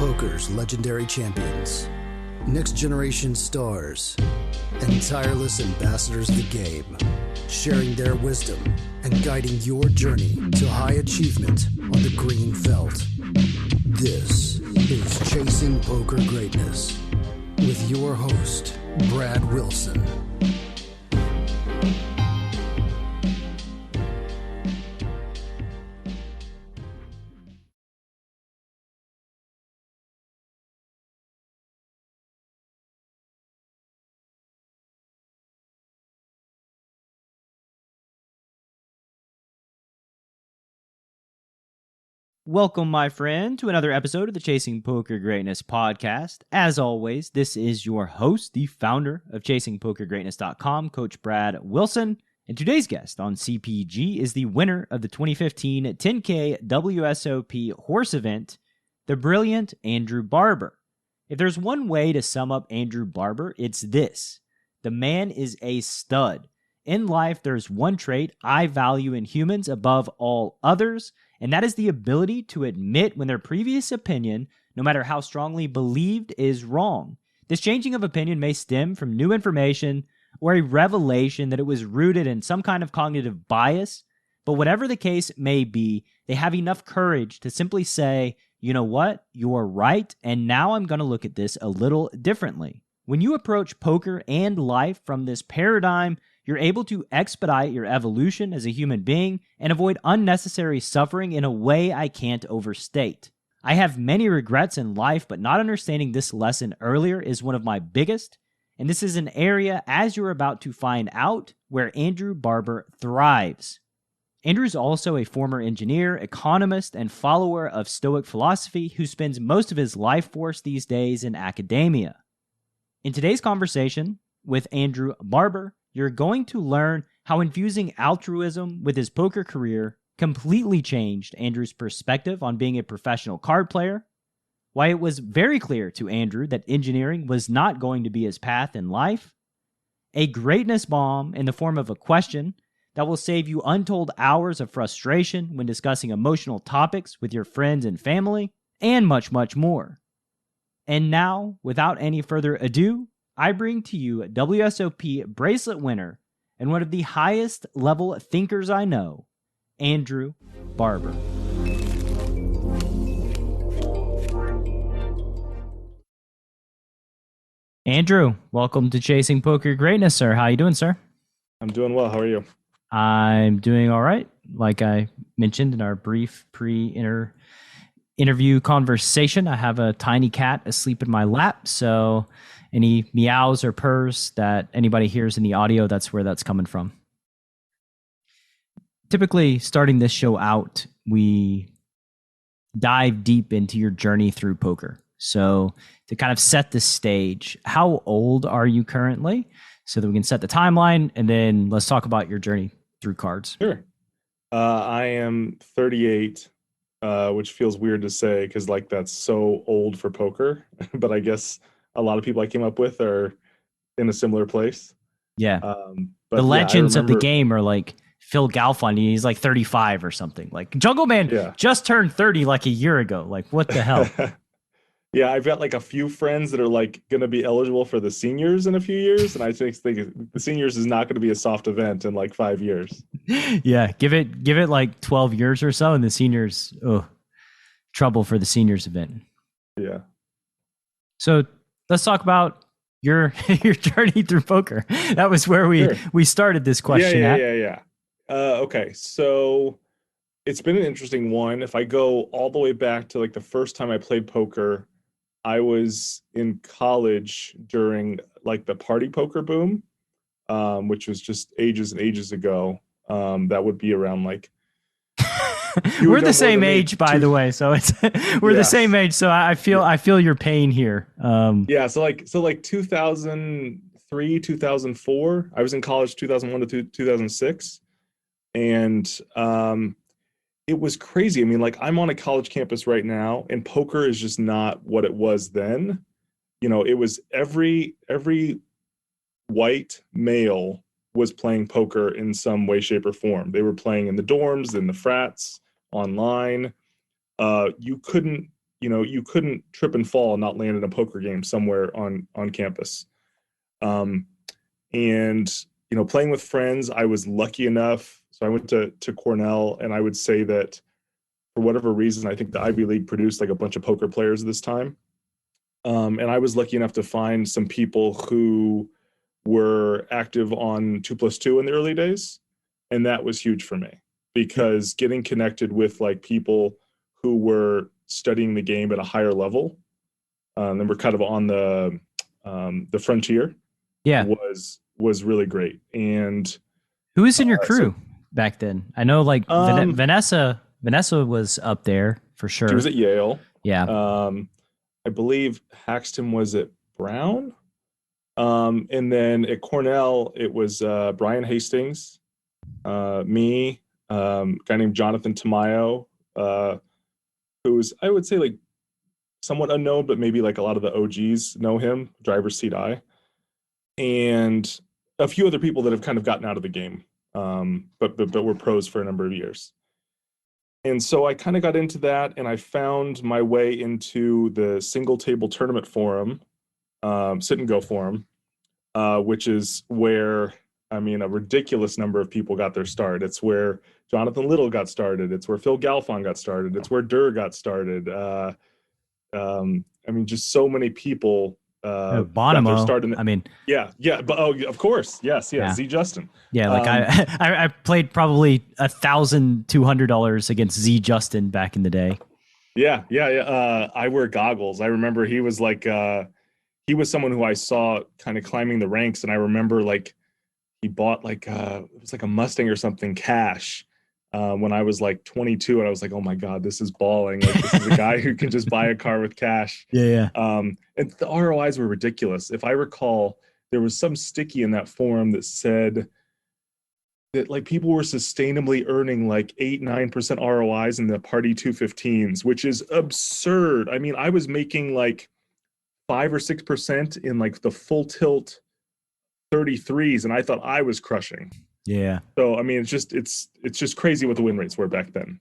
poker's legendary champions, next-generation stars, and tireless ambassadors of the game, sharing their wisdom and guiding your journey to high achievement on the green felt. This is Chasing Poker Greatness with your host, Brad Wilson. Welcome, my friend, to another episode of the Chasing Poker Greatness podcast. As always, this is your host, the founder of ChasingPokerGreatness.com, Coach Brad Wilson. And today's guest on CPG is the winner of the 2015 10k WSOP H.O.R.S.E event, the brilliant Andrew Barber. If there's one way to sum up Andrew Barber, it's this: the man is a stud. In life, there's one trait I value in humans above all others, and that is the ability to admit when their previous opinion, no matter how strongly believed, is wrong. This changing of opinion may stem from new information or a revelation that it was rooted in some kind of cognitive bias, but whatever the case may be, they have enough courage to simply say, you know what, you're right, and now I'm going to look at this a little differently. When you approach poker and life from this paradigm, you're able to expedite your evolution as a human being and avoid unnecessary suffering in a way I can't overstate. I have many regrets in life, but not understanding this lesson earlier is one of my biggest, and this is an area, as you're about to find out, where Andrew Barber thrives. Andrew's also a former engineer, economist, and follower of Stoic philosophy who spends most of his life force these days in academia. In today's conversation with Andrew Barber, you're going to learn how infusing altruism with his poker career completely changed Andrew's perspective on being a professional card player, why it was very clear to Andrew that engineering was not going to be his path in life, a greatness bomb in the form of a question that will save you untold hours of frustration when discussing emotional topics with your friends and family, and much, much more. And now, without any further ado, I bring to you WSOP bracelet winner and one of the highest level thinkers I know, Andrew Barber. Andrew, welcome to Chasing Poker Greatness, sir. How you doing, sir? I'm doing well. How are you? I'm doing all right. Like I mentioned in our brief interview conversation, I have a tiny cat asleep in my lap, so any meows or purrs that anybody hears in the audio, that's where that's coming from. Typically, starting this show out, we dive deep into your journey through poker. So to kind of set the stage, how old are you currently? So that we can set the timeline, and then let's talk about your journey through cards. Sure. I am 38, which feels weird to say because like that's so old for poker, but I guess a lot of people I came up with are in a similar place. Yeah. But the legends yeah, of the game are like Phil Galfond. He's like 35 or something. Like Jungle Man just turned 30 like a year ago. Like what the hell? Yeah, I've got like a few friends that are like going to be eligible for the seniors in a few years, and I think the seniors is not going to be a soft event in like 5 years. Yeah, give it like 12 years or so, and the seniors, trouble for the seniors event. Yeah. So let's talk about your journey through poker. That was where we started this question. Yeah. Okay, so it's been an interesting one. If I go all the way back to like the first time I played poker, I was in college during like the party poker boom, which was just ages and ages ago. That would be around like we're the same age, by the way. So it's we're the same age. So I feel your pain here. So like 2003, 2004. I was in college 2001 to 2006, and it was crazy. I mean, like I'm on a college campus right now, and poker is just not what it was then. You know, it was every white male was playing poker in some way, shape, or form. They were playing in the dorms, in the frats, online. You couldn't you couldn't trip and fall and not land in a poker game somewhere on campus. And playing with friends, I was lucky enough. So I went to Cornell, and I would say that for whatever reason, I think the Ivy League produced like a bunch of poker players this time. And I was lucky enough to find some people who were active on 2+2 in the early days. And that was huge for me, because getting connected with like people who were studying the game at a higher level, and we're kind of on the frontier, was really great. And who was in your crew back then? I know like Vanessa was up there for sure. She was at Yale. Yeah. I believe Haxton was at Brown. And then at Cornell, it was Brian Hastings, me, a guy named Jonathan Tamayo, who's, I would say, like somewhat unknown, but maybe like a lot of the OGs know him, driver's seat I, and a few other people that have kind of gotten out of the game, but were pros for a number of years. And so I kind of got into that, and I found my way into the single table tournament forum, sit and go forum, which is where, a ridiculous number of people got their start. It's where Jonathan Little got started. It's where Phil Galfond got started. It's where Durr got started. Just so many people Bonomo. got their start in it. Yeah. But of course, yes. Yeah. Z Justin. Yeah, like I played probably $1,200 against Z Justin back in the day. Yeah. I wear goggles. I remember he was like he was someone who I saw kind of climbing the ranks, and I remember like he bought like it was like a Mustang or something cash when I was like 22, and I was like, oh my God, this is balling. Like, this is a guy who can just buy a car with cash. Yeah. And the ROIs were ridiculous. If I recall, there was some sticky in that forum that said that like people were sustainably earning like 8-9% ROIs in the party 215s, which is absurd. I was making like 5 or 6% in like the full tilt 33s, and I thought I was crushing. Yeah. So it's just crazy what the win rates were back then.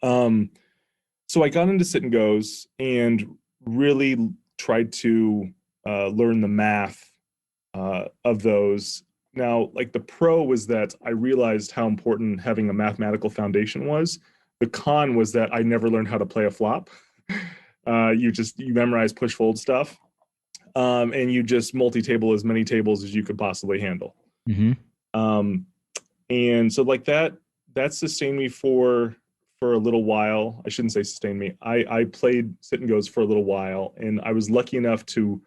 So I got into sit and goes and really tried to learn the math of those. Now, like the pro was that I realized how important having a mathematical foundation was. The con was that I never learned how to play a flop. You memorize push fold stuff, and you just multi-table as many tables as you could possibly handle. Mm-hmm. And so like that sustained me for a little while. I shouldn't say sustained me. I played sit and goes for a little while, and I was lucky enough to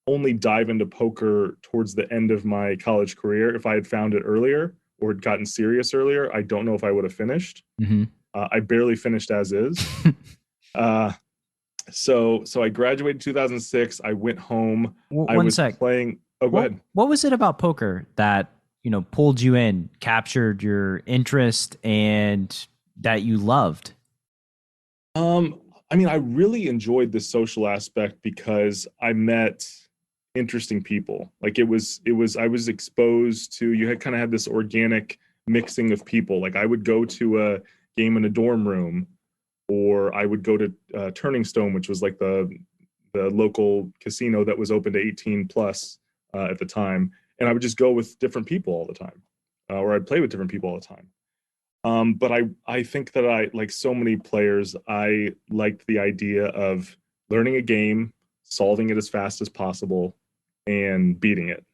only dive into poker towards the end of my college career. If I had found it earlier or had gotten serious earlier, I don't know if I would have finished. Mm-hmm. I barely finished as is. So I graduated in 2006. I went home. I was playing. Oh, go ahead. What was it about poker that, pulled you in, captured your interest, and that you loved? I really enjoyed the social aspect because I met interesting people. Like I was exposed to, you had kind of had this organic mixing of people. Like I would go to a game in a dorm room, or I would go to Turning Stone, which was like the local casino that was open to 18 plus at the time. And I would just go with different people all the time, or I'd play with different people all the time. But I think that I, like so many players, I liked the idea of learning a game, solving it as fast as possible, and beating it.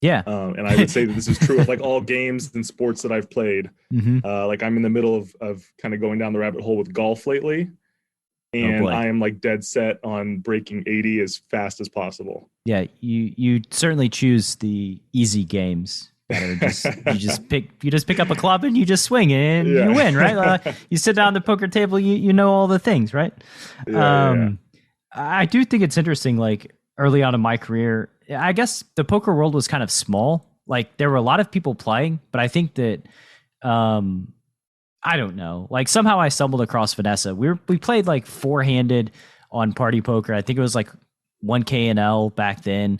Yeah. And I would say that this is true of like all games and sports that I've played. Mm-hmm. Like I'm in the middle of kind of going down the rabbit hole with golf lately. And I am like dead set on breaking 80 as fast as possible. Yeah, you certainly choose the easy games that are just you just pick up a club and you just swing and you win, right? You sit down at the poker table, you know all the things, right? I do think it's interesting. Like early on in my career, I guess the poker world was kind of small. Like there were a lot of people playing, but I think that I don't know. Like somehow I stumbled across Vanessa. We played like 4-handed on Party Poker. I think it was like 1K and L back then.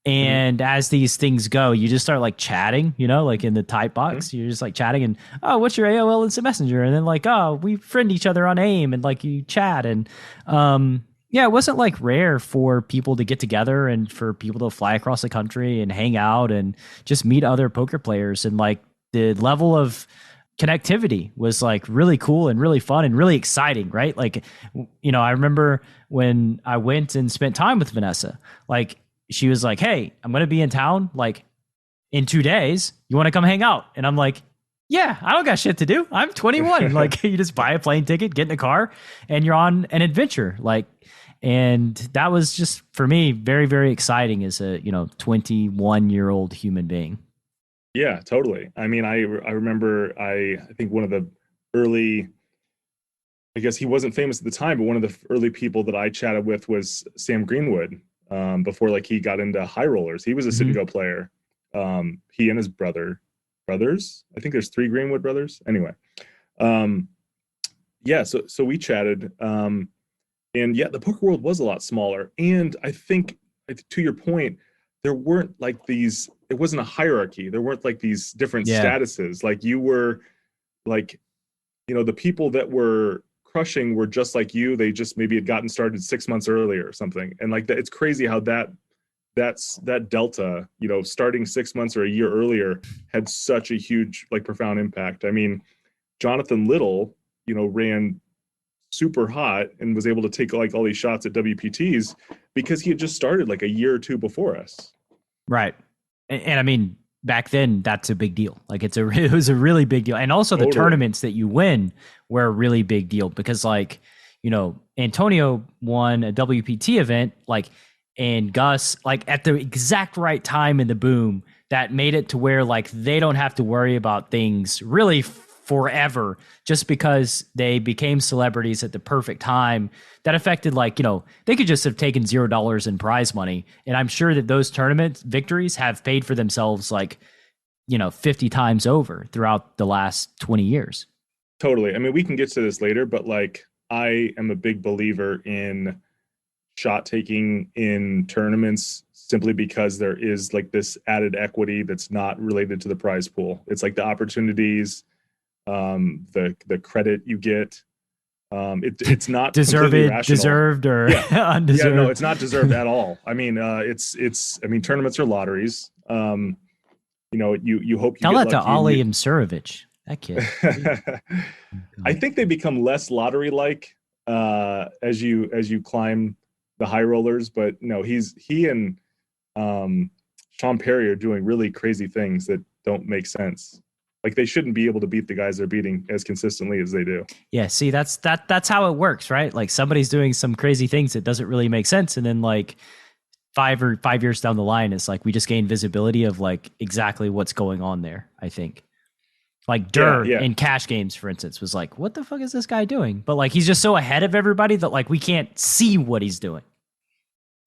And as these things go, you just start like chatting, like in the type box, you're just like chatting and, oh, what's your AOL Instant Messenger? And then like, oh, we friend each other on AIM and like you chat. And yeah, it wasn't like rare for people to get together and for people to fly across the country and hang out and just meet other poker players. And like the level of connectivity was like really cool and really fun and really exciting, right? Like, I remember when I went and spent time with Vanessa, like, she was like, hey, I'm going to be in town like in 2 days. You want to come hang out? And I'm like, yeah, I don't got shit to do. I'm 21. Like, you just buy a plane ticket, get in a car, and you're on an adventure. Like, and that was just for me very, very exciting as a 21-year-old human being. Yeah, totally. I mean, I remember I think one of the early, I guess he wasn't famous at the time, but one of the early people that I chatted with was Sam Greenwood. Before like he got into high rollers. He was a sit and go player. He and his brothers. I think there's 3 Greenwood brothers. Anyway. Yeah, so we chatted. And yeah, the poker world was a lot smaller. And I think, to your point, there weren't like these, it wasn't a hierarchy. There weren't like these different statuses. Like you were like, the people that were crushing were just like you. They just maybe had gotten started 6 months earlier or something. And like that, it's crazy how that delta, starting 6 months or a year earlier had such a huge, like profound impact. I mean, Jonathan Little, ran super hot and was able to take like all these shots at WPTs because he had just started like a year or two before us. Right. And I mean, back then that's a big deal. Like it was a really big deal. And also the tournaments that you win were a really big deal because like, Antonio won a WPT event, like, and Gus, like at the exact right time in the boom that made it to where like they don't have to worry about things really forever just because they became celebrities at the perfect time that affected like, they could just have taken $0 in prize money. And I'm sure that those tournament victories have paid for themselves like, 50 times over throughout the last 20 years. Totally. I mean, we can get to this later, but like, I am a big believer in shot taking in tournaments simply because there is like this added equity that's not related to the prize pool. It's like the opportunities, the credit you get. It's not deserved or undeserved. Yeah, no, it's not deserved at all. I mean, tournaments are lotteries. You hope you tell get that to lucky Ali Imsurovic. That kid. I think they become less lottery like as you climb the high rollers, but no, he and Sean Perry are doing really crazy things that don't make sense. Like they shouldn't be able to beat the guys they're beating as consistently as they do. Yeah, see, that's how it works, right? Like somebody's doing some crazy things that doesn't really make sense, and then like 5 years down the line, it's like we just gain visibility of like exactly what's going on there. I think, like Durr in cash games, for instance, was like, what the fuck is this guy doing? But like he's just so ahead of everybody that like we can't see what he's doing.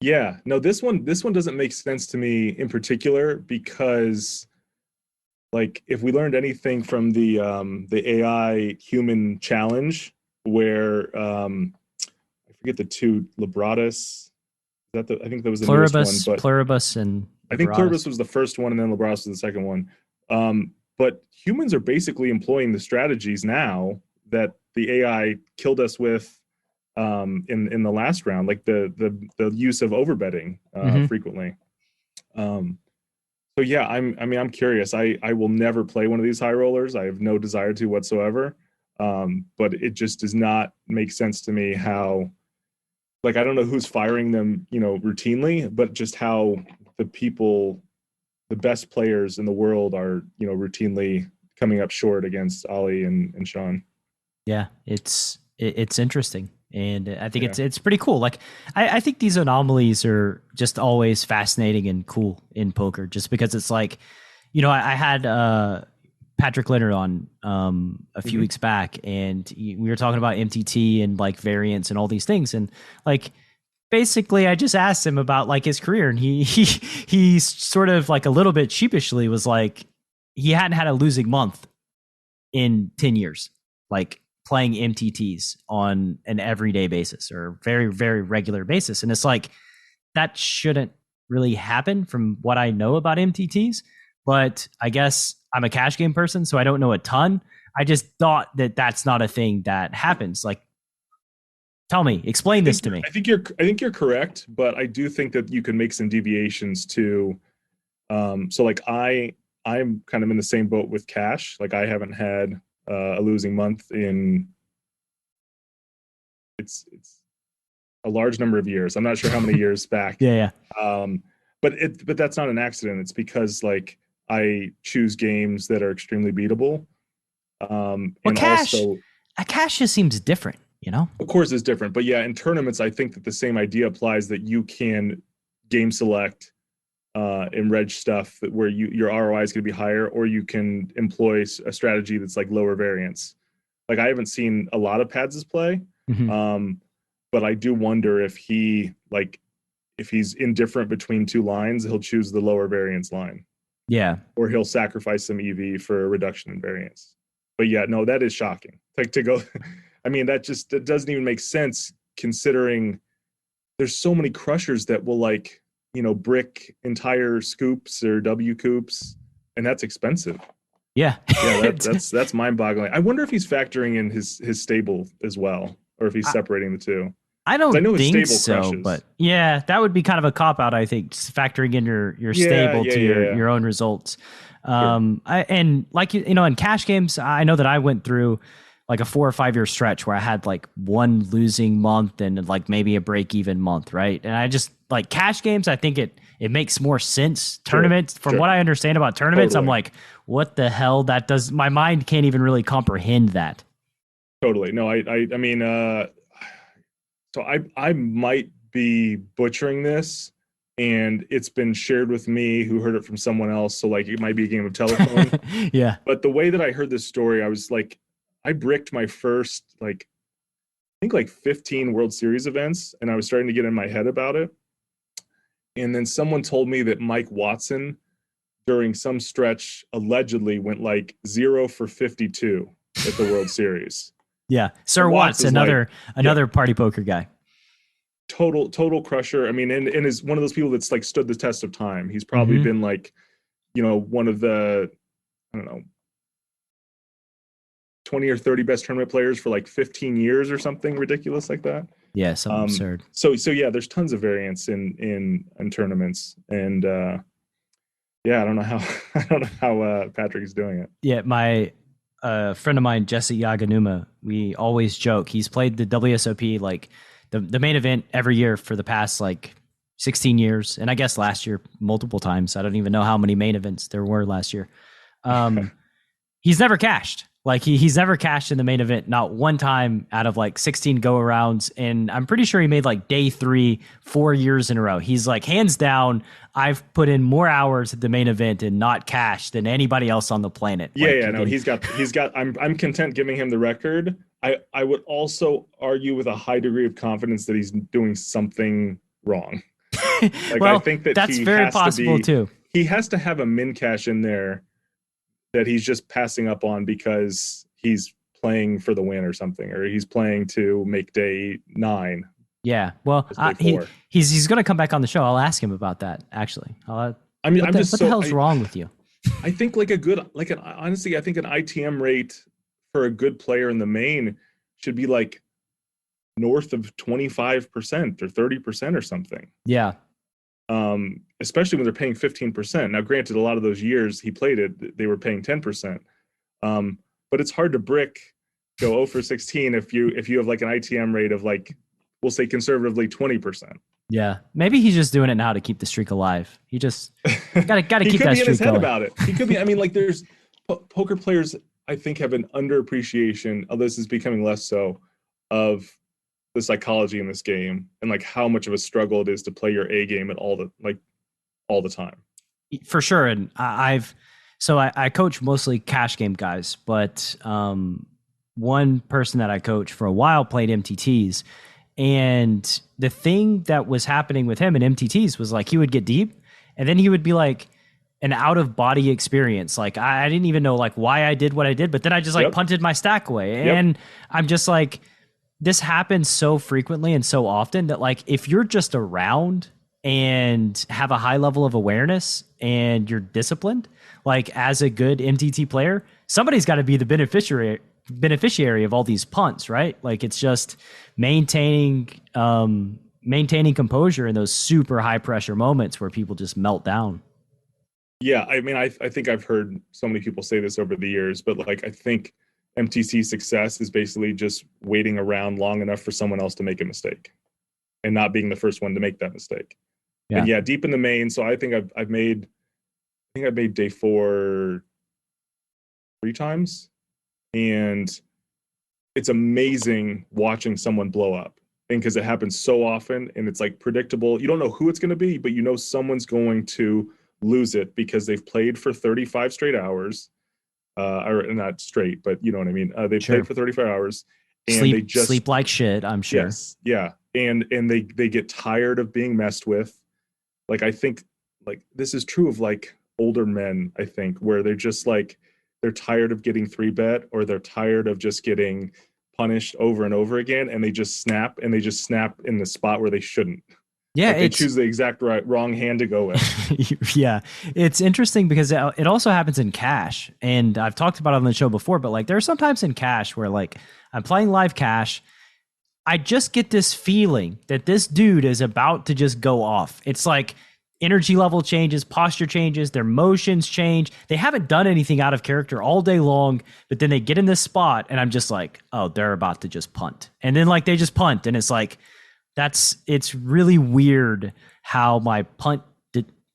Yeah, no, this one doesn't make sense to me in particular because. Like if we learned anything from the AI human challenge where I forget the 2 Libratus, I think that was the Pluribus, newest one, but Pluribus and Libratus. I think Pluribus was the first one and then Libratus was the second one. But humans are basically employing the strategies now that the AI killed us with in the last round, like the use of overbetting frequently. So yeah, I'm curious. I will never play one of these high rollers. I have no desire to whatsoever. But it just does not make sense to me how, like, I don't know who's firing them, routinely, but just how the best players in the world are, routinely coming up short against Ali and Sean. Yeah, it's interesting. And I think it's pretty cool. Like I think these anomalies are just always fascinating and cool in poker, just because it's like, I had Patrick Leonard on a few weeks back, and we were talking about MTT and like variance and all these things, and like basically I just asked him about like his career, and he sort of like a little bit sheepishly was like he hadn't had a losing month in 10 years, like playing MTTs on an everyday basis or very, very regular basis. And it's like, that shouldn't really happen from what I know about MTTs, but I guess I'm a cash game person, so I don't know a ton. I just thought that that's not a thing that happens. Like, tell me, explain this to me. I think you're correct, but I do think that you can make some deviations to. So like I'm kind of in the same boat with cash. Like I haven't had a losing month in it's a large number of years. I'm not sure how many years back. Yeah. But that's not an accident. It's because like I choose games that are extremely beatable. And cash, also a cash just seems different, you know? Of course it's different, but yeah, in tournaments, I think that the same idea applies, that you can game select in reg stuff where your ROI is going to be higher, or you can employ a strategy that's like lower variance. Like I haven't seen a lot of Pads' play, but I do wonder if he's indifferent between two lines, he'll choose the lower variance line. Yeah. Or he'll sacrifice some EV for a reduction in variance. But yeah, no, that is shocking. Like to go, I mean, that doesn't even make sense considering there's so many crushers that will like, brick entire scoops or W coops, and that's expensive. Yeah. That's mind boggling. I wonder if he's factoring in his stable as well, or if he's separating the two. I don't think so, crushes. But yeah, that would be kind of a cop out, I think, factoring in your stable to your own results. And like, in cash games, I know that I went through like a 4 or 5 year stretch where I had like one losing month and like maybe a break even month. Right. And I just like cash games. I think it makes more sense. Tournaments, from what I understand about tournaments, totally. I'm like, what the hell that does, my mind can't even really comprehend that. Totally. No, I mean, so I might be butchering this, and it's been shared with me who heard it from someone else. So like it might be a game of telephone. Yeah. But the way that I heard this story, I was like, I bricked my first I think 15 World Series events, and I was starting to get in my head about it. And then someone told me that Mike Watson during some stretch allegedly went like 0 for 52 at the World Series. Yeah. Sir Watts, another party poker guy. Total crusher. I mean, and is one of those people that's like stood the test of time. He's probably been like, one of the, I don't know, 20 or 30 best tournament players for like 15 years or something ridiculous like that. Yeah, something absurd. So yeah, there's tons of variance in tournaments, and I don't know how Patrick is doing it. Yeah, my friend of mine, Jesse Yaganuma, we always joke he's played the WSOP like the main event every year for the past like 16 years, and I guess last year multiple times. I don't even know how many main events there were last year. He's never cashed. Like he's never cashed in the main event, not one time out of like 16 go arounds. And I'm pretty sure he made like day 3, 4 years in a row. He's like, hands down, I've put in more hours at the main event and not cashed than anybody else on the planet. No, he's got, I'm content giving him the record. I would also argue with a high degree of confidence that he's doing something wrong. Like, well, I think that's very possible too. He has to have a min cash in there that he's just passing up on because he's playing for the win or something, or he's playing to make day 9. Yeah, well, he's going to come back on the show. I'll ask him about that. Actually, what the hell's wrong with you? I think honestly, I think an ITM rate for a good player in the main should be like north of 25% or 30% or something. Yeah. Especially when they're paying 15%. Now, granted, a lot of those years he played it, they were paying 10%. But it's hard to go 0 for 16 if you have like an ITM rate of like, we'll say conservatively 20%. Yeah, maybe he's just doing it now to keep the streak alive. He just got to keep that streak going. He could be in his head about it. He could be. I mean, like there's poker players, I think, have an underappreciation, although this is becoming less so, of the psychology in this game and like how much of a struggle it is to play your A game at all the time. For sure. And I coach mostly cash game guys, but one person that I coach for a while played MTTs, and the thing that was happening with him in MTTs was like he would get deep and then he would be like an out of body experience. Like I didn't even know like why I did what I did, but then I just like punted my stack away. And I'm just like, this happens so frequently and so often that like if you're just around and have a high level of awareness and you're disciplined, like as a good MTT player, somebody's got to be the beneficiary of all these punts, right? Like it's just maintaining maintaining composure in those super high pressure moments where people just melt down. Yeah, I mean, I think I've heard so many people say this over the years, but like I think MTC success is basically just waiting around long enough for someone else to make a mistake and not being the first one to make that mistake. Yeah. And yeah, deep in the main. So I think I've made day 4 3 times, and it's amazing watching someone blow up. And because it happens so often and it's like predictable, you don't know who it's going to be, but you know someone's going to lose it because they've played for 35 straight hours, or not straight, but you know what I mean. They Sure. played for 35 hours and Sleep, they just sleep like shit, I'm sure. Yes, yeah, and they get tired of being messed with. Like I think like this is true of like older men, I think, where they're just like they're tired of getting 3-bet, or they're tired of just getting punished over and over again, and they just snap in the spot where they shouldn't. Yeah, like they choose the exact wrong hand to go with. Yeah, it's interesting because it also happens in cash, and I've talked about it on the show before. But like, there are sometimes in cash where like I'm playing live cash, I just get this feeling that this dude is about to just go off. It's like energy level changes, posture changes, their motions change. They haven't done anything out of character all day long, but then they get in this spot, and I'm just like, oh, they're about to just punt, and then like they just punt, and it's like. It's really weird how my punt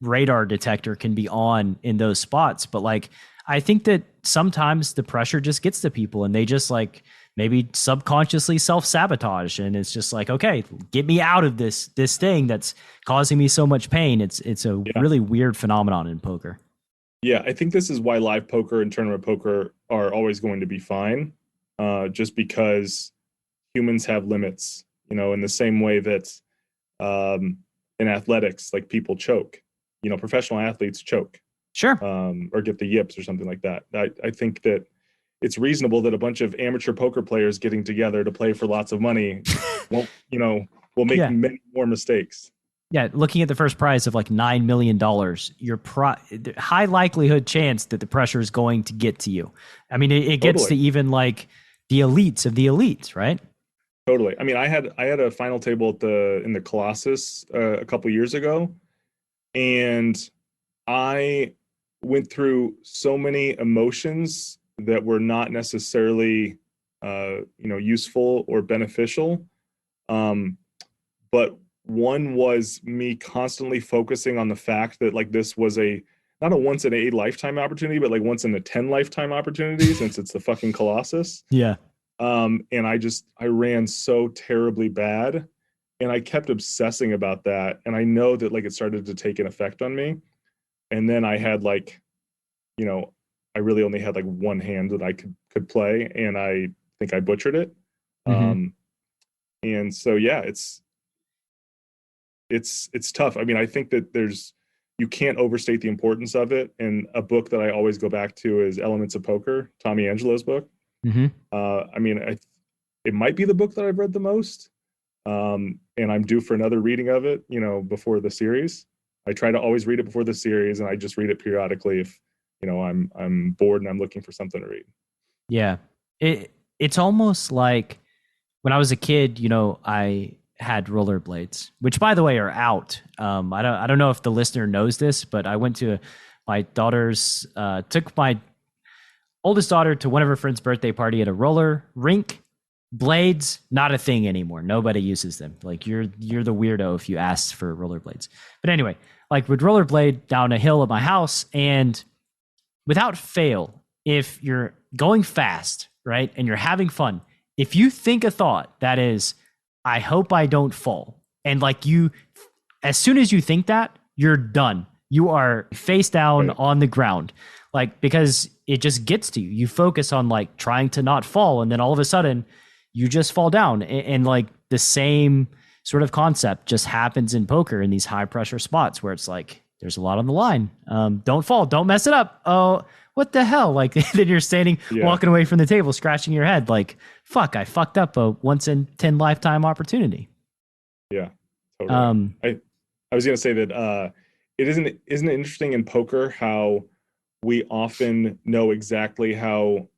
radar detector can be on in those spots. But like, I think that sometimes the pressure just gets to people and they just like maybe subconsciously self-sabotage. And it's just like, okay, get me out of this thing that's causing me so much pain. It's a really weird phenomenon in poker. Yeah, I think this is why live poker and tournament poker are always going to be fine. Just because humans have limits. You know, in the same way that in athletics, like people choke, you know, professional athletes choke, sure, or get the yips or something like that. I think that it's reasonable that a bunch of amateur poker players getting together to play for lots of money will make many more mistakes. Yeah, looking at the first prize of like $9 million, your high likelihood chance that the pressure is going to get to you. I mean, it gets to even like the elites of the elites, right? Totally. I mean, I had a final table in the Colossus a couple years ago, and I went through so many emotions that were not necessarily useful or beneficial. But one was me constantly focusing on the fact that like this was not a once in a lifetime opportunity, but like once in a 10 lifetime opportunity, since it's the fucking Colossus. Yeah. And I ran so terribly bad, and I kept obsessing about that. And I know that like it started to take an effect on me. And then I had like, you know, I really only had like one hand that I could play, and I think I butchered it. Mm-hmm. And so, yeah, it's tough. I mean, I think that you can't overstate the importance of it. And a book that I always go back to is Elements of Poker, Tommy Angelo's book. Mm-hmm. I mean, it might be the book that I've read the most, and I'm due for another reading of it, you know, before the series. I try to always read it before the series, and I just read it periodically if, you know, I'm bored and I'm looking for something to read. Yeah, it's almost like when I was a kid, you know, I had rollerblades, which by the way are out. I don't know if the listener knows this, but I went to my daughter's took my oldest daughter to one of her friend's birthday party at a roller rink. Blades, not a thing anymore. Nobody uses them. Like you're the weirdo if you ask for rollerblades. But anyway, like would rollerblade down a hill at my house, and without fail, if you're going fast, right, and you're having fun, if you think a thought that is, I hope I don't fall, and like as soon as you think that, you're done. You are face down on the ground. Like, because it just gets to you. You focus on like trying to not fall, and then all of a sudden you just fall down. And like the same sort of concept just happens in poker in these high pressure spots where it's like, there's a lot on the line. Don't fall, don't mess it up. Oh, what the hell? Like then you're standing, walking away from the table, scratching your head like, fuck, I fucked up a once in 10 lifetime opportunity. Yeah, totally. I was going to say that isn't it interesting in poker how we often know exactly how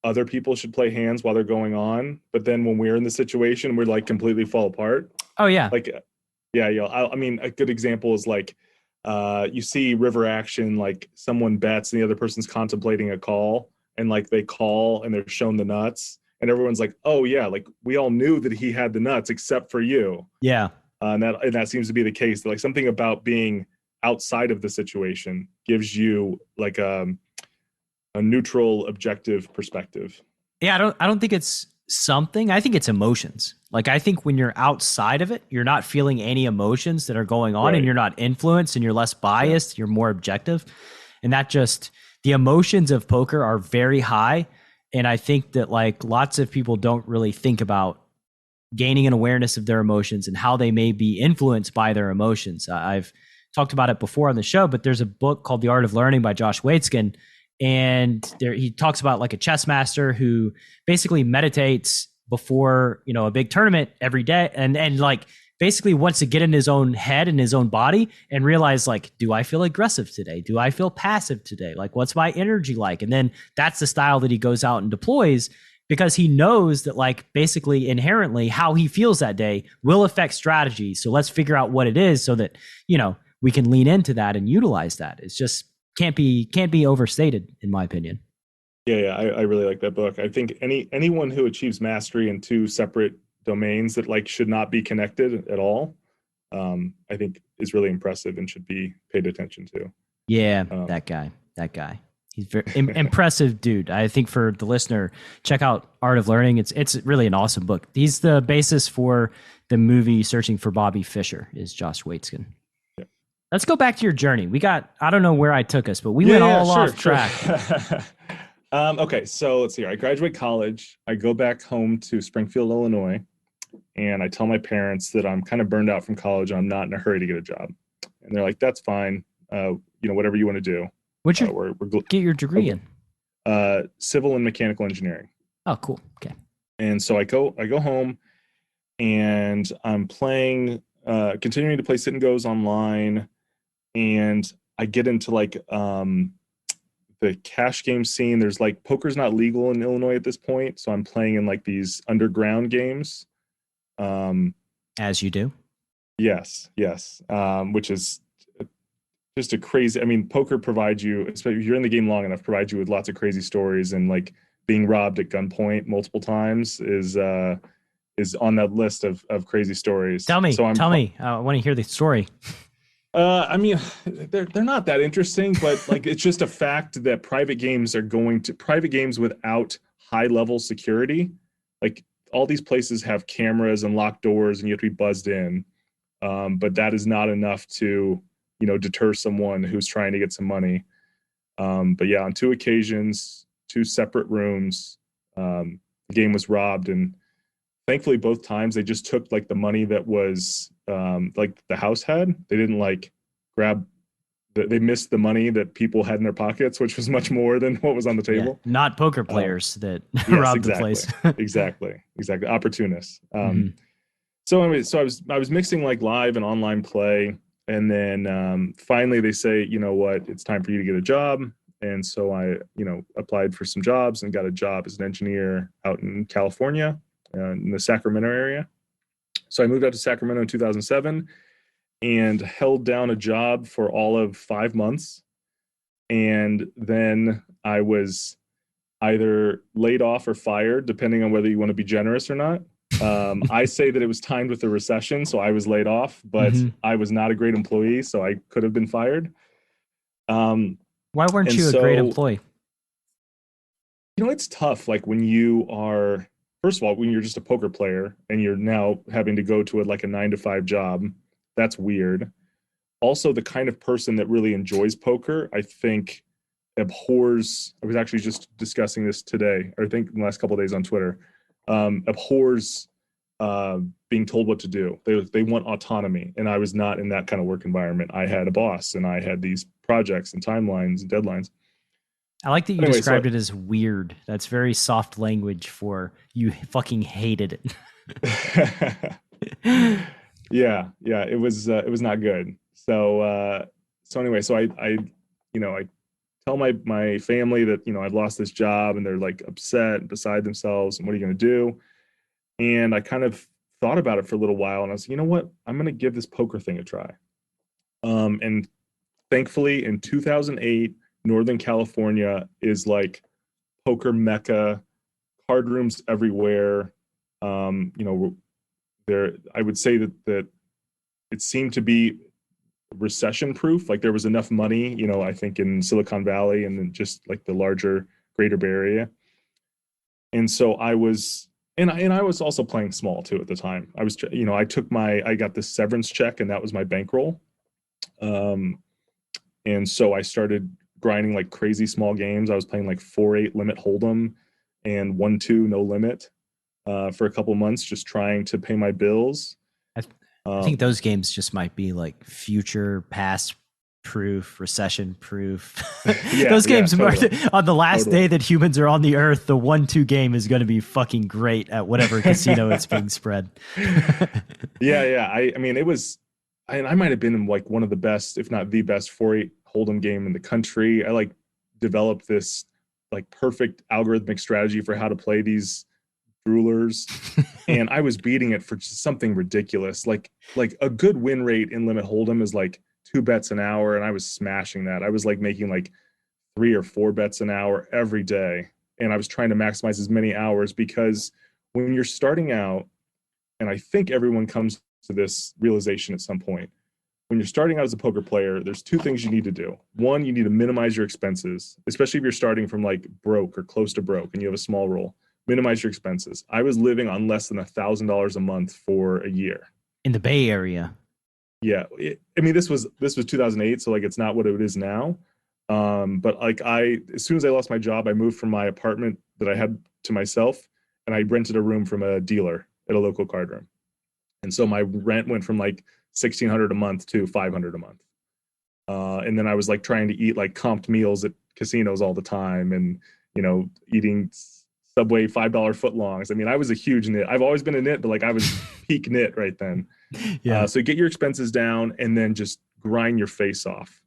other people should play hands while they're going on, but then when we're in the situation, we're like completely fall apart. Oh yeah. Like, yeah. I mean, a good example is like you see river action, like someone bets and the other person's contemplating a call, and like they call and they're shown the nuts, and everyone's like, oh yeah, like we all knew that he had the nuts except for you. Yeah. And that seems to be the case. Like something about being outside of the situation gives you like a neutral, objective perspective. Yeah, I don't think it's something. I think it's emotions. Like I think when you're outside of it, you're not feeling any emotions that are going on, and Right. you're not influenced, and you're less biased, you're more objective. And that just, the emotions of poker are very high, and I think that like lots of people don't really think about gaining an awareness of their emotions and how they may be influenced by their emotions. I've talked about it before on the show, but there's a book called The Art of Learning by Josh Waitzkin, and there he talks about like a chess master who basically meditates before, you know, a big tournament every day, and like basically wants to get in his own head and his own body and realize, like, do I feel aggressive today? Do I feel passive today? Like, what's my energy like? And then that's the style that he goes out and deploys, because he knows that like basically inherently how he feels that day will affect strategy. So let's figure out what it is so that, you know, we can lean into that and utilize that. It's just can't be overstated, in my opinion. Yeah, I really like that book. I think anyone who achieves mastery in two separate domains that like should not be connected at all, I think is really impressive and should be paid attention to. Yeah, that guy. He's very impressive dude. I think for the listener, check out Art of Learning. It's really an awesome book. He's the basis for the movie Searching for Bobby Fischer, is Josh Waitzkin. Yeah. Let's go back to your journey. I don't know where I took us, but we went all off track. Okay, so let's see here. I graduate college. I go back home to Springfield, Illinois, and I tell my parents that I'm kind of burned out from college and I'm not in a hurry to get a job. And they're like, that's fine. Whatever you want to do. What'd you get your degree in? Civil and mechanical engineering. Oh, cool. Okay. And so I go home and I'm playing, continuing to play sit and goes online. And I get into like the cash game scene. There's like poker's not legal in Illinois at this point. So I'm playing in like these underground games. As you do. Yes. Which is just a crazy, I mean, poker provides you, especially if you're in the game long enough, provides you with lots of crazy stories, and like being robbed at gunpoint multiple times is on that list of crazy stories. Tell me. I want to hear the story. I mean, they're not that interesting, but like it's just a fact that private games without high level security, like all these places have cameras and locked doors and you have to be buzzed in. But that is not enough to, deter someone who's trying to get some money. But yeah, on 2 occasions, 2 separate rooms, the game was robbed, and thankfully both times they just took like the money that was like the house had. They didn't like they missed the money that people had in their pockets, which was much more than what was on the table. Yeah, not poker players that robbed the place. Exactly. Opportunists. So anyway, so I was mixing like live and online play. And then finally they say, you know what, it's time for you to get a job. And so I, applied for some jobs and got a job as an engineer out in California, in the Sacramento area. So I moved out to Sacramento in 2007 and held down a job for all of 5 months. And then I was either laid off or fired, depending on whether you want to be generous or not. I say that it was timed with the recession, so I was laid off, but I was not a great employee, so I could have been fired. Why weren't you a great employee? It's tough. Like when you are, first of all, when you're just a poker player and you're now having to go to a 9-to-5 job, that's weird. Also, the kind of person that really enjoys poker, I think, abhors. I was actually just discussing this today, or I think in the last couple of days on Twitter. Abhors being told what to do. They want autonomy, and I was not in that kind of work environment. I had a boss, and I had these projects and timelines and deadlines. I like that you described it as weird. That's very soft language for you fucking hated it. Yeah, it was not good. So anyway, so I tell my family that, I'd lost this job, and they're like upset, beside themselves, and what are you going to do? And I kind of thought about it for a little while, and I was, you know what? I'm going to give this poker thing a try. And thankfully, in 2008, Northern California is like poker mecca, card rooms everywhere. There, I would say that it seemed to be recession proof. Like there was enough money, I think in Silicon Valley and then just like the larger greater Bay Area. And so I was, and I was also playing small too at the time. I was, I got this severance check, and that was my bankroll. And so I started grinding like crazy small games. I was playing like 4-8 limit hold'em and 1-2 no limit for a couple months, just trying to pay my bills. I think those games just might be like future past proof, recession proof. Those games totally. On the last day that humans are on the earth, the 1-2 game is going to be fucking great at whatever casino it's being spread. Yeah. I mean, it was, and I might have been in like one of the best, if not the best 4-8 hold'em game in the country. I like developed this like perfect algorithmic strategy for how to play these rulers. And I was beating it for just something ridiculous. Like a good win rate in limit hold'em is like 2 bets an hour, and I was smashing that. I was like making like 3 or 4 bets an hour every day, and I was trying to maximize as many hours, because when you're starting out, and I think everyone comes to this realization at some point, when you're starting out as a poker player, there's 2 things you need to do. One, you need to minimize your expenses, especially if you're starting from like broke or close to broke and you have a small roll. Minimize your expenses. I was living on less than $1,000 a month for a year in the Bay Area. Yeah, I mean, this was 2008, so like it's not what it is now. But like as soon as I lost my job, I moved from my apartment that I had to myself, and I rented a room from a dealer at a local card room. And so my rent went from like $1,600 a month to $500 a month. And then I was like trying to eat like comped meals at casinos all the time, and eating Subway $5 footlongs. I mean, I was a huge nit. I've always been a nit, but like I was peak nit right then. Yeah. So get your expenses down, and then just grind your face off.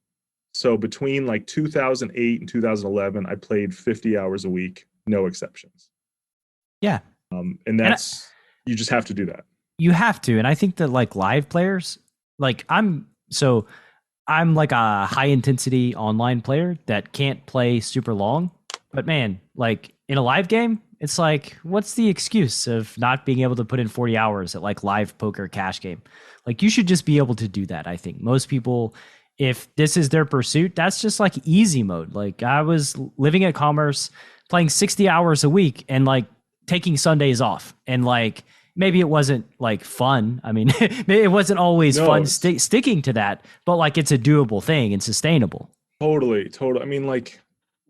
So between like 2008 and 2011, I played 50 hours a week, no exceptions. Yeah. And that's, you just have to do that. You have to. And I think that like live players, like I'm like a high intensity online player that can't play super long, but man, like in a live game, it's like, what's the excuse of not being able to put in 40 hours at like live poker cash game? Like you should just be able to do that. I think most people, if this is their pursuit, that's just like easy mode. Like I was living at Commerce, playing 60 hours a week and like taking Sundays off. And like, maybe it wasn't like fun. I mean, it wasn't always fun sticking to that, but like it's a doable thing and sustainable. Totally. I mean, like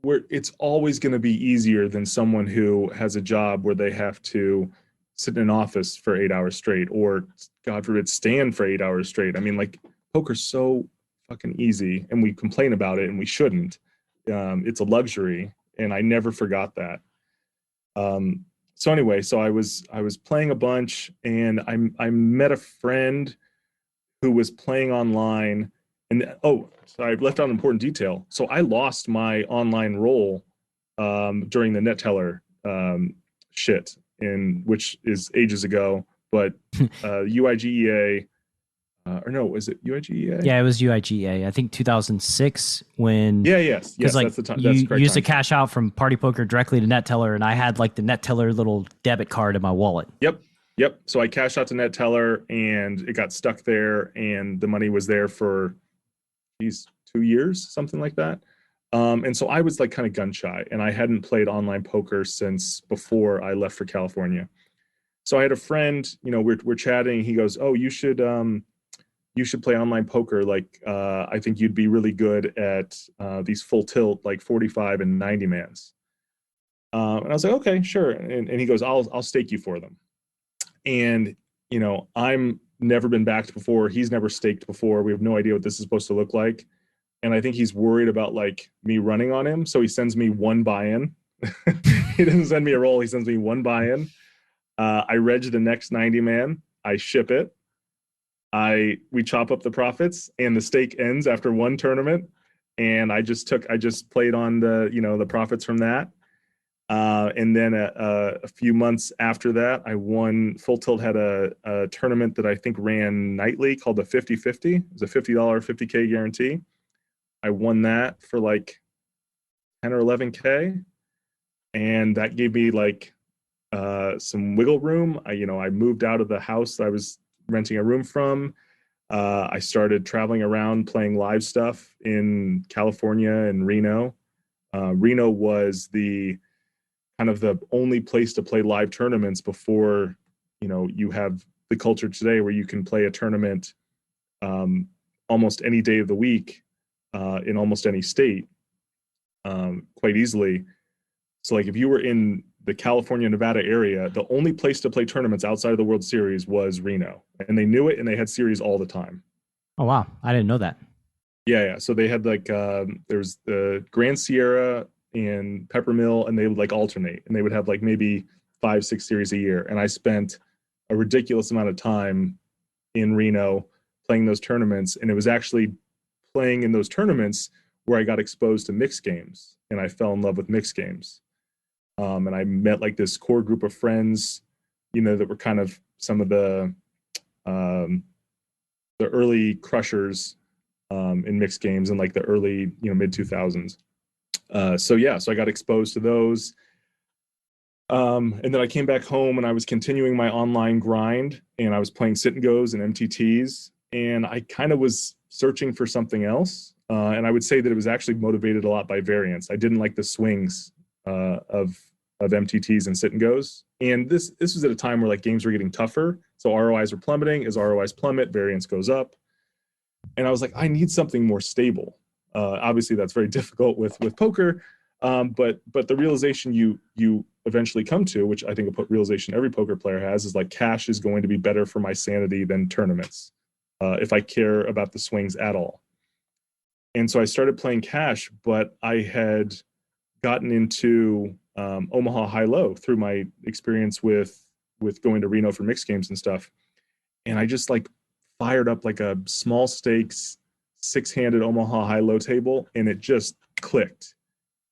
it's always going to be easier than someone who has a job where they have to sit in an office for 8 hours straight, or God forbid, stand for 8 hours straight. I mean, like poker's so fucking easy, and we complain about it, and we shouldn't. It's a luxury, and I never forgot that. So anyway, so I was playing a bunch, and I met a friend who was playing online, and so I left out an important detail. So I lost my online roll during the NetTeller shit, which is ages ago, but UIGEA, or no, was it UIGEA? Yeah, it was UIGEA. I think 2006 when. Yes, like, that's the time. You used to cash out from Party Poker directly to NetTeller, and I had like the NetTeller little debit card in my wallet. Yep. So I cashed out to NetTeller, and it got stuck there, and the money was there for 2 years, something like that. And so I was like kind of gun shy, and I hadn't played online poker since before I left for California. So I had a friend, we're chatting. He goes, "Oh, you should play online poker. Like, I think you'd be really good at these full tilt, like 45 and 90 mans." And I was like, "Okay, sure." And he goes, "I'll stake you for them." And I'm never been backed before. He's never staked before. We have no idea what this is supposed to look like. And I think he's worried about like me running on him. So he sends me one buy-in. He doesn't send me a roll. He sends me one buy-in. I reg the next 90 man. I ship it. we chop up the profits, and the stake ends after one tournament, and I just played on the profits from that. And then a few months after that, I won. Full Tilt had a tournament that I think ran nightly called the 50-50. It was a $50 50K guarantee. I won that for like 10 or 11K, and that gave me like some wiggle room. I moved out of the house that I was renting a room from. I started traveling around playing live stuff in California and Reno. Reno was the kind of the only place to play live tournaments before, you have the culture today where you can play a tournament almost any day of the week in almost any state quite easily. So like if you were in the California, Nevada area, the only place to play tournaments outside of the World Series was Reno. And they knew it, and they had series all the time. Oh, wow. I didn't know that. Yeah. So they had like, there's the Grand Sierra and Peppermill, and they would like alternate, and they would have like maybe 5-6 series a year. And I spent a ridiculous amount of time in Reno playing those tournaments. And it was actually playing in those tournaments where I got exposed to mixed games, and I fell in love with mixed games. And I met like this core group of friends, that were kind of some of the early crushers in mixed games in like the early, mid 2000s. So I got exposed to those. And then I came back home, and I was continuing my online grind, and I was playing sit and goes and MTTs, and I kind of was searching for something else. And I would say that it was actually motivated a lot by variance. I didn't like the swings of MTTs and sit and goes. And this was at a time where like games were getting tougher. So ROIs were plummeting. As ROIs plummet, variance goes up. And I was like, I need something more stable. Obviously that's very difficult with poker. But the realization you eventually come to, which I think a realization every poker player has, is like cash is going to be better for my sanity than tournaments, if I care about the swings at all. And so I started playing cash, but I had gotten into Omaha high-low through my experience with going to Reno for mixed games and stuff. And I just like fired up like a small stakes 6-handed Omaha high-low table, and it just clicked.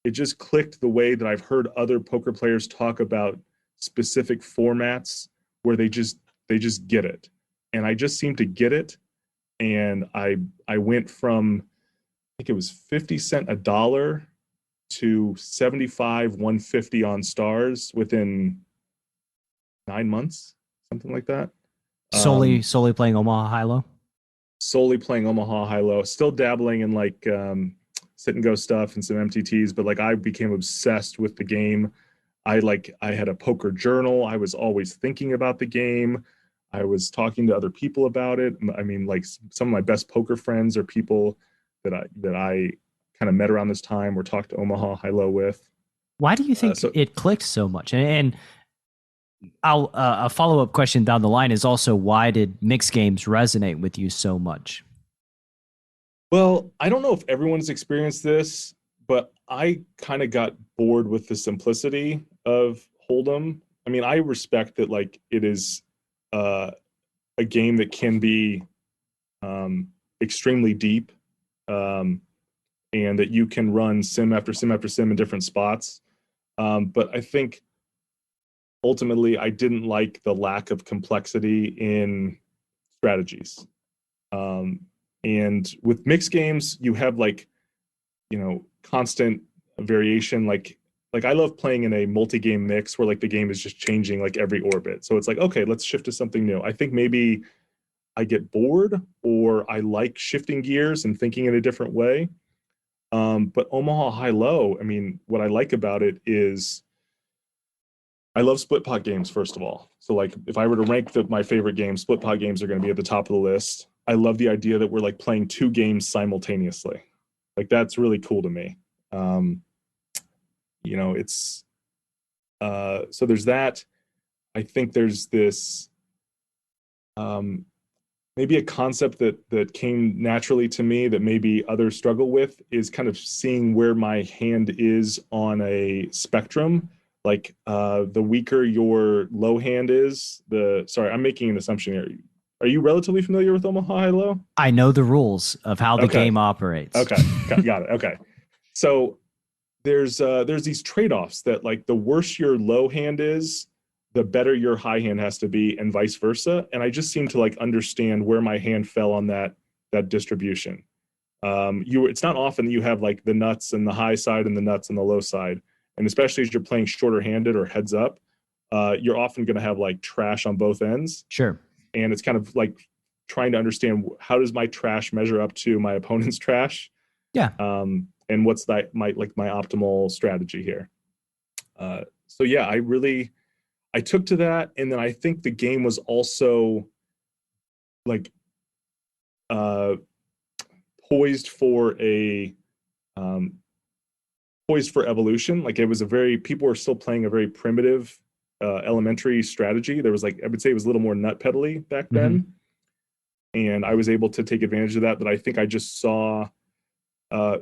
It just clicked the way that I've heard other poker players talk about specific formats where they just get it. And I just seemed to get it. And I went from, I think it was 50 cents a dollar to 75, 150 on stars within 9 months, something like that. Solely playing Omaha high-low? Solely playing Omaha high-low, still dabbling in like sit and go stuff and some MTTs, but like I became obsessed with the game. I had a poker journal. I was always thinking about the game. I was talking to other people about it. I mean, like some of my best poker friends are people that I kind of met around this time or talked to Omaha high-low with. Why do you think it clicked so much? And I'll a follow-up question down the line is also, why did mixed games resonate with you so much? Well, I don't know if everyone's experienced this, but I kind of got bored with the simplicity of Hold'em. I mean, I respect that like it is a game that can be extremely deep, and that you can run sim after sim after sim in different spots. But I think ultimately I didn't like the lack of complexity in strategies. And with mixed games, you have like, constant variation. Like I love playing in a multi-game mix where like the game is just changing like every orbit. So it's like, okay, let's shift to something new. I think maybe I get bored, or I like shifting gears and thinking in a different way. But Omaha high-low, I mean, what I like about it is I love split pot games, first of all. So like if I were to rank my favorite games, split pot games are going to be at the top of the list. I love the idea that we're like playing 2 games simultaneously. Like that's really cool to me. It's so there's that. I think there's this maybe a concept that came naturally to me that maybe others struggle with, is kind of seeing where my hand is on a spectrum. Like the weaker your low hand is, sorry, I'm making an assumption here. Are you relatively familiar with Omaha High-Low? I know the rules of how the Okay. game operates. Okay. Got it. Okay. So there's these trade-offs that like the worse your low hand is, the better your high hand has to be, and vice versa. And I just seem to like understand where my hand fell on that distribution. It's not often that you have like the nuts and the high side and the nuts and the low side, and especially as you're playing shorter handed or heads up, you're often going to have like trash on both ends. Sure. And it's kind of like trying to understand how does my trash measure up to my opponent's trash. Yeah. And what's my optimal strategy here. So yeah, I took to that, and then I think the game was also like poised for evolution. Like it was people were still playing a very primitive elementary strategy. There was like, I would say it was a little more nut pedally back then. And I was able to take advantage of that. But I think I just saw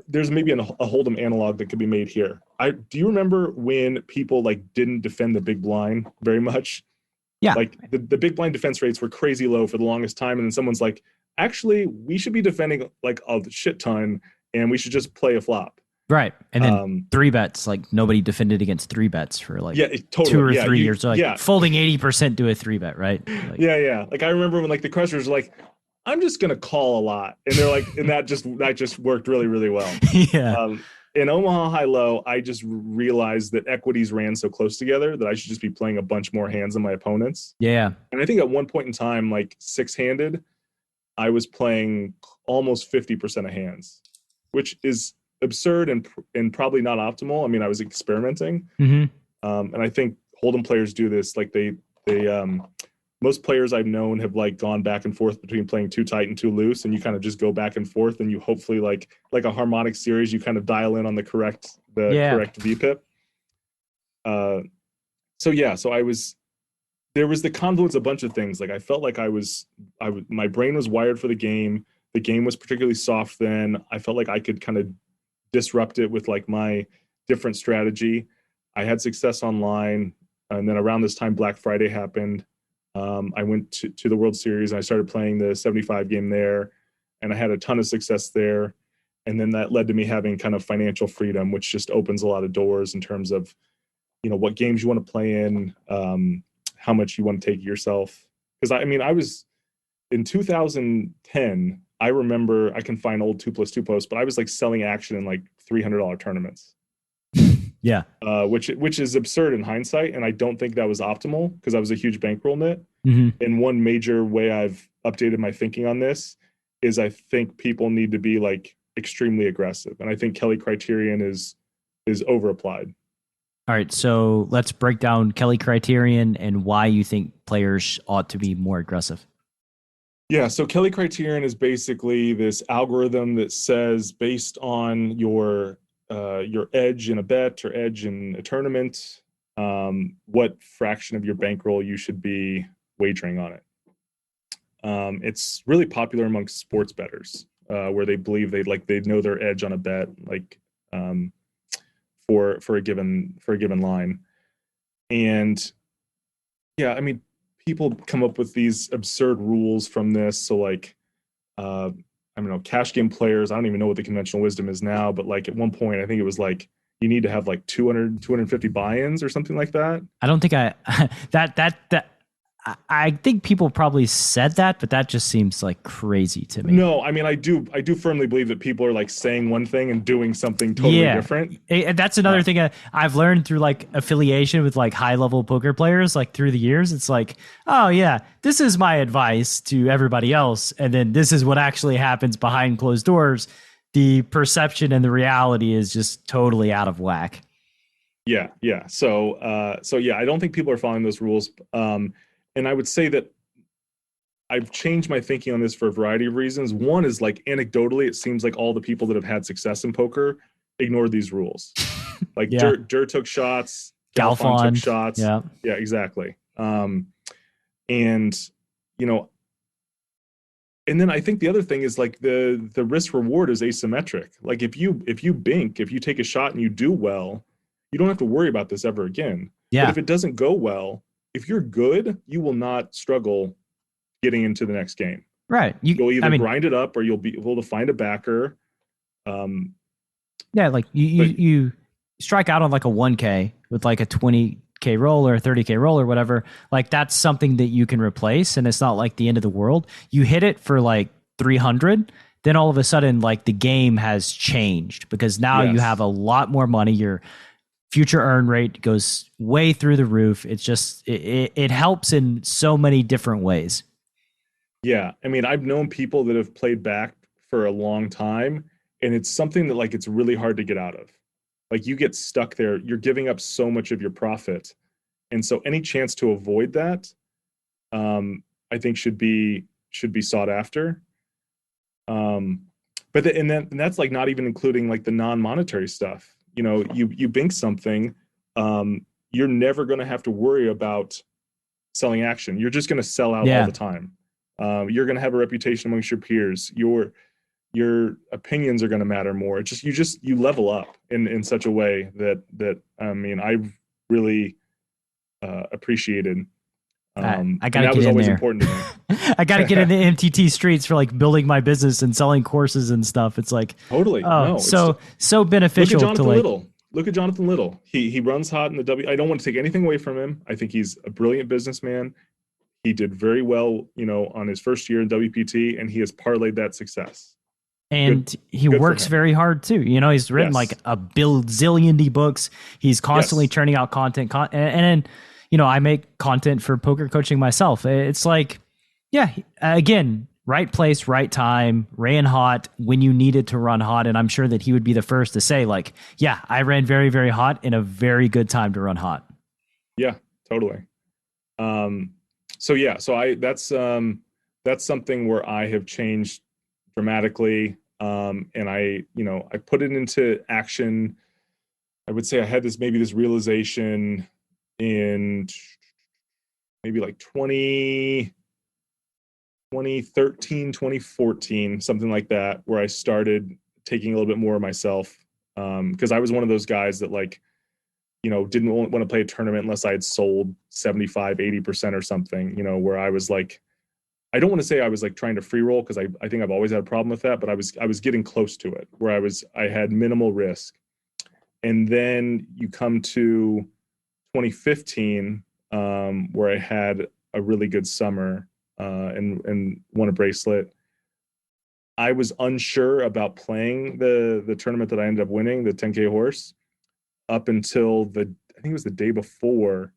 there's maybe a Hold'em analog that could be made here. Do you remember when people like didn't defend the big blind very much? Yeah. Like the big blind defense rates were crazy low for the longest time. And then someone's like, actually, we should be defending like a shit ton and we should just play a flop. Right. And then three bets, like nobody defended against three bets for like totally. 2 or 3 years. So like folding 80% to a three bet, right? Like, yeah. Like I remember when like the crushers were like, I'm just gonna call a lot. And they're like, and that just worked really, really well. Yeah. In Omaha High-Low, I just realized that equities ran so close together that I should just be playing a bunch more hands than my opponents. Yeah. And I think at one point in time, like six-handed, I was playing almost 50% of hands, which is absurd and probably not optimal. I mean, I was experimenting. And I think Hold'em players do this. Like they most players I've known have like gone back and forth between playing too tight and too loose, and you kind of just go back and forth, and you hopefully like a harmonic series, you kind of dial in on the correct VPIP. So there was the confluence of a bunch of things. Like I felt like my brain was wired for the game. The game was particularly soft then. I felt like I could kind of disrupt it with like my different strategy. I had success online, and then around this time Black Friday happened. I went to the World Series and I started playing the 75 game there, and I had a ton of success there. And then that led to me having kind of financial freedom, which just opens a lot of doors in terms of, what games you want to play in, how much you want to take yourself. Because I was in 2010, I remember, I can find old 2+2 posts, but I was like selling action in like $300 tournaments. Yeah. Which is absurd in hindsight. And I don't think that was optimal because I was a huge bankroll nit. And one major way I've updated my thinking on this is I think people need to be like extremely aggressive. And I think Kelly criterion is over applied. All right. So let's break down Kelly criterion and why you think players ought to be more aggressive. Yeah. So Kelly criterion is basically this algorithm that says based on your edge in a bet or edge in a tournament, what fraction of your bankroll you should be wagering on it. It's really popular amongst sports bettors, where they believe they know their edge on a bet, like for a given line. And yeah, I mean, people come up with these absurd rules from this. So like, I don't know, cash game players, I don't even know what the conventional wisdom is now, but like at one point, I think it was like, you need to have like 250 buy-ins or something like that. I don't think I think people probably said that, but that just seems like crazy to me. No, I mean, I do firmly believe that people are like saying one thing and doing something totally different. And that's another thing I've learned through like affiliation with like high level poker players, like through the years. It's like, oh yeah, this is my advice to everybody else. And then this is what actually happens behind closed doors. The perception and the reality is just totally out of whack. Yeah. So yeah, I don't think people are following those rules. And I would say that I've changed my thinking on this for a variety of reasons. One is like anecdotally, it seems like all the people that have had success in poker ignored these rules. Like Dur took shots, Galfond took shots. Yeah, exactly. And and then I think the other thing is like the risk reward is asymmetric. Like if you take a shot and you do well, you don't have to worry about this ever again. Yeah. But if it doesn't go well, if you're good, you will not struggle to getting into the next game. Right. You'll either grind it up or you'll be able to find a backer. Yeah, like you strike out on like a 1K with like a 20K roll or a 30K roll or whatever. Like that's something that you can replace, and it's not like the end of the world. You hit it for like 300, then all of a sudden like the game has changed because now you have a lot more money. Your future earn rate goes way through the roof. It's just it helps in so many different ways. Yeah, I mean, I've known people that have played back for a long time, and it's something that like it's really hard to get out of. Like you get stuck there, you're giving up so much of your profit, and so any chance to avoid that, I think should be sought after. But and that's like not even including like the non-monetary stuff. You know, you bink something, you're never going to have to worry about selling action. You're just going to sell out all the time. You're going to have a reputation amongst your peers. Your opinions are going to matter more. You level up in such a way that I mean, I've really appreciated. I gotta that get was in always there. important to me. I gotta get in the MTT streets for like building my business and selling courses and stuff. It's like totally so beneficial. Look at Jonathan to like, Little. Look at Jonathan Little. He runs hot in the W. I don't want to take anything away from him. I think he's a brilliant businessman. He did very well, you know, on his first year in WPT, and he has parlayed that success. And he works very hard too. You know, he's written like a zillion books. He's constantly churning out content. And then, you know, I make content for poker coaching myself. It's like, yeah, again, right place, right time, ran hot when you needed to run hot. And I'm sure that he would be the first to say like, yeah, I ran very, very hot in a very good time to run hot. Yeah, totally. That's something where I have changed dramatically. And I put it into action. I would say I had this realization in maybe like 2013, 2014, something like that, where I started taking a little bit more of myself. Because I was one of those guys that like, you know, didn't want to play a tournament unless I had sold 75, 80% or something, you know, where I was like, I don't want to say I was like trying to free roll because I think I've always had a problem with that, but I was getting close to it where I had minimal risk. And then you come to 2015, where I had a really good summer and won a bracelet. I was unsure about playing the tournament that I ended up winning, the 10k H.O.R.S.E, up until I think it was the day before,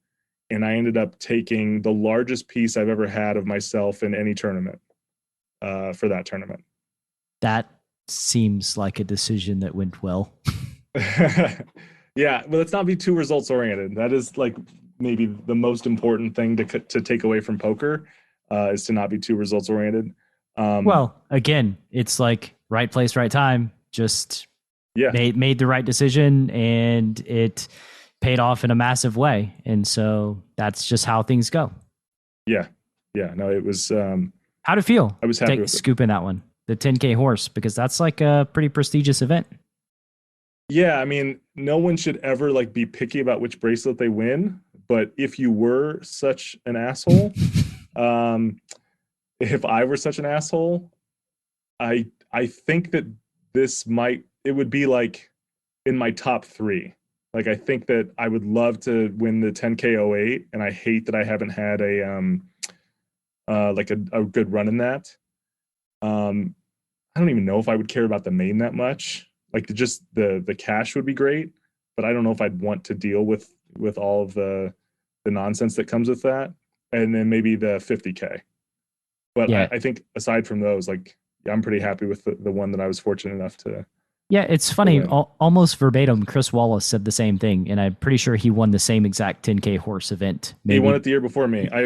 and I ended up taking the largest piece I've ever had of myself in any tournament for that tournament. That seems like a decision that went well. Yeah, but let's not be too results oriented. That is like maybe the most important thing to take away from poker is to not be too results oriented. Well, again, it's like right place, right time. Just made the right decision, and it paid off in a massive way. And so that's just how things go. Yeah. No, it was. How'd it feel? I was happy with scooping that one, the 10k H.O.R.S.E, because that's like a pretty prestigious event. Yeah, I mean, no one should ever like be picky about which bracelet they win. But if you were such an asshole, if I were such an asshole, I think that it would be like in my top 3. Like, I think that I would love to win the 10k 08, and I hate that I haven't had a good run in that. I don't even know if I would care about the main that much. Like just the cash would be great, but I don't know if I'd want to deal with all of the nonsense that comes with that. And then maybe the 50k. But yeah. I think aside from those, like I'm pretty happy with the one that I was fortunate enough to. Yeah, it's funny. Almost verbatim, Chris Wallace said the same thing, and I'm pretty sure he won the same exact 10k H.O.R.S.E event. Maybe. He won it the year before me. I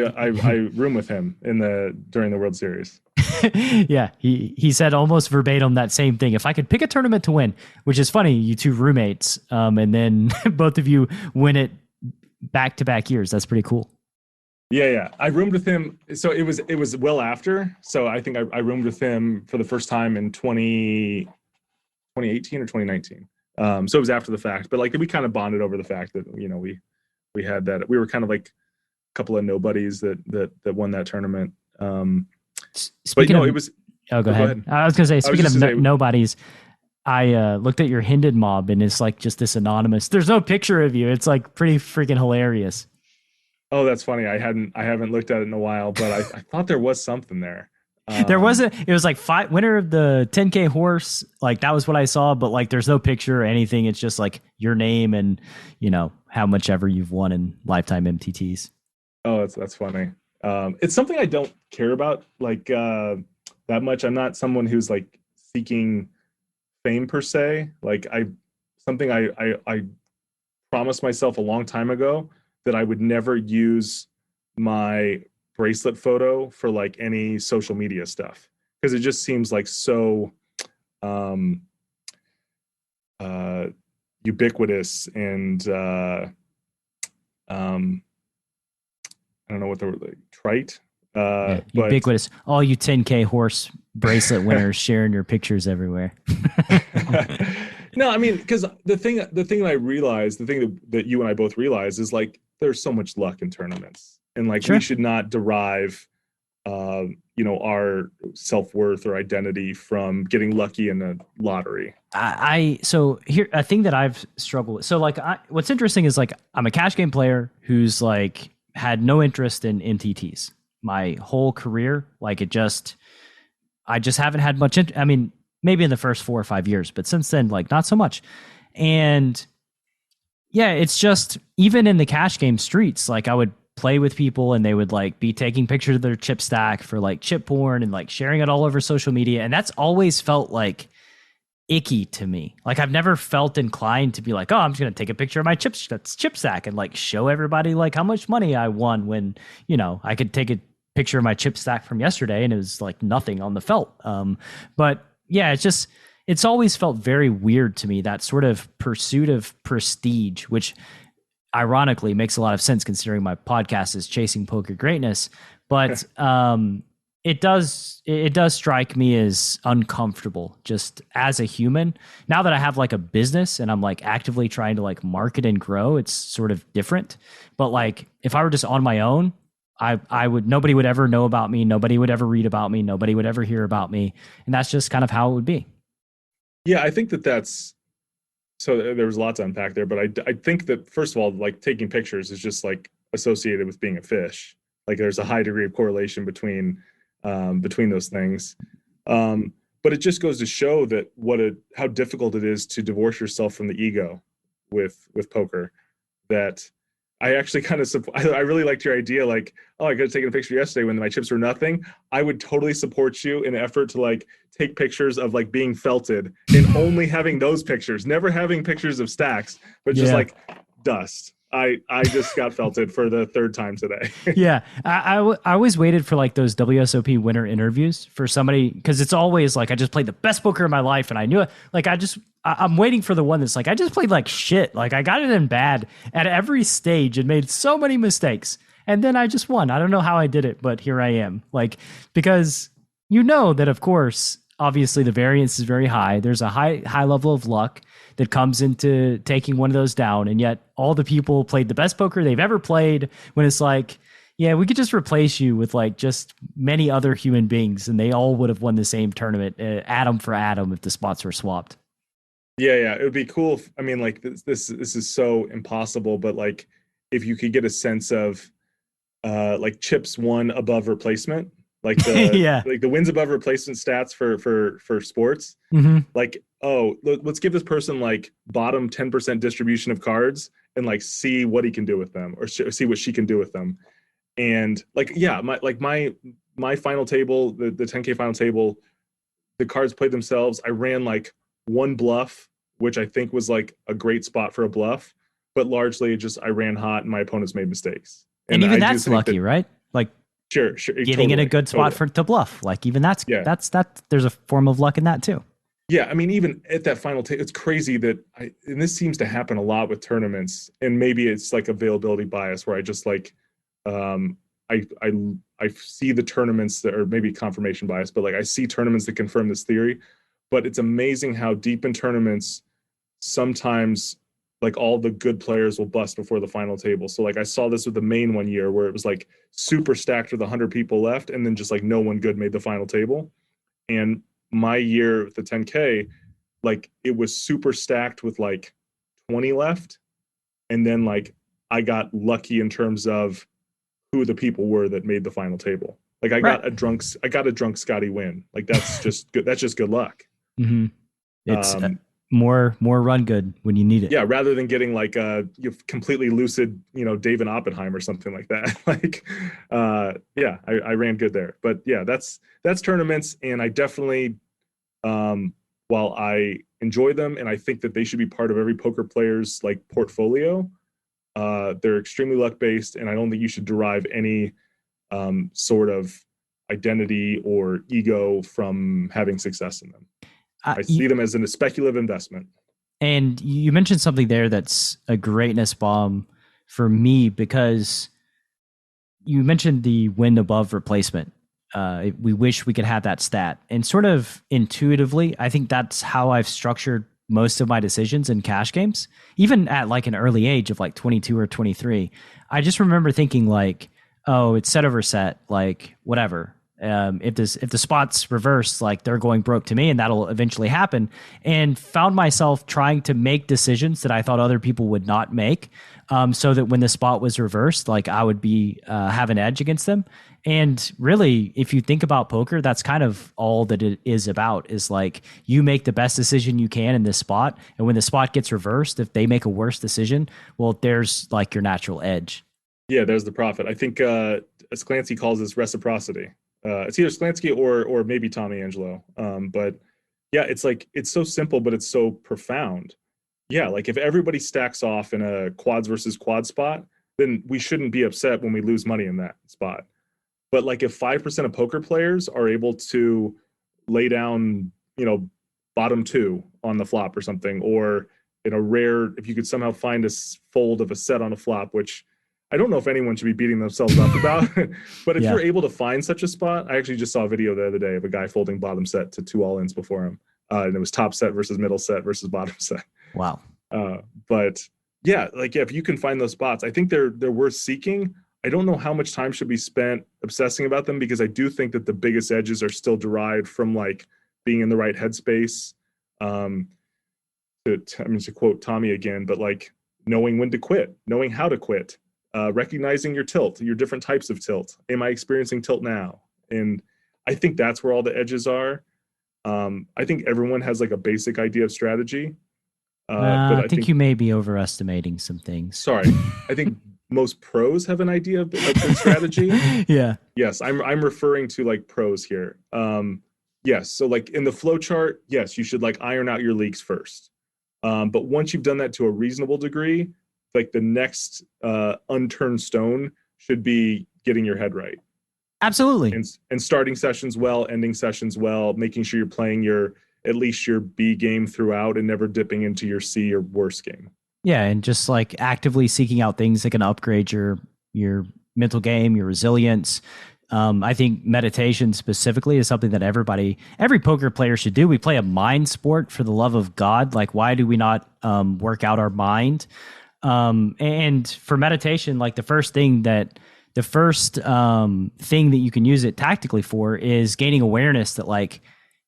room with him during the World Series. Yeah, he said almost verbatim that same thing. If I could pick a tournament to win, which is funny, you two roommates, and then both of you win it back-to-back years. That's pretty cool. Yeah. I roomed with him. So it was well after. So I think I roomed with him for the first time in 2018 or 2019. So it was after the fact, but like we kind of bonded over the fact that, you know, we had that, we were kind of like a couple of nobodies that won that tournament. But Speaking of, it was. oh, go Oh, go ahead. ahead. I was gonna say, I was speaking just of gonna say, nobodies, I looked at your Hinded mob, and it's like just this anonymous. There's no picture of you. It's like pretty freaking hilarious. oh, that's funny. I haven't looked at it in a while, but I thought there was something there. There wasn't. It was like winner of the 10k horse. Like that was what I saw, but like there's no picture or anything. It's just like your name and how much ever you've won in lifetime MTTs. Oh, that's funny. It's something I don't care about like that much. I'm not someone who's like seeking fame per se. Like I promised myself a long time ago that I would never use my bracelet photo for like any social media stuff because it just seems like so um uh ubiquitous and I don't know what the word, like, trite. Yeah, But ubiquitous. All you 10k horse bracelet winners sharing your pictures everywhere. no, I mean, because the thing I realized, the thing that you and I both realize is like there's so much luck in tournaments, and like we Sure. should not derive, our self-worth or identity from getting lucky in a lottery. So here a thing that I've struggled with. So like what's interesting is like I'm a cash game player who's like had no interest in NTTs my whole career. Like I just haven't had much. I mean, maybe in the first 4 or 5 years, but since then, like not so much. And yeah, it's just even in the cash game streets, like I would play with people and they would like be taking pictures of their chip stack for like chip porn and like sharing it all over social media. And that's always felt like icky to me. Like I've never felt inclined to be like, oh, I'm just gonna take a picture of my chip stack and like show everybody like how much money I won when I could take a picture of my chip stack from yesterday and it was like nothing on the felt. But yeah, it's always felt very weird to me, that sort of pursuit of prestige, which ironically makes a lot of sense considering my podcast is Chasing Poker Greatness. But it does strike me as uncomfortable just as a human. Now that I have like a business and I'm like actively trying to like market and grow, it's sort of different. But like if I were just on my own, nobody would ever know about me. Nobody would ever read about me. Nobody would ever hear about me. And that's just kind of how it would be. Yeah, I think that's so there was a lot to unpack there, but I think that first of all, like taking pictures is just like associated with being a fish. Like there's a high degree of correlation between those things. But it just goes to show that how difficult it is to divorce yourself from the ego with poker. That I actually kind of I really liked your idea. Like, oh, I could have taken a picture yesterday when my chips were nothing. I would totally support you in an effort to like take pictures of like being felted and only having those pictures, never having pictures of stacks, but just like dust. I just got felted for the third time today. Yeah, I always waited for like those WSOP winter interviews for somebody, because it's always like I just played the best poker of my life and I knew it. Like I'm waiting for the one that's like I just played like shit. Like I got it in bad at every stage and made so many mistakes, and then I just won. I don't know how I did it, but here I am. Like, because that of course, obviously the variance is very high. There's a high level of luck that comes into taking one of those down. And yet all the people played the best poker they've ever played, when it's like, yeah, we could just replace you with like just many other human beings and they all would have won the same tournament, atom for atom, if the spots were swapped. Yeah, it would be cool. I mean, like this is so impossible, but like if you could get a sense of like chips won above replacement, like Yeah. like the wins above replacement stats for sports. Mm-hmm. Like, oh, let's give this person like bottom 10% distribution of cards and like see what he can do with them, or see what she can do with them. And like, yeah, my final table, the 10K final table, the cards played themselves. I ran like one bluff, which I think was like a great spot for a bluff, but largely just I ran hot and my opponents made mistakes. And even I that's lucky, right? Like, sure, getting totally, in a good spot totally. to bluff. Like even that's Yeah. there's a form of luck in that too. Yeah, I mean, even at that final it's crazy that and this seems to happen a lot with tournaments, and maybe it's like availability bias where I just like, I see the tournaments that, or maybe confirmation bias, but like I see tournaments that confirm this theory. But it's amazing how deep in tournaments sometimes like all the good players will bust before the final table. So like I saw this with the main one year where it was like super stacked with 100 people left, and then just like no one good made the final table. And my year with the 10K, like it was super stacked with like 20 left, and then like I got lucky in terms of who the people were that made the final table. Like I got a drunk Scotty win. Like that's just good. That's just good luck. Mm-hmm. It's more run good when you need it. Yeah, rather than getting like you completely lucid, David Oppenheim or something like that. Like, yeah, I ran good there. But yeah, that's tournaments, and I definitely, while I enjoy them and I think that they should be part of every poker player's like portfolio, they're extremely luck based, and I don't think you should derive any sort of identity or ego from having success in them. I see them as a speculative investment. And you mentioned something there that's a greatness bomb for me, because you mentioned the win above replacement. We wish we could have that stat. And sort of intuitively, I think that's how I've structured most of my decisions in cash games, even at like an early age of like 22 or 23. I just remember thinking like, oh, it's set over set, like whatever. If the spot's reversed, like they're going broke to me, and that'll eventually happen. And found myself trying to make decisions that I thought other people would not make, so that when the spot was reversed, like I would be have an edge against them. And really, if you think about poker, that's kind of all that it is about, is like you make the best decision you can in this spot. And when the spot gets reversed, if they make a worse decision, well, there's like your natural edge. Yeah, there's the profit. I think as Clancy calls this reciprocity. It's either Sklansky or maybe Tommy Angelo. But yeah, it's like, it's so simple, but it's so profound. Yeah, like if everybody stacks off in a quads versus quad spot, then we shouldn't be upset when we lose money in that spot. But like if 5% of poker players are able to lay down, bottom two on the flop or something, or in a rare, if you could somehow find a fold of a set on a flop, which I don't know if anyone should be beating themselves up about, but if you're able to find such a spot, I actually just saw a video the other day of a guy folding bottom set to 2 all-ins before him. And it was top set versus middle set versus bottom set. Wow. But yeah, like if you can find those spots, I think they're worth seeking. I don't know how much time should be spent obsessing about them, because I do think that the biggest edges are still derived from like being in the right headspace. To quote Tommy again, but like knowing when to quit, knowing how to quit. Recognizing your tilt, your different types of tilt. Am I experiencing tilt now? And I think that's where all the edges are. I think everyone has like a basic idea of strategy. But I think you may be overestimating some things. Sorry. I think most pros have an idea of good strategy. Yeah. Yes, I'm referring to like pros here. Yes, so like in the flow chart, yes, you should like iron out your leaks first. But once you've done that to a reasonable degree, like the next unturned stone should be getting your head right. Absolutely. And starting sessions well, ending sessions well, making sure you're playing at least your B game throughout and never dipping into your C or worse game. Yeah, and just like actively seeking out things that can upgrade your mental game, your resilience. I think meditation specifically is something that every poker player should do. We play a mind sport, for the love of God. Like, why do we not work out our mind? And for meditation, like the first thing that you can use it tactically for is gaining awareness that like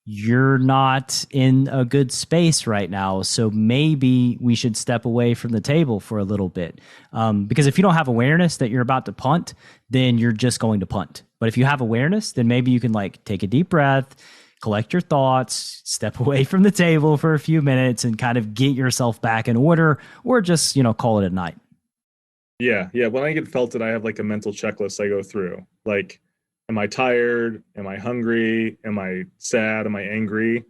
you're not in a good space right now. So maybe we should step away from the table for a little bit. Because if you don't have awareness that you're about to punt, then you're just going to punt. But if you have awareness, then maybe you can like take a deep breath, collect your thoughts, step away from the table for a few minutes and kind of get yourself back in order, or just, call it a night. Yeah. When I get felted, I have like a mental checklist I go through. Like, am I tired? Am I hungry? Am I sad? Am I angry?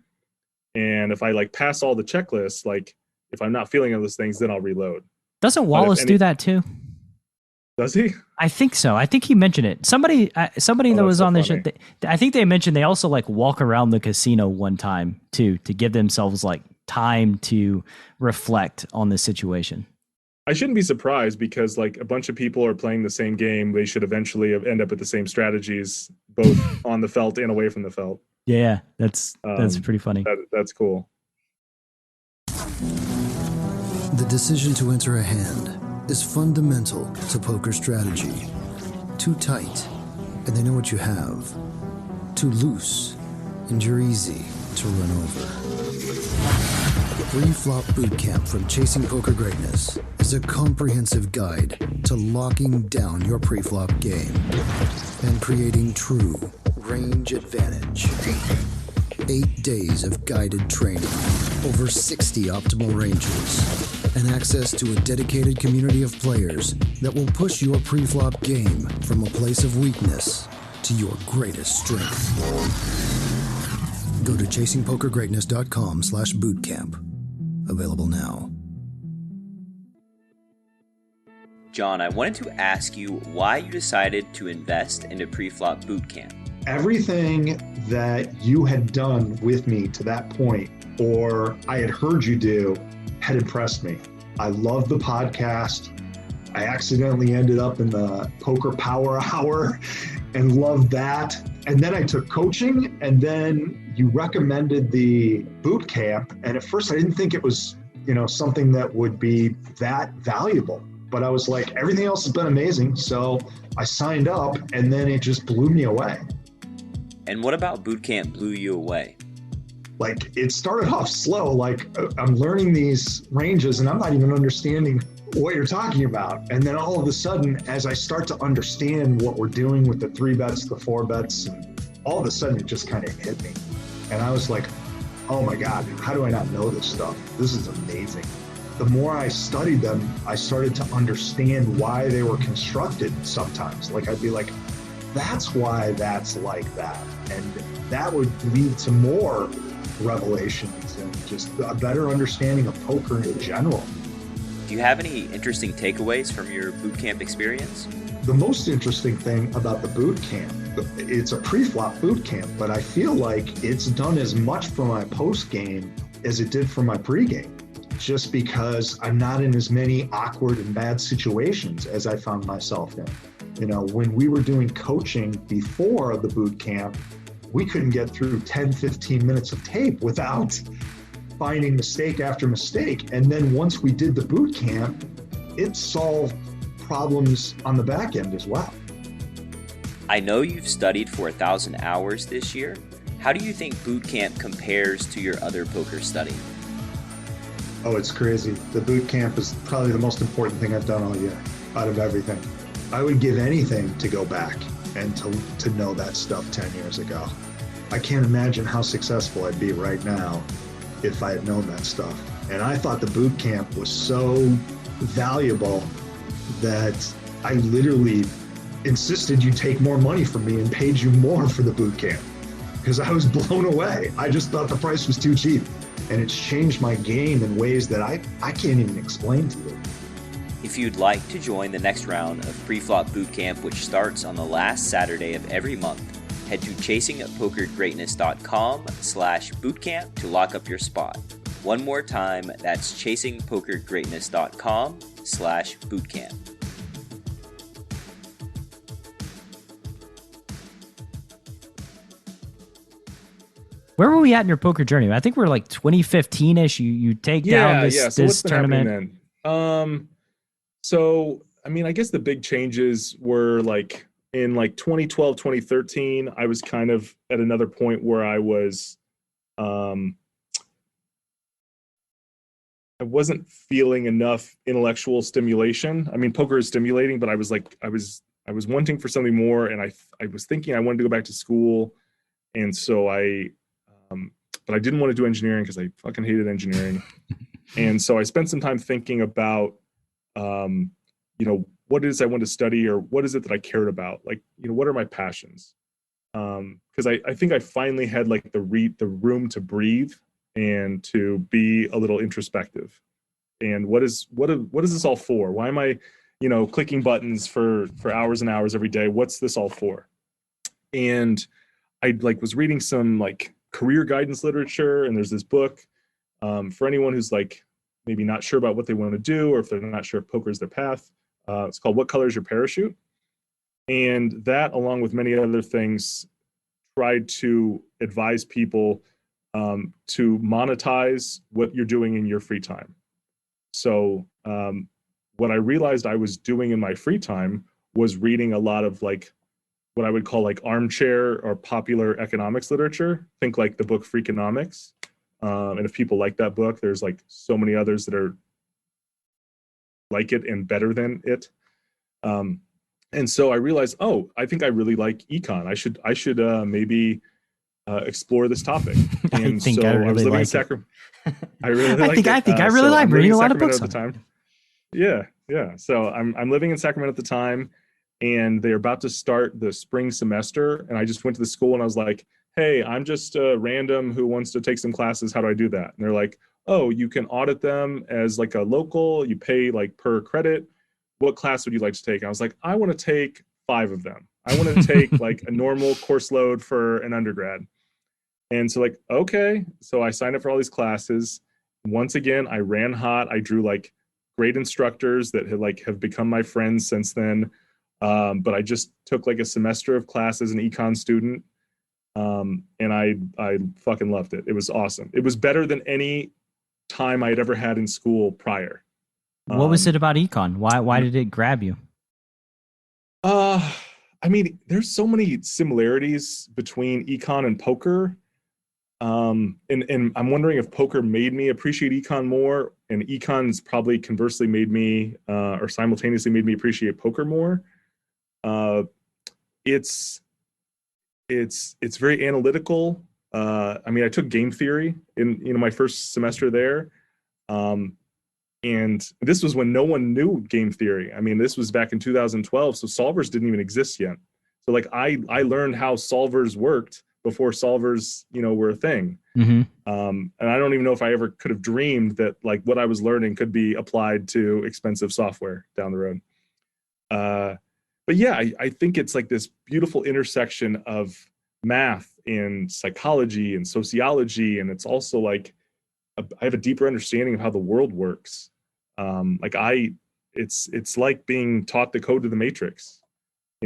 And if I like pass all the checklists, like if I'm not feeling those things, then I'll reload. Doesn't Wallace do that too? Does he? I think so. I think he mentioned it. Somebody that was on the show, I think they mentioned they also like walk around the casino one time too, to give themselves like time to reflect on the situation. I shouldn't be surprised, because like a bunch of people are playing the same game. They should eventually end up with the same strategies, both on the felt and away from the felt. Yeah, that's pretty funny. That's cool. The decision to enter a hand is fundamental to poker strategy. Too tight, and they know what you have. Too loose, and you're easy to run over. Pre-flop Bootcamp from Chasing Poker Greatness is a comprehensive guide to locking down your pre-flop game and creating true range advantage. 8 days of guided training, over 60 optimal ranges, and access to a dedicated community of players that will push your pre-flop game from a place of weakness to your greatest strength. Go to chasingpokergreatness.com/bootcamp. Available now. John, I wanted to ask you why you decided to invest into pre-flop bootcamp. Everything that you had done with me to that point, or I had heard you do, had impressed me. I loved the podcast. I accidentally ended up in the Poker Power Hour and loved that. And then I took coaching, and then you recommended the boot camp. And at first I didn't think it was, something that would be that valuable. But I was like, everything else has been amazing. So I signed up, and then it just blew me away. And what about boot camp blew you away? Like, it started off slow. Like, I'm learning these ranges and I'm not even understanding what you're talking about. And then all of a sudden, as I start to understand what we're doing with the 3 bets, the 4 bets, and all of a sudden it just kind of hit me. And I was like, oh my God, how do I not know this stuff? This is amazing. The more I studied them, I started to understand why they were constructed sometimes. Like, I'd be like, that's why that's like that. And that would lead to more revelations and just a better understanding of poker in general. Do you have any interesting takeaways from your boot camp experience? The most interesting thing about the boot camp, it's a pre-flop boot camp, but I feel like it's done as much for my post game as it did for my pre-game, just because I'm not in as many awkward and bad situations as I found myself in. When we were doing coaching before the boot camp, we couldn't get through 10, 15 minutes of tape without finding mistake after mistake. And then once we did the boot camp, it solved problems on the back end as well. I know you've studied for 1,000 hours this year. How do you think boot camp compares to your other poker study? Oh, it's crazy. The boot camp is probably the most important thing I've done all year out of everything. I would give anything to go back and to know that stuff 10 years ago. I can't imagine how successful I'd be right now if I had known that stuff. And I thought the boot camp was so valuable that I literally insisted you take more money from me and paid you more for the boot camp because I was blown away. I just thought the price was too cheap. And it's changed my game in ways that I can't even explain to you. If you'd like to join the next round of pre-flop bootcamp, which starts on the last Saturday of every month, head to chasingpokergreatness.com/bootcamp to lock up your spot. One more time, that's chasingpokergreatness.com/bootcamp. Where were we at in your poker journey? I think we're like 2015-ish. You take down this, so what's been tournament. Happening then? So, I guess the big changes were like in like 2012, 2013, I was kind of at another point where I was, I wasn't feeling enough intellectual stimulation. Poker is stimulating, but I was wanting for something more. And I was thinking I wanted to go back to school. And so but I didn't want to do engineering because I fucking hated engineering. And so I spent some time thinking about, what it is I want to study or what is it that I cared about? Like, what are my passions? Because I think I finally had like the room to breathe and to be a little introspective. And what is this all for? Why am I, clicking buttons for hours and hours every day? What's this all for? And I was reading some like career guidance literature, and there's this book for anyone who's like maybe not sure about what they want to do, or if they're not sure if poker is their path. It's called What Color is Your Parachute? And that, along with many other things, tried to advise people to monetize what you're doing in your free time. So what I realized I was doing in my free time was reading a lot of like what I would call like armchair or popular economics literature. Think like the book Freakonomics. And if people like that book, there's like so many others that are like it and better than it. And so I realized, oh, I think I really like econ. I should maybe explore this topic. And so I was living in Sacramento. I really like it. I think I really like reading a lot of books at the time. Yeah. So I'm living in Sacramento at the time, and they're about to start the spring semester. And I just went to the school and I was like, hey, I'm just a random who wants to take some classes. How do I do that? And they're like, oh, you can audit them as like a local. You pay like per credit. What class would you like to take? And I was like, I want to take 5 of them. I want to take like a normal course load for an undergrad. And so like, okay. So I signed up for all these classes. Once again, I ran hot. I drew like great instructors that have become my friends since then. But I just took like a semester of class as an econ student. And I fucking loved it. It was awesome. It was better than any time I had ever had in school prior. What was it about econ? Why did it grab you? I mean, there's so many similarities between econ and poker. And I'm wondering if poker made me appreciate econ more, and econ's probably conversely made me or simultaneously made me appreciate poker more. It's very analytical. I mean, I took game theory in my first semester there. And this was when no one knew game theory. I mean, this was back in 2012, so solvers didn't even exist yet. So like I learned how solvers worked before solvers, were a thing. Mm-hmm. And I don't even know if I ever could have dreamed that like what I was learning could be applied to expensive software down the road. But yeah, I think it's like this beautiful intersection of math and psychology and sociology. And it's also like, I have a deeper understanding of how the world works. It's like being taught the code to the matrix.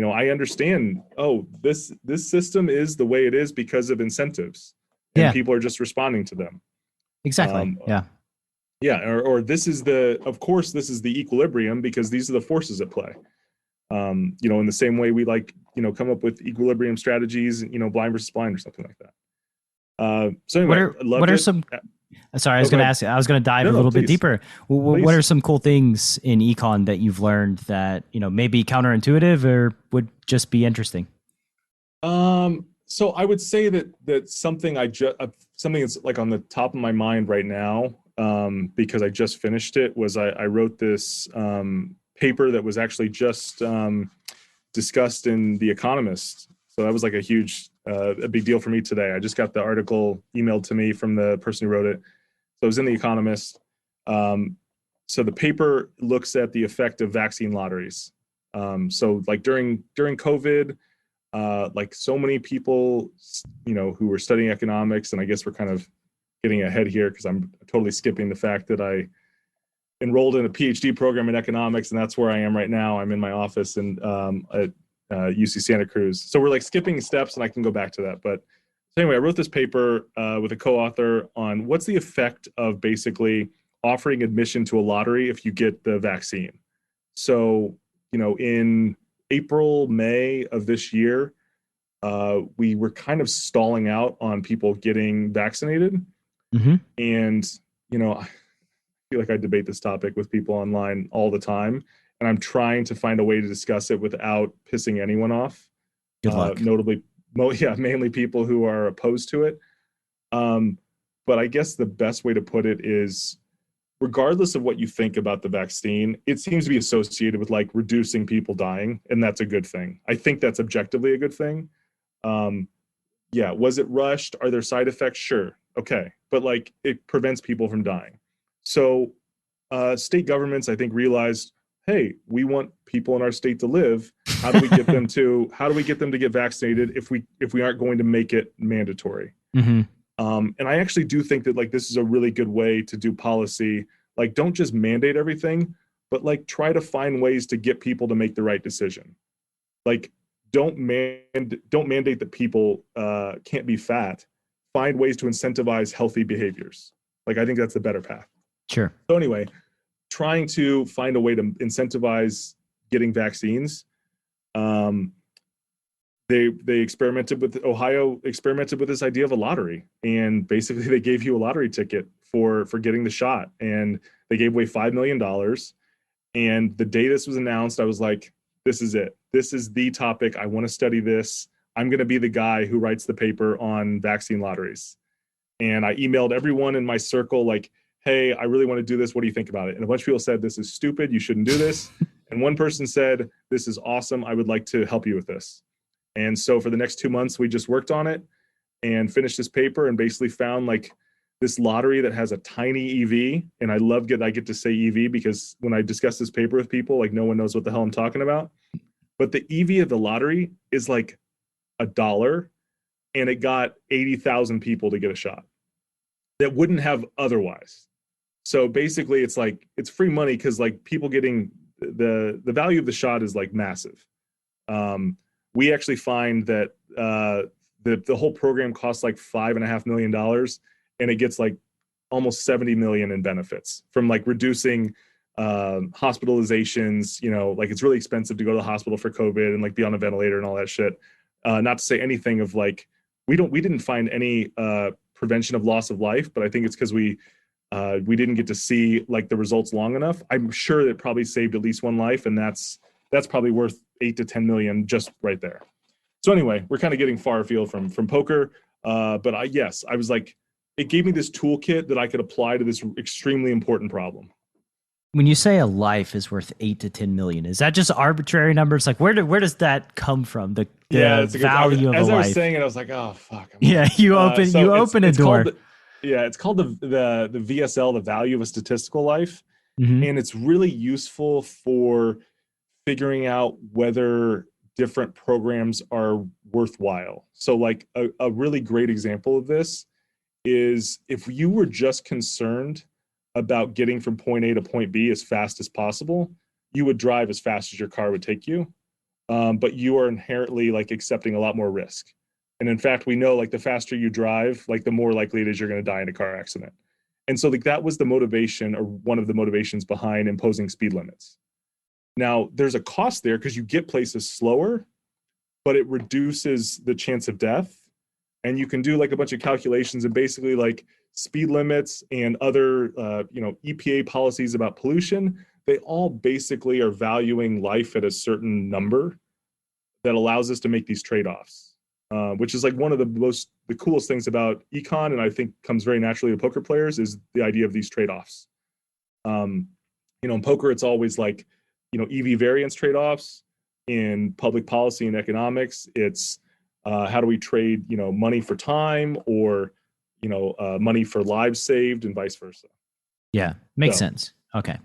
I understand, oh, this system is the way it is because of incentives, and people are just responding to them. Exactly. Yeah. Or this is of course, this is the equilibrium because these are the forces at play. In the same way we come up with equilibrium strategies, blind versus blind or something like that. So anyway, what are some? Sorry, I was going to ask. I was going to dive a little bit deeper. What are some cool things in econ that you've learned that may be counterintuitive or would just be interesting? So I would say that something that's like on the top of my mind right now, because I just finished it, was I wrote this paper that was actually just discussed in The Economist. So that was like a big deal for me today. I just got the article emailed to me from the person who wrote it. So it was in The Economist. So the paper looks at the effect of vaccine lotteries. So like during COVID, like so many people, who were studying economics, and I guess we're kind of getting ahead here because I'm totally skipping the fact that I enrolled in a PhD program in economics, and that's where I am right now. I'm in my office at UC Santa Cruz. So we're like skipping steps, and I can go back to that. But so anyway, I wrote this paper with a co-author on what's the effect of basically offering admission to a lottery if you get the vaccine. So, in April, May of this year, we were kind of stalling out on people getting vaccinated. Mm-hmm. And, I feel like I debate this topic with people online all the time, and I'm trying to find a way to discuss it without pissing anyone off. Good luck. Notably, mainly people who are opposed to it. But I guess the best way to put it is, regardless of what you think about the vaccine, it seems to be associated with like reducing people dying, and that's a good thing. I think that's objectively a good thing. Yeah, was it rushed? Are there side effects? Sure. Okay. But like it prevents people from dying. So state governments, I think, realized, hey, we want people in our state to live. How do we get them to get vaccinated if we aren't going to make it mandatory? Mm-hmm. And I actually do think that like this is a really good way to do policy. Like, don't just mandate everything, but like try to find ways to get people to make the right decision. Like, don't mandate that people can't be fat. Find ways to incentivize healthy behaviors. Like, I think that's the better path. Sure. So anyway, trying to find a way to incentivize getting vaccines. They experimented with Ohio experimented with this idea of a lottery, and basically they gave you a lottery ticket for getting the shot, and they gave away $5 million. And the day this was announced, I was like, this is it. This is the topic. I want to study this. I'm going to be the guy who writes the paper on vaccine lotteries. And I emailed everyone in my circle like, hey, I really want to do this. What do you think about it? And a bunch of people said, this is stupid. You shouldn't do this. And one person said, this is awesome. I would like to help you with this. And so for the next 2 months, we just worked on it and finished this paper and basically found like this lottery that has a tiny EV. And I get to say EV because when I discuss this paper with people, like no one knows what the hell I'm talking about. But the EV of the lottery is like $1, and it got 80,000 people to get a shot that wouldn't have otherwise. So basically it's like, it's free money because like people getting the value of the shot is like massive. We actually find that the whole program costs like $5.5 million, and it gets like almost 70 million in benefits from like reducing hospitalizations. You know, like it's really expensive to go to the hospital for COVID and like be on a ventilator and all that shit. Not to say anything of like, we didn't find any prevention of loss of life, but I think it's because we didn't get to see like the results long enough. I'm sure that probably saved at least one life, and that's probably worth 8 to 10 million just right there. So anyway, we're kind of getting far afield from poker, but I was like, it gave me this toolkit that I could apply to this extremely important problem. When you say a life is worth 8 to 10 million, is that just arbitrary numbers? Like where does that come from? The value of a life. As I was saying it, I was like, oh fuck. You open a door. It's called the VSL, the value of a statistical life, and it's really useful for figuring out whether different programs are worthwhile. So like a really great example of this is if you were just concerned about getting from point A to point B as fast as possible, you would drive as fast as your car would take you. But you are inherently like accepting a lot more risk. And in fact, we know like the faster you drive, like the more likely it is you're going to die in a car accident. And so like that was the motivation, or one of the motivations behind imposing speed limits. Now there's a cost there because you get places slower, but it reduces the chance of death. And you can do like a bunch of calculations, and basically like speed limits and other, EPA policies about pollution, they all basically are valuing life at a certain number that allows us to make these trade-offs, which is like one of the coolest things about econ, and I think comes very naturally to poker players, is the idea of these trade-offs. In poker, it's always like, EV variance trade-offs. In public policy and economics, it's how do we trade, money for time, or money for lives saved, and vice versa. Yeah, makes sense. Okay.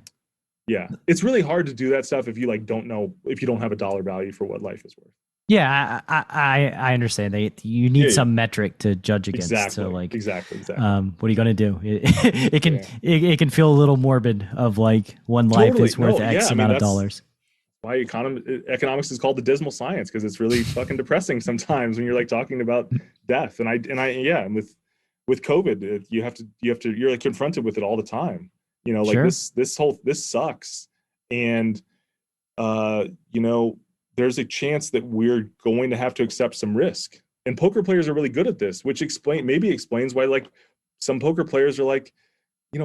Yeah, it's really hard to do that stuff if you like don't know, if you don't have a dollar value for what life is worth. Yeah, I understand that you need some metric to judge against. Exactly. So like exactly. What are you gonna do? It can feel a little morbid of like one life is worth X amount of dollars. Why economics is called the dismal science, because it's really fucking depressing sometimes when you're like talking about death. And with COVID, you're like confronted with it all the time. This sucks. And there's a chance that we're going to have to accept some risk. And poker players are really good at this, which maybe explains why like some poker players are like,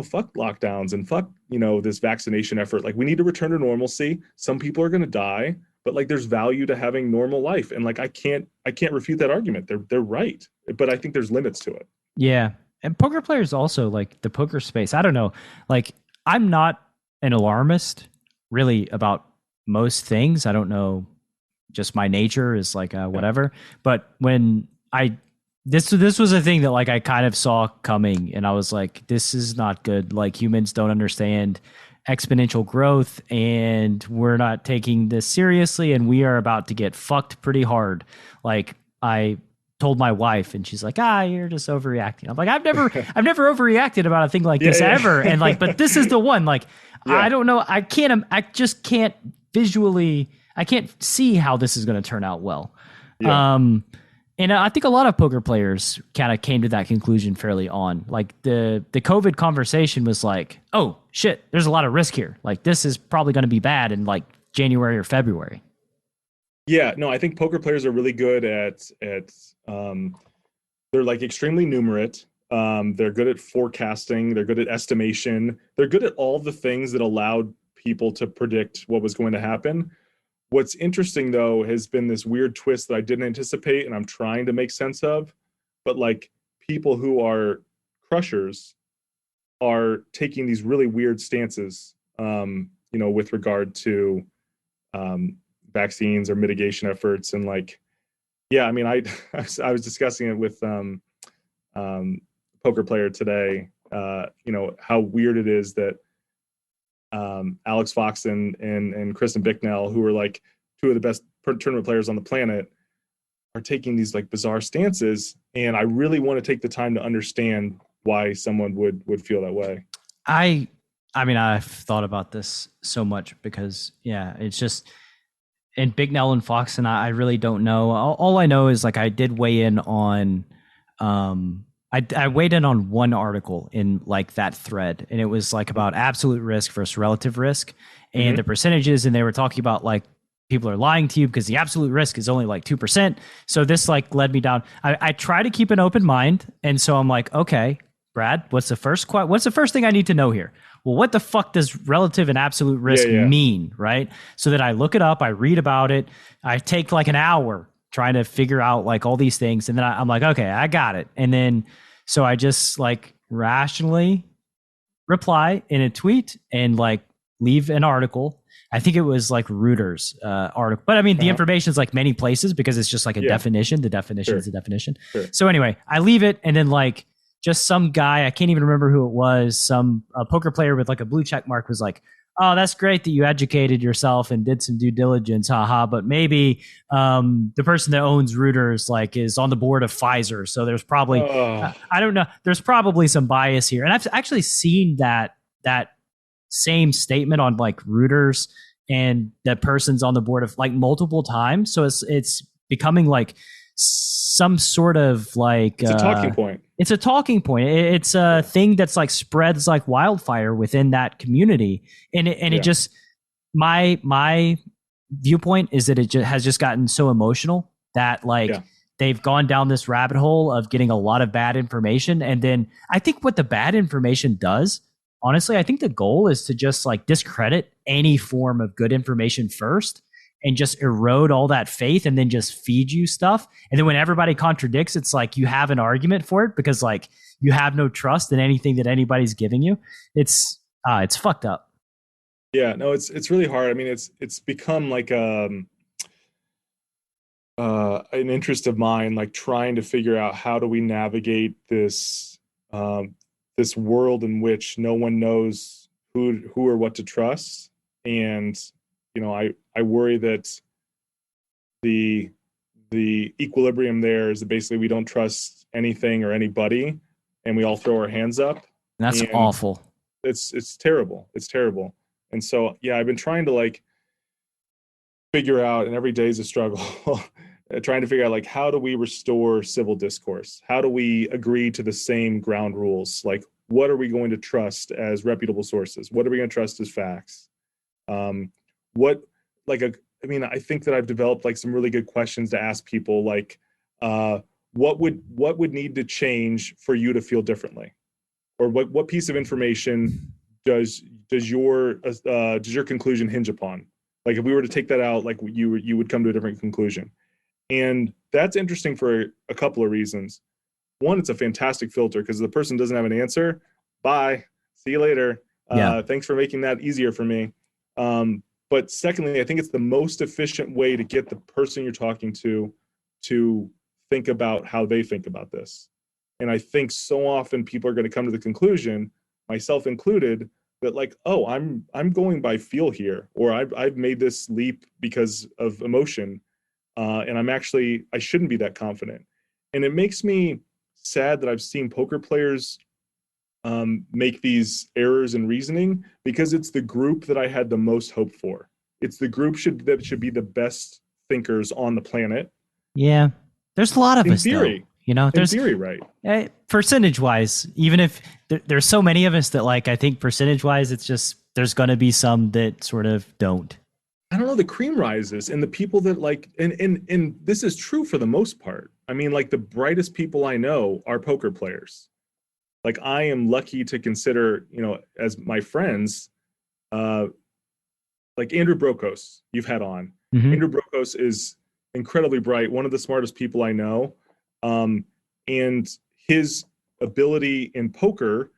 fuck lockdowns and fuck, this vaccination effort. Like we need to return to normalcy. Some people are going to die, but like there's value to having normal life. And like, I can't refute that argument. They're right. But I think there's limits to it. Yeah. And poker players also, like the poker space, I don't know, like I'm not an alarmist really about most things. I don't know, just my nature is like whatever. But when this was a thing that like I kind of saw coming, and I was like, this is not good. Like humans don't understand exponential growth, and we're not taking this seriously, and we are about to get fucked pretty hard. Like I told my wife, and she's like, you're just overreacting. I'm like, I've never overreacted about a thing like this ever. And like, but this is the one, like, I don't know. I just can't visually, I can't see how this is going to turn out well. Yeah. And I think a lot of poker players kind of came to that conclusion fairly on. Like the COVID conversation was like, oh shit, there's a lot of risk here. Like this is probably going to be bad in like January or February. Yeah, no, I think poker players are really good at they're like extremely numerate. They're good at forecasting. They're good at estimation. They're good at all the things that allowed people to predict what was going to happen. What's interesting, though, has been this weird twist that I didn't anticipate and I'm trying to make sense of. But like people who are crushers are taking these really weird stances, with regard to vaccines or mitigation efforts. And like, yeah, I mean, I was discussing it with poker player today, how weird it is that Alex Fox and Kristen Bicknell, who are like two of the best tournament players on the planet, are taking these like bizarre stances. And I really want to take the time to understand why someone would feel that way. I mean, I've thought about this so much because, yeah, it's just, and Bicknell and Fox and I really don't know. All I know is like I did weigh in on, I weighed in on one article in like that thread, and it was like about absolute risk versus relative risk and the percentages. And they were talking about like people are lying to you because the absolute risk is only like 2%. So this like led me down. I try to keep an open mind. And so I'm like, okay, Brad, what's the first thing I need to know here? Well, what the fuck does relative and absolute risk mean, right? So that I look it up, I read about it, I take like an hour trying to figure out like all these things. And then I'm like, okay, I got it. And then, so I just like rationally reply in a tweet and like leave an article. I think it was like Reuters article, but I mean, the information is like many places because it's just like a definition. The definition is a definition. Sure. So anyway, I leave it. And then like just some guy, I can't even remember who it was. Some poker player with like a blue check mark was like, oh, that's great that you educated yourself and did some due diligence, haha. But maybe the person that owns Reuters like is on the board of Pfizer, so there's probably I don't know. There's probably some bias here, and I've actually seen that same statement on like Reuters, and that person's on the board of like multiple times. So it's becoming like some sort of like it's a talking point. It's a talking point. It's a thing that's like spreads like wildfire within that community. And it just, my viewpoint is that it has just gotten so emotional that like they've gone down this rabbit hole of getting a lot of bad information. And then I think what the bad information does, honestly, I think the goal is to just like discredit any form of good information first and just erode all that faith and then just feed you stuff. And then when everybody contradicts, it's like you have an argument for it because like you have no trust in anything that anybody's giving you. It's fucked up. Yeah, no, it's really hard. I mean, it's become like an interest of mine, like trying to figure out how do we navigate this this world in which no one knows who or what to trust. And I worry that the equilibrium there is that basically we don't trust anything or anybody, and we all throw our hands up. That's awful. It's terrible. It's terrible. And so, yeah, I've been trying to like figure out, and every day is a struggle, trying to figure out like how do we restore civil discourse? How do we agree to the same ground rules? Like, what are we going to trust as reputable sources? What are we going to trust as facts? I think that I've developed like some really good questions to ask people, like, what would need to change for you to feel differently, or what piece of information does your conclusion hinge upon? Like, if we were to take that out, like you would come to a different conclusion, and that's interesting for a couple of reasons. One, it's a fantastic filter because the person doesn't have an answer. Bye, see you later. Thanks for making that easier for me. But secondly, I think it's the most efficient way to get the person you're talking to think about how they think about this. And I think so often people are going to come to the conclusion, myself included, that like, oh, I'm going by feel here, or I've made this leap because of emotion, and I shouldn't be that confident. And it makes me sad that I've seen poker players make these errors in reasoning, because it's the group that I had the most hope for. It's the group that should be the best thinkers on the planet. Yeah. There's a lot of In us, theory. though. You know, In there's theory, right? percentage wise, even if there's so many of us that like, I think percentage wise, it's just there's going to be some that sort of don't. I don't know, the cream rises, and the people that like, and this is true for the most part. I mean, like the brightest people I know are poker players. Like I am lucky to consider, you know, as my friends, uh, like Andrew Brokos, you've had on. Mm-hmm. Andrew Brokos is incredibly bright, one of the smartest people I know. And his ability in poker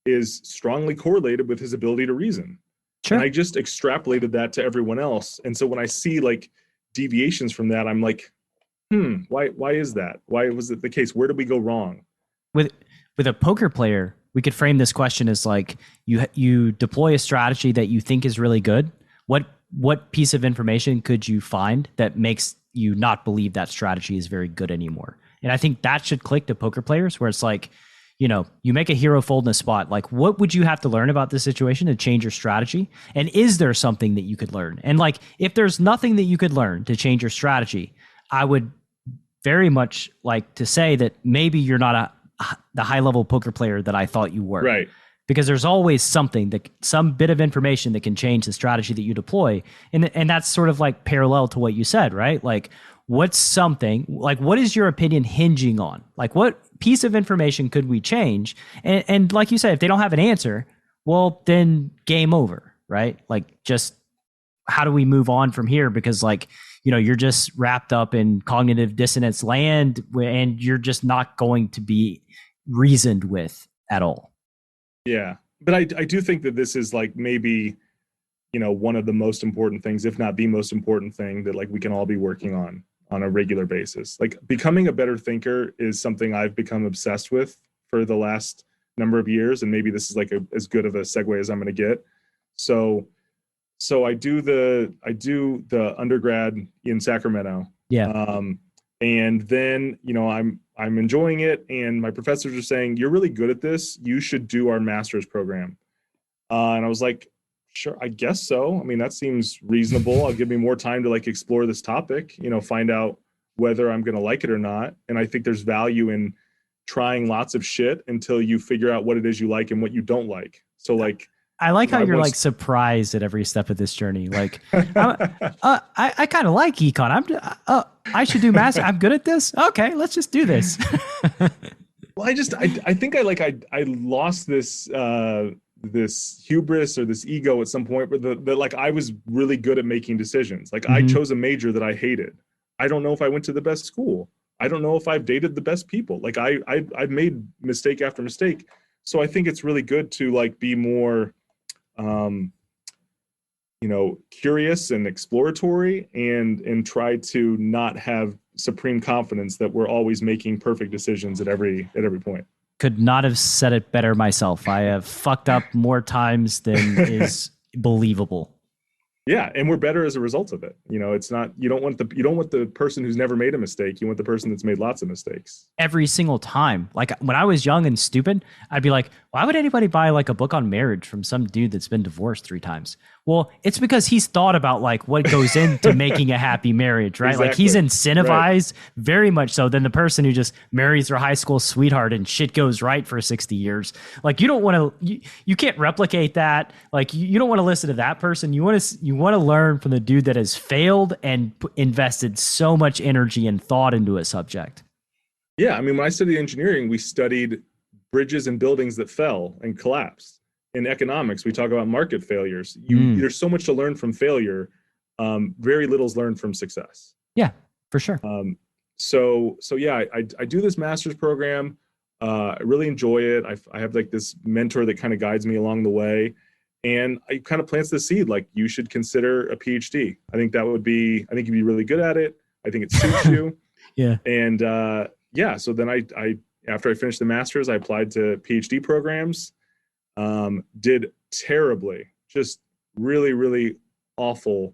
is strongly correlated with his ability to reason. Sure. And I just extrapolated that to everyone else. And so when I see like deviations from that, I'm like, why is that? Why was it the case? Where did we go wrong? With a poker player, we could frame this question as like you deploy a strategy that you think is really good. What piece of information could you find that makes you not believe that strategy is very good anymore? And I think that should click to poker players, where it's like, you know, you make a hero fold in a spot. Like, what would you have to learn about this situation to change your strategy? And is there something that you could learn? And like, if there's nothing that you could learn to change your strategy, I would very much like to say that maybe you're not the high level poker player that I thought you were. Right. Because there's always something that some bit of information that can change the strategy that you deploy. And that's sort of like parallel to what you said, right? Like, what's something, like, what is your opinion hinging on? Like, what piece of information could we change? And like you said, if they don't have an answer, well, then game over, right? Like, just how do we move on from here? Because like, you know, you're just wrapped up in cognitive dissonance land, and you're just not going to be reasoned with at all. Yeah. But I do think that this is like maybe, you know, one of the most important things, if not the most important thing that like we can all be working on a regular basis. Like becoming a better thinker is something I've become obsessed with for the last number of years. And maybe this is like as good of a segue as I'm going to get. So I do the undergrad in Sacramento. Yeah. And then, you know, I'm enjoying it, and my professors are saying, you're really good at this, you should do our master's program. And I was like, sure, I guess so. I mean, that seems reasonable. I'll give me more time to like explore this topic, you know, find out whether I'm going to like it or not. And I think there's value in trying lots of shit until you figure out what it is you like and what you don't like. So like, I like how you're like surprised at every step of this journey. Like, I kind of like econ. I should do math. I'm good at this. Okay, let's just do this. Well, I think I lost this this hubris or this ego at some point, but that like I was really good at making decisions. Like I chose a major that I hated. I don't know if I went to the best school. I don't know if I've dated the best people. Like I've made mistake after mistake. So I think it's really good to like be more you know, curious and exploratory, and try to not have supreme confidence that we're always making perfect decisions at every point. Could not have said it better myself. I have fucked up more times than is believable. Yeah, and we're better as a result of it. You know, it's not, you don't want the person who's never made a mistake. You want the person that's made lots of mistakes. Every single time. Like when I was young and stupid, I'd be like, why would anybody buy like a book on marriage from some dude that's been divorced 3 times? Well, it's because he's thought about like what goes into making a happy marriage, right? Exactly. Like he's incentivized very much so than the person who just marries their high school sweetheart and shit goes right for 60 years. Like you don't want to, you can't replicate that. Like you don't want to listen to that person. You want to learn from the dude that has failed and invested so much energy and thought into a subject. Yeah, I mean, when I studied engineering, we studied bridges and buildings that fell and collapsed. In economics, we talk about market failures. There's so much to learn from failure. Very little is learned from success. Yeah, for sure. So yeah, I do this master's program. I really enjoy it. I have like this mentor that kind of guides me along the way. And I kind of plants the seed, like you should consider a PhD. I think you'd be really good at it. I think it suits you. Yeah. And yeah, so then I after I finished the master's, I applied to PhD programs. Did terribly, just really, really awful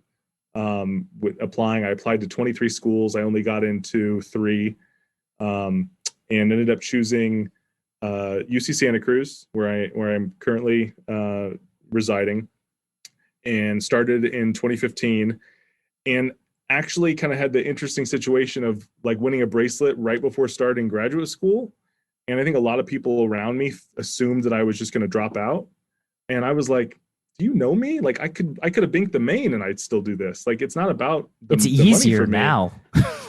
with applying. I applied to 23 schools. I only got into 3, and ended up choosing UC Santa Cruz, where I'm currently residing, and started in 2015. And actually kind of had the interesting situation of like winning a bracelet right before starting graduate school. And I think a lot of people around me assumed that I was just going to drop out. And I was like, do you know me? Like I could have binked the main and I'd still do this. Like, it's not about it's the money easier for me. now.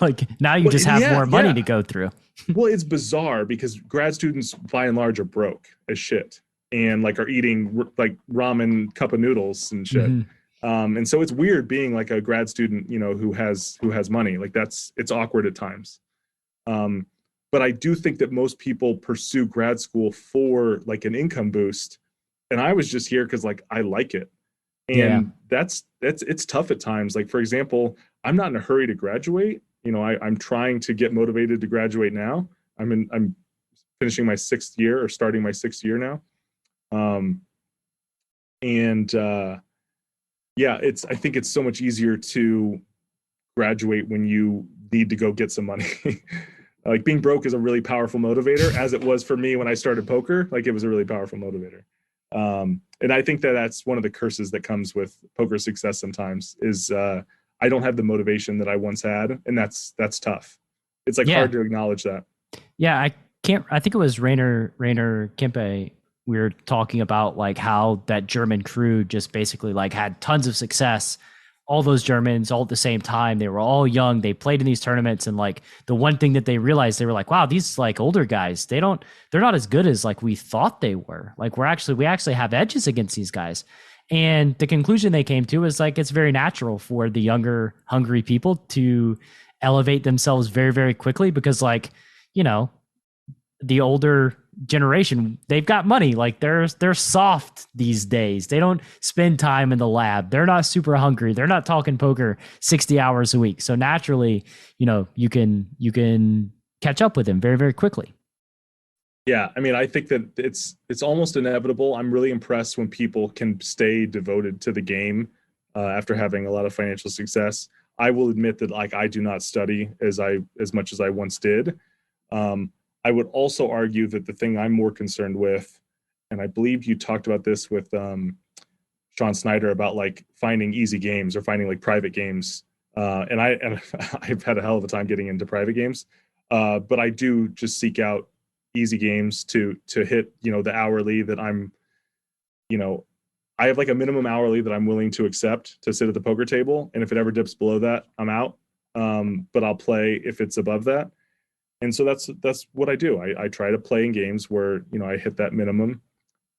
Like now you just have more money to go through. Well, it's bizarre because grad students by and large are broke as shit and like are eating like ramen cup of noodles and shit. And so it's weird being like a grad student, you know, who has money. Like it's awkward at times. But I do think that most people pursue grad school for like an income boost. And I was just here because like I like it. And it's tough at times. Like, for example, I'm not in a hurry to graduate. You know, I'm trying to get motivated to graduate now. I'm finishing my 6th year or starting my 6th year now. I think it's so much easier to graduate when you need to go get some money. Like being broke is a really powerful motivator, as it was for me when I started poker. Like it was a really powerful motivator. And I think that that's one of the curses that comes with poker success sometimes is I don't have the motivation that I once had. And that's tough. It's like hard to acknowledge that. Yeah. I think it was Rainer Kempe. We were talking about like how that German crew just basically like had tons of success. All those Germans all at the same time. They were all young. They played in these tournaments. And like the one thing that they realized, they were like, wow, these like older guys, they're not as good as like we thought they were. Like we actually have edges against these guys. And the conclusion they came to is like, it's very natural for the younger, hungry people to elevate themselves very, very quickly because like, you know, the older generation, they've got money. Like they're soft these days. They don't spend time in the lab. They're not super hungry. They're not talking poker 60 hours a week. So naturally, you know, you can catch up with them very, very quickly. Yeah. I mean, I think that it's almost inevitable. I'm really impressed when people can stay devoted to the game after having a lot of financial success. I will admit that like I do not study as much as I once did. I would also argue that the thing I'm more concerned with, and I believe you talked about this with Sean Snyder about like finding easy games or finding like private games. And I've had a hell of a time getting into private games. But I do just seek out easy games to hit, you know, the hourly that I'm, you know, I have like a minimum hourly that I'm willing to accept to sit at the poker table. And if it ever dips below that, I'm out. But I'll play if it's above that. And so that's what I do. I try to play in games where, you know, I hit that minimum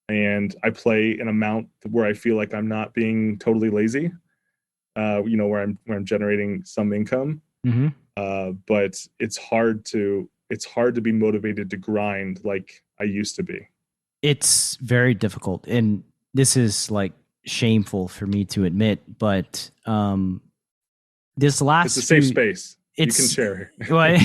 and I play an amount where I feel like I'm not being totally lazy, you know, where I'm generating some income. But it's hard to be motivated to grind like I used to be. It's very difficult. And this is like shameful for me to admit, but this last it's a safe space. You can share. Well,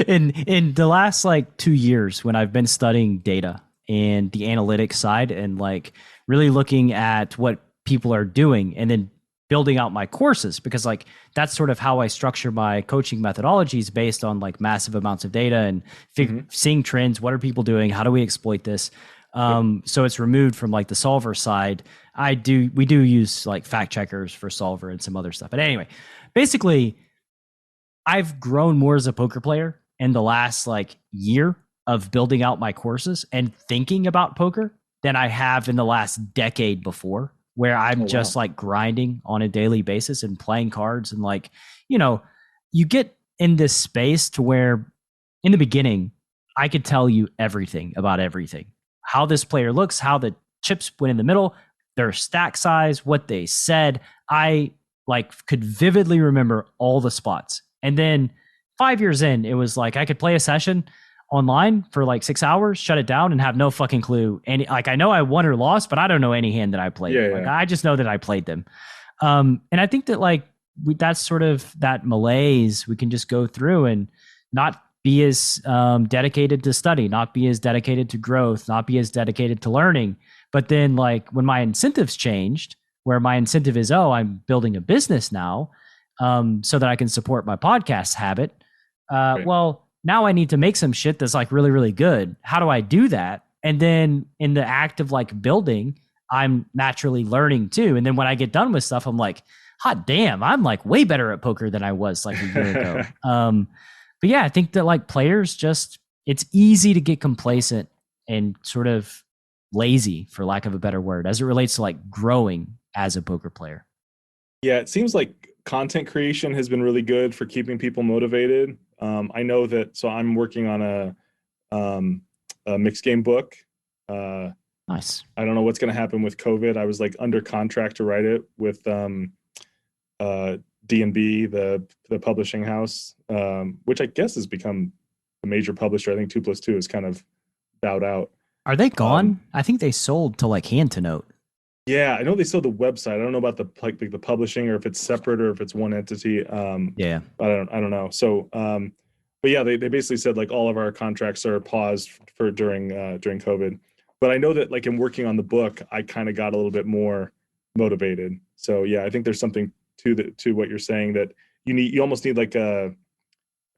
in the last like 2 years when I've been studying data and the analytics side and like really looking at what people are doing and then building out my courses, because like that's sort of how I structure my coaching methodologies based on like massive amounts of data and seeing trends. What are people doing? How do we exploit this? So it's removed from like the solver side. We do use like fact checkers for solver and some other stuff. But anyway, basically I've grown more as a poker player in the last like year of building out my courses and thinking about poker than I have in the last decade before, where I'm just like grinding on a daily basis and playing cards. And like, you know, you get in this space to where in the beginning, I could tell you everything about everything, how this player looks, how the chips went in the middle, their stack size, what they said. I like could vividly remember all the spots. And then 5 years in, it was like I could play a session online for like 6 hours, shut it down, and have no fucking clue. And like I know I won or lost, but I don't know any hand that I played. I just know that I played them. And I think that like that's sort of that malaise we can just go through and not be as dedicated to study, not be as dedicated to growth, not be as dedicated to learning. But then like when my incentives changed, where my incentive is, I'm building a business now, so that I can support my podcast habit. Well, now I need to make some shit that's like really, really good. How do I do that? And then in the act of like building, I'm naturally learning too. And then when I get done with stuff, I'm like, hot damn, I'm like way better at poker than I was like a year ago. But yeah, I think that like players just, it's easy to get complacent and sort of lazy, for lack of a better word, as it relates to like growing as a poker player. Yeah, it seems like content creation has been really good for keeping people motivated. I know that, so I'm working on a mixed game book. Nice. I don't know what's going to happen with COVID. I was like under contract to write it with D&B, the publishing house, which I guess has become a major publisher. I think 2+2 is kind of bowed out. Are they gone? I think they sold to like Hand to Note. Yeah, I know they sold the website. I don't know about the like the publishing, or if it's separate, or if it's one entity. Yeah, I don't know. So, but yeah, they basically said like all of our contracts are paused for during COVID. But I know that like in working on the book, I kind of got a little bit more motivated. So yeah, I think there's something to what you're saying, that you almost need like a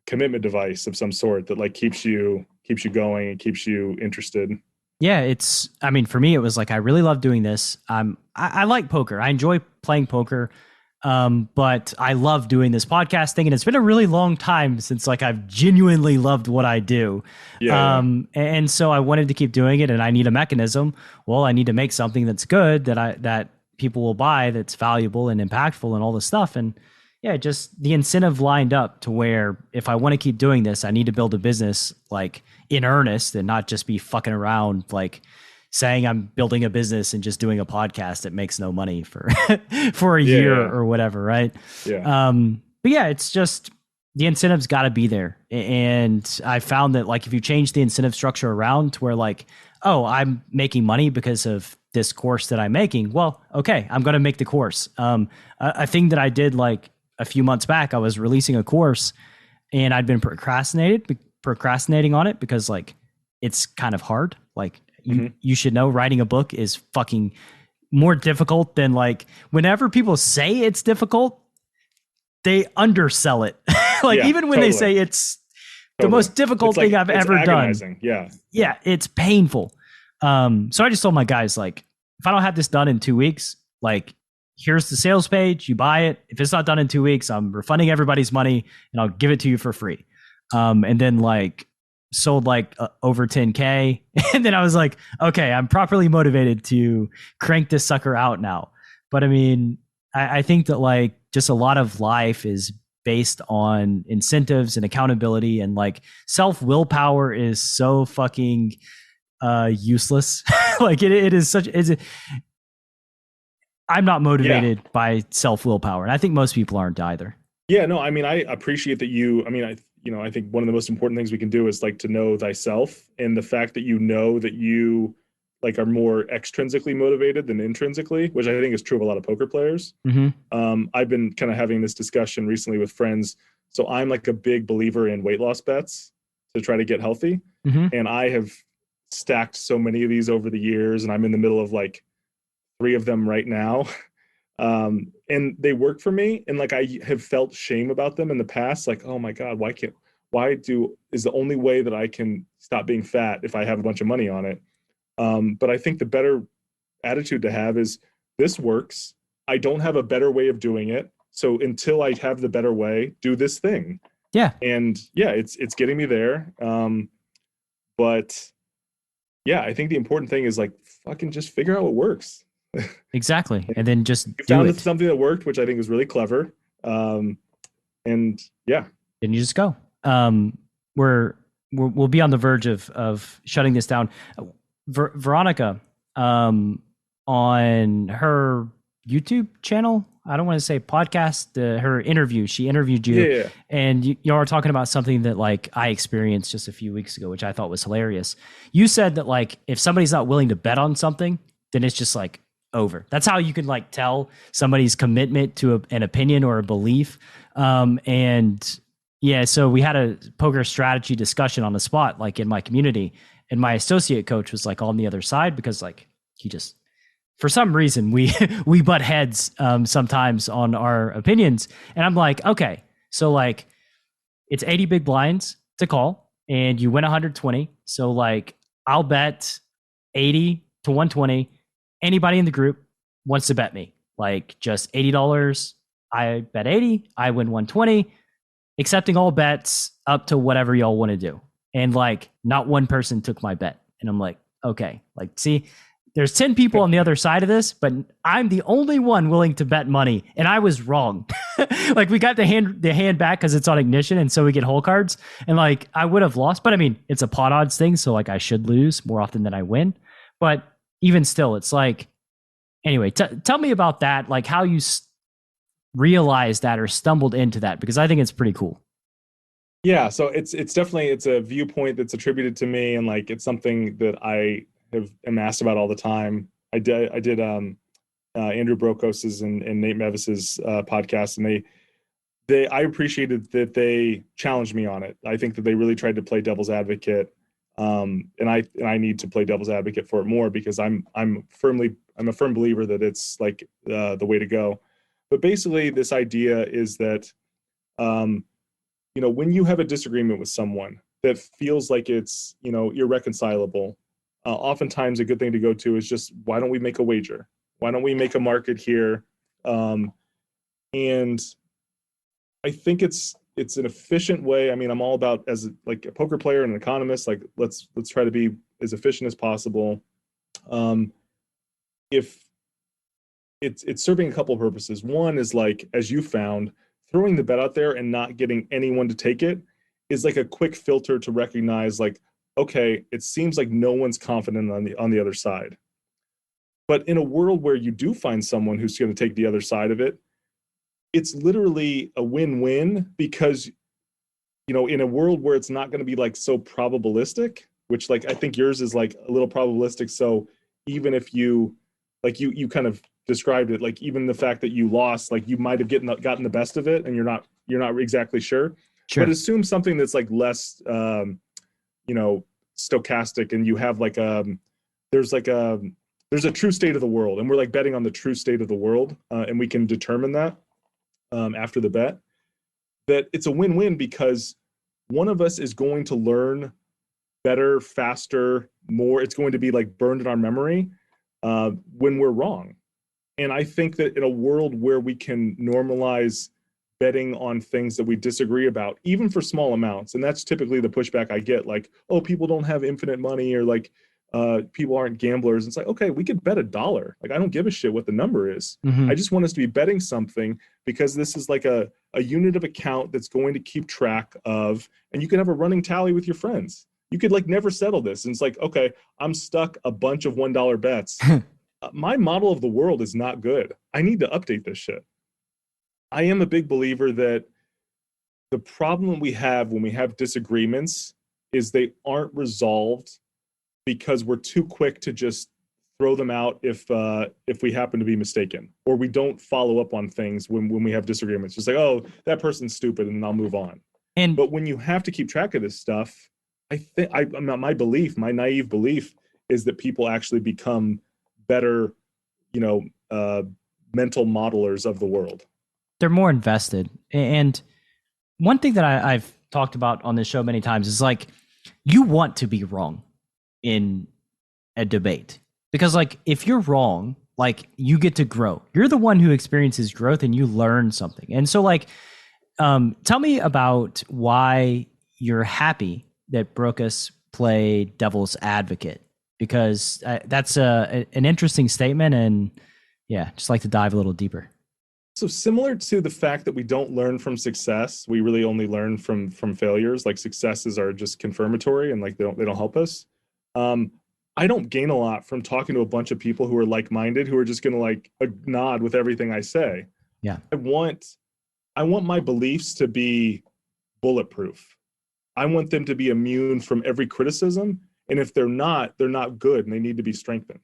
commitment device of some sort that like keeps you going and keeps you interested. Yeah, I mean, for me, it was like, I really love doing this. I like poker. I enjoy playing poker. But I love doing this podcast thing, and it's been a really long time since like I've genuinely loved what I do. Yeah. And so I wanted to keep doing it, and I need a mechanism. Well, I need to make something that's good, that people will buy, that's valuable and impactful and all this stuff. And yeah, just the incentive lined up to where if I want to keep doing this, I need to build a business like in earnest and not just be fucking around like saying I'm building a business and just doing a podcast that makes no money for for a year or whatever, right? Yeah. But yeah, it's just the incentive's got to be there. And I found that like if you change the incentive structure around to where like, oh, I'm making money because of this course that I'm making. Well, okay, I'm going to make the course. A thing that I did like a few months back, I was releasing a course and I'd been procrastinating on it because like it's kind of hard. Like you should know writing a book is fucking more difficult than like whenever people say it's difficult, they undersell it. Like even when they say it's the most difficult thing I've ever agonizing. done. Yeah, it's painful. So I just told my guys, like, if I don't have this done in 2 weeks, like, here's the sales page, you buy it. If it's not done in 2 weeks, I'm refunding everybody's money and I'll give it to you for free. And then like sold like over 10K. And then I was like, okay, I'm properly motivated to crank this sucker out now. But I mean, I think that like just a lot of life is based on incentives and accountability, and like self willpower is so fucking useless. Like it is such, I'm not motivated by self willpower. And I think most people aren't either. Yeah, no, I mean, I appreciate that I think one of the most important things we can do is like to know thyself, and the fact that you know that you like are more extrinsically motivated than intrinsically, which I think is true of a lot of poker players. I've been kind of having this discussion recently with friends. So I'm like a big believer in weight loss bets to try to get healthy. And I have stacked so many of these over the years, and I'm in the middle of like 3 of them right now. And they work for me. And like, I have felt shame about them in the past. Like, oh my God, is the only way that I can stop being fat if I have a bunch of money on it. But I think the better attitude to have is, this works. I don't have a better way of doing it. So until I have the better way, do this thing. Yeah. And yeah, it's getting me there. But yeah, I think the important thing is like, fucking just figure out what works. Exactly. And then just you found something that worked, which I think is really clever. And yeah. Then you just go. We'll be on the verge of shutting this down. Veronica, on her YouTube channel, I don't want to say podcast, her interview, she interviewed you, and you are talking about something that like I experienced just a few weeks ago, which I thought was hilarious. You said that like if somebody's not willing to bet on something, then it's just like over. That's how you can like tell somebody's commitment to an opinion or a belief. And yeah, so we had a poker strategy discussion on the spot, like in my community. And my associate coach was like on the other side because like he just, for some reason, we butt heads sometimes on our opinions. And I'm like, okay, so like it's 80 big blinds to call and you win 120. So like I'll bet 80 to 120. Anybody in the group wants to bet me like just $80, I bet 80, I win 120, accepting all bets up to whatever y'all want to do. And like, not one person took my bet. And I'm like, okay, like, see, there's 10 people on the other side of this, but I'm the only one willing to bet money. And I was wrong. Like, we got the hand back because it's on ignition. And so we get hole cards. And like, I would have lost, but I mean, it's a pot odds thing. So like, I should lose more often than I win. But even still, it's like, anyway, tell me about that. Like, how you realized that or stumbled into that, because I think it's pretty cool. Yeah. So it's definitely, it's a viewpoint that's attributed to me. And like, it's something that I am asked about all the time. I did Andrew Brokos's and Nate Mevis's podcast, and I appreciated that they challenged me on it. I think that they really tried to play devil's advocate, and I need to play devil's advocate for it more, because I'm a firm believer that it's like the way to go. But basically, this idea is that when you have a disagreement with someone that feels like it's irreconcilable, oftentimes a good thing to go to is just, why don't we make a wager? Why don't we make a market here? And I think it's an efficient way. I mean, I'm all about, as like a poker player and an economist, like let's try to be as efficient as possible. If it's serving a couple of purposes. One is, like, as you found, throwing the bet out there and not getting anyone to take it is like a quick filter to recognize, like, okay, it seems like no one's confident on the other side. But in a world where you do find someone who's going to take the other side of it, it's literally a win-win, because, in a world where it's not going to be like so probabilistic, which, like, I think yours is like a little probabilistic. So even if you kind of described it, like, even the fact that you lost, like, you might have gotten the best of it and you're not exactly sure. But assume something that's like less, stochastic, and you have like there's a true state of the world, and we're like betting on the true state of the world, and we can determine that after the bet, that it's a win-win, because one of us is going to learn better, faster, more. It's going to be like burned in our memory when we're wrong. And I think that in a world where we can normalize betting on things that we disagree about, even for small amounts, and that's typically the pushback I get, like, oh, people don't have infinite money, or like people aren't gamblers. It's like, okay, we could bet $1. Like, I don't give a shit what the number is. I just want us to be betting something, because this is like a unit of account that's going to keep track of, and you can have a running tally with your friends. You could like never settle this. And it's like, okay, I'm stuck a bunch of $1 bets. My model of the world is not good. I need to update this shit. I am a big believer that the problem we have when we have disagreements is they aren't resolved because we're too quick to just throw them out if we happen to be mistaken, or we don't follow up on things when we have disagreements. Just like, oh, that person's stupid, and I'll move on. But when you have to keep track of this stuff, I think my naive belief is that people actually become better, mental modelers of the world. They're more invested. And one thing that I've talked about on this show many times is, like, you want to be wrong in a debate, because, like, if you're wrong, like, you get to grow. You're the one who experiences growth, and you learn something. And so, like, tell me about why you're happy that Brokus played devil's advocate, because that's an interesting statement, and yeah, just like to dive a little deeper. So similar to the fact that we don't learn from success, we really only learn from failures. Like, successes are just confirmatory, and like they don't help us. I don't gain a lot from talking to a bunch of people who are like-minded, who are just going to like nod with everything I say. Yeah, I want my beliefs to be bulletproof. I want them to be immune from every criticism. And if they're not good, and they need to be strengthened.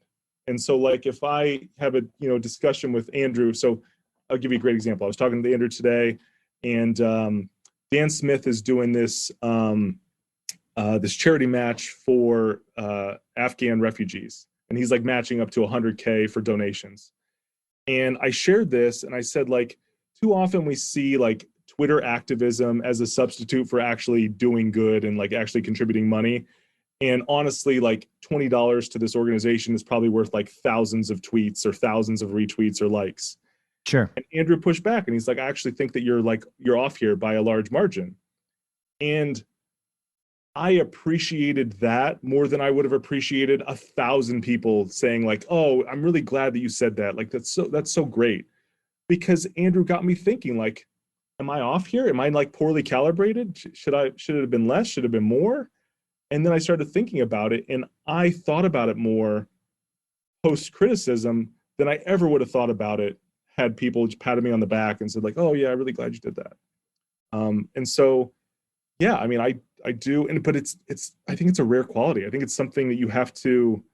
And so, like, if I have a discussion with Andrew, so I'll give you a great example. I was talking to Andrew today, and Dan Smith is doing this this charity match for Afghan refugees, and he's like matching up to 100K for donations. And I shared this, and I said, like, too often we see like Twitter activism as a substitute for actually doing good and like actually contributing money. And honestly, like $20 to this organization is probably worth like thousands of tweets or thousands of retweets or likes. Sure. And Andrew pushed back and he's like, I actually think that you're off here by a large margin. And I appreciated that more than I would have appreciated 1,000 people saying like, oh, I'm really glad that you said that. Like, that's so great. Because Andrew got me thinking like, am I off here? Am I like poorly calibrated? Should it have been less? Should it have been more? And then I started thinking about it, and I thought about it more post criticism than I ever would have thought about it had people just patted me on the back and said like, oh yeah, I'm really glad you did that. And so, yeah, I mean, I do, but it's I think it's a rare quality. I think it's something that you have to,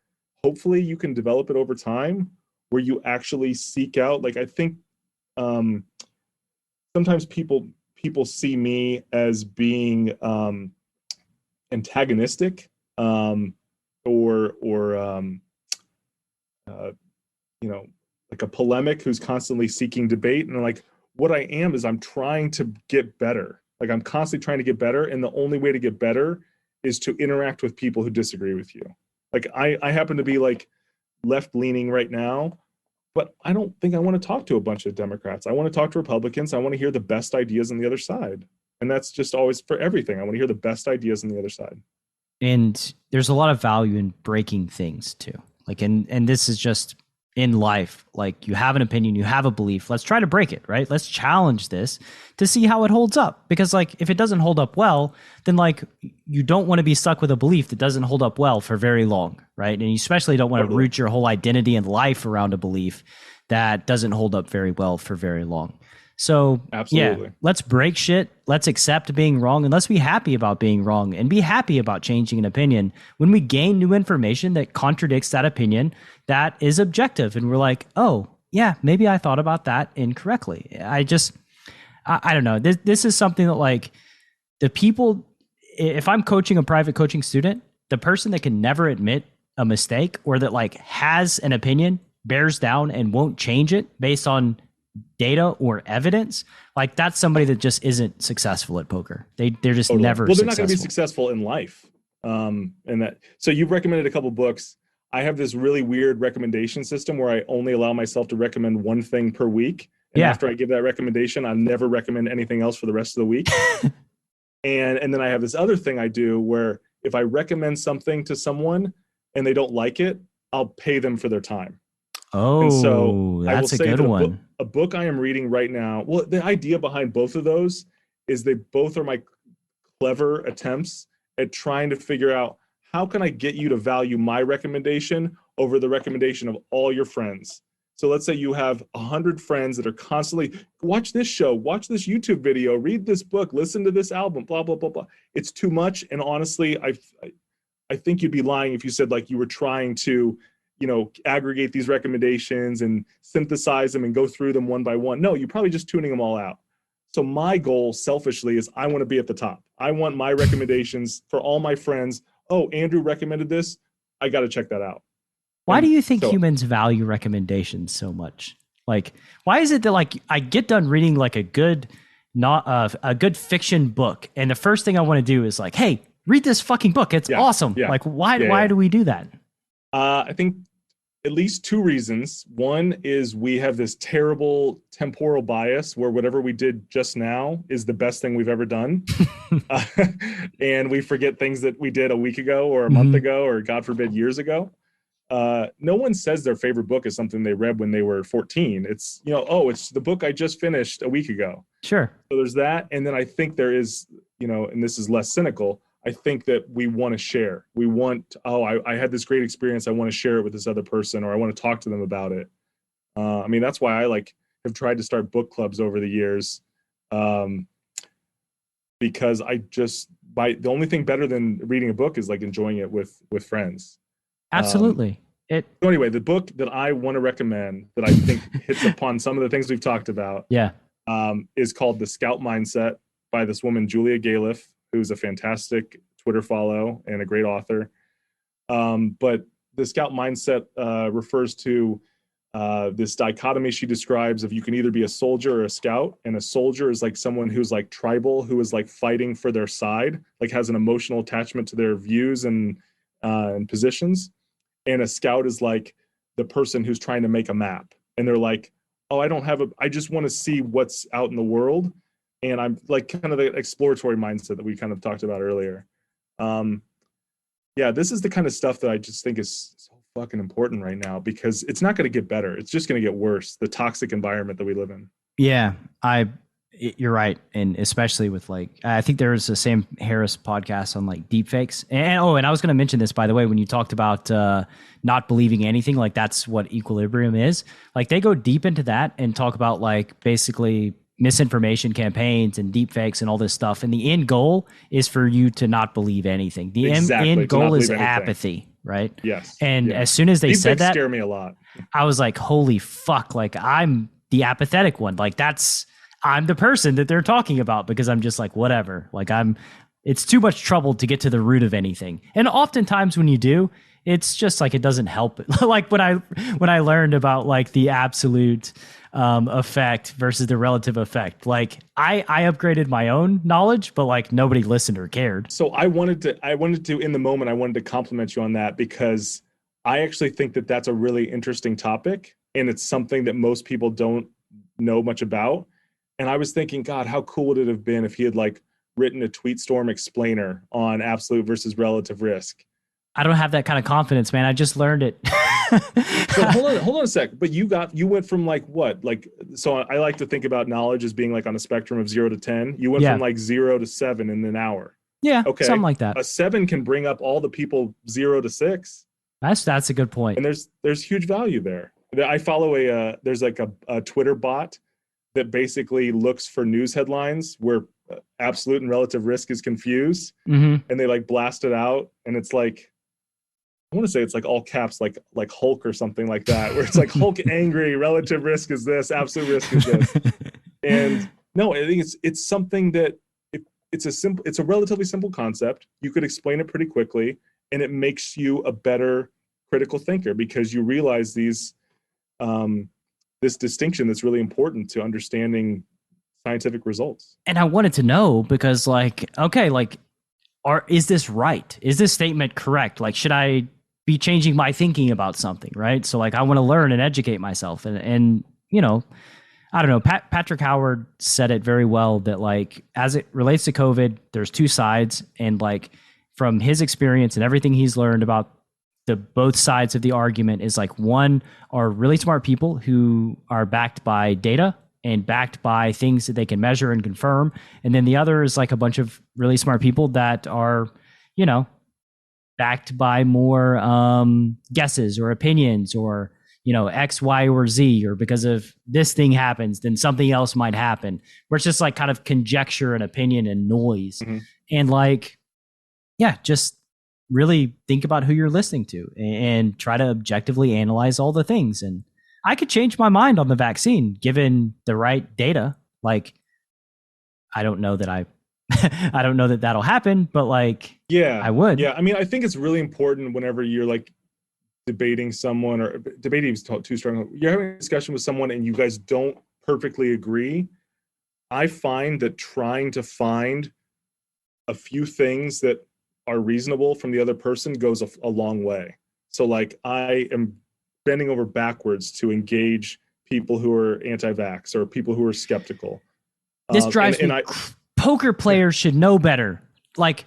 hopefully you can develop it over time where you actually seek out. Like I think sometimes people see me as being antagonistic, or you know, like a polemic who's constantly seeking debate. And like, what I am is I'm trying to get better. Like I'm constantly trying to get better. And the only way to get better is to interact with people who disagree with you. Like I happen to be like left leaning right now, but I don't think I want to talk to a bunch of Democrats. I want to talk to Republicans. I want to hear the best ideas on the other side. And that's just always for everything. I want to hear the best ideas on the other side. And there's a lot of value in breaking things too. Like, and this is just in life. Like you have an opinion, you have a belief. Let's try to break it, right? Let's challenge this to see how it holds up. Because like, if it doesn't hold up well, then like you don't want to be stuck with a belief that doesn't hold up well for very long, right? And you especially don't want to root your whole identity and life around a belief that doesn't hold up very well for very long. So absolutely, yeah, let's break shit. Let's accept being wrong, and let's be happy about being wrong and be happy about changing an opinion when we gain new information that contradicts that opinion that is objective. And we're like, oh yeah, maybe I thought about that incorrectly. I don't know. This is something that like the people, if I'm coaching a private coaching student, the person that can never admit a mistake or that like has an opinion, bears down and won't change it based on data or evidence, like that's somebody that just isn't successful at poker. They're just never well, they're successful. not going to be successful in life. And that, so you've recommended a couple books. I have this really weird recommendation system where I only allow myself to recommend one thing per week. And after I give that recommendation, I never recommend anything else for the rest of the week. and then I have this other thing I do where if I recommend something to someone and they don't like it, I'll pay them for their time. Oh, and so that's a good one. A book I am reading right now. Well, the idea behind both of those is they both are my clever attempts at trying to figure out how can I get you to value my recommendation over the recommendation of all your friends. So let's say you have 100 friends that are constantly watch this show, watch this YouTube video, read this book, listen to this album, blah, blah, blah, blah. It's too much. And honestly, I think you'd be lying if you said like you were trying to, you know, aggregate these recommendations and synthesize them and go through them one by one. No, you're probably just tuning them all out. So my goal selfishly is I want to be at the top. I want my recommendations for all my friends. Oh, Andrew recommended this. I got to check that out. Why do you think humans value recommendations so much? Like, why is it that like I get done reading like a good fiction book, and the first thing I want to do is like, hey, read this fucking book. It's awesome. Yeah. Like, why do we do that? I think at least two reasons. One is we have this terrible temporal bias where whatever we did just now is the best thing we've ever done. And we forget things that we did a week ago or a month ago, or God forbid, years ago. No one says their favorite book is something they read when they were 14. It's, you know, oh, it's the book I just finished a week ago. Sure. So there's that. And then I think there is, you know, and this is less cynical, I think that we want to share. We want, I had this great experience. I want to share it with this other person, or I want to talk to them about it. I mean, that's why I have tried to start book clubs over the years, because the only thing better than reading a book is like enjoying it with friends. Absolutely. So anyway, the book that I want to recommend that I think hits upon some of the things we've talked about, is called The Scout Mindset by this woman, Julia Galef, who's a fantastic Twitter follow and a great author. But the Scout Mindset refers to this dichotomy she describes of you can either be a soldier or a scout. And a soldier is like someone who's like tribal, who is like fighting for their side, like has an emotional attachment to their views and positions. And a scout is like the person who's trying to make a map. And they're like, oh, I just want to see what's out in the world. And I'm like kind of the exploratory mindset that we kind of talked about earlier. Yeah, this is the kind of stuff that I just think is so fucking important right now, because it's not going to get better. It's just going to get worse. The toxic environment that we live in. Yeah, you're right. And especially with like, I think there was the Sam Harris podcast on like deepfakes. And I was going to mention this, by the way, when you talked about not believing anything, like that's what equilibrium is. Like they go deep into that and talk about like basically misinformation campaigns and deepfakes and all this stuff. And the end goal is for you to not believe anything. The end goal is apathy, right? Yes. And as soon as they said that, scare me a lot. I was like, holy fuck, like I'm the apathetic one. Like I'm the person that they're talking about, because I'm just like, whatever. Like it's too much trouble to get to the root of anything. And oftentimes when you do, it's just like, it doesn't help. Like when I learned about like the absolute effect versus the relative effect, like I upgraded my own knowledge, but like nobody listened or cared. So I wanted to in the moment, I wanted to compliment you on that, because I actually think that that's a really interesting topic. And it's something that most people don't know much about. And I was thinking, God, how cool would it have been if he had like written a TweetStorm explainer on absolute versus relative risk? I don't have that kind of confidence, man. I just learned it. So hold on a sec. But you went from like what? Like, so I like to think about knowledge as being like on a spectrum of 0 to 10. You went from like 0 to 7 in an hour. Yeah. Okay. Something like that. A 7 can bring up all the people 0 to 6. That's a good point. And there's huge value there. I follow there's like a Twitter bot that basically looks for news headlines where absolute and relative risk is confused, and they like blast it out, and it's like, I want to say it's like all caps, like Hulk or something like that, where it's like Hulk angry, relative risk is this, absolute risk is this. And no, I think it's something that it's a relatively simple concept. You could explain it pretty quickly, and it makes you a better critical thinker, because you realize this distinction that's really important to understanding scientific results. And I wanted to know, because like, okay, like, is this right? Is this statement correct? Like, should I be changing my thinking about something, right? So like, I want to learn and educate myself, and you know, I don't know. Patrick Howard said it very well, that like, as it relates to COVID, there's two sides, and like from his experience and everything he's learned about the both sides of the argument is like, one are really smart people who are backed by data and backed by things that they can measure and confirm. And then the other is like a bunch of really smart people that are, you know, backed by more guesses or opinions, or, you know, X, Y, or Z, or because of this thing happens, then something else might happen, where it's just like kind of conjecture and opinion and noise. And like, yeah, just really think about who you're listening to and try to objectively analyze all the things. And I could change my mind on the vaccine given the right data. Like, I don't know that I don't know that that'll happen, but like, yeah, I would. Yeah. I mean, I think it's really important whenever you're like debating someone, or debating is too strong. You're having a discussion with someone and you guys don't perfectly agree. I find that trying to find a few things that are reasonable from the other person goes a long way. So like, I am bending over backwards to engage people who are anti-vax or people who are skeptical. This drives me. Poker players should know better. Like,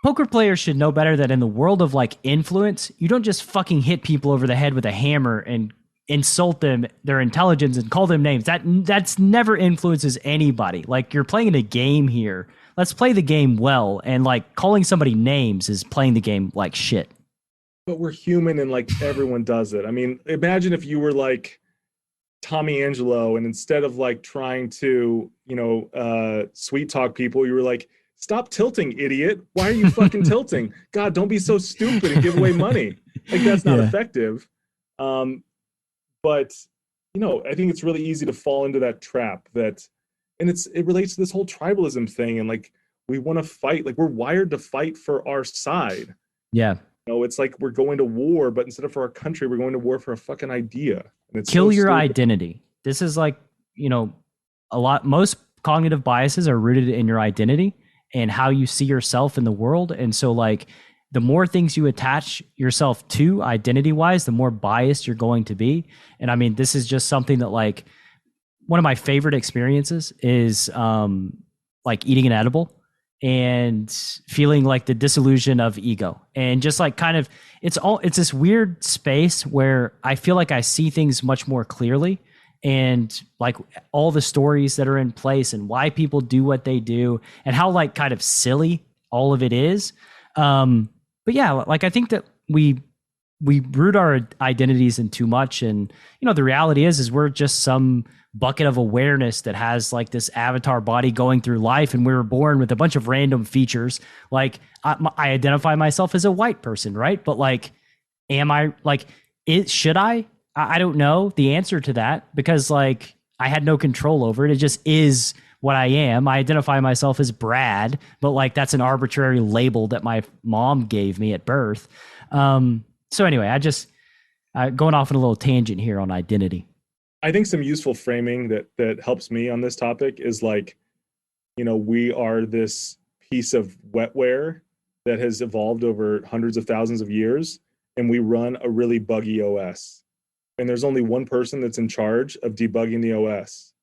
poker players should know better that in the world of like influence, you don't just fucking hit people over the head with a hammer and insult them, their intelligence, and call them names. That's never influences anybody. Like, you're playing a game here. Let's play the game well. And like, calling somebody names is playing the game like shit. But we're human, and like, everyone does it. I mean, imagine if you were like Tommy Angelo, and instead of like trying to, you know, sweet talk people, you were like, stop tilting, idiot. Why are you fucking tilting? God, don't be so stupid and give away money. Like, that's not effective. But, you know, I think it's really easy to fall into that trap and it relates to this whole tribalism thing. And like, we want to fight, like, we're wired to fight for our side. Yeah. You know, it's like we're going to war, but instead of for our country, we're going to war for a fucking idea. And it's kill your identity. This is like, you know, most cognitive biases are rooted in your identity and how you see yourself in the world. And so like, the more things you attach yourself to identity wise, the more biased you're going to be. And I mean, this is just something that like, one of my favorite experiences is like eating an edible and feeling like the disillusion of ego, and just like kind of it's this weird space where I feel like I see things much more clearly, and like all the stories that are in place and why people do what they do and how like kind of silly all of it is. But yeah, like I think that we root our identities in too much, and the reality is we're just some bucket of awareness that has like this avatar body going through life, and we were born with a bunch of random features. Like I identify myself as a white person, right? But like, am I like it? Should I don't know the answer to that, because like I had no control over it. It just is what I am. I identify myself as Brad, but like that's an arbitrary label that my mom gave me at birth. So anyway, I just going off on a little tangent here on identity. I think some useful framing that helps me on this topic is like, we are this piece of wetware that has evolved over hundreds of thousands of years, and we run a really buggy OS. And there's only one person that's in charge of debugging the OS,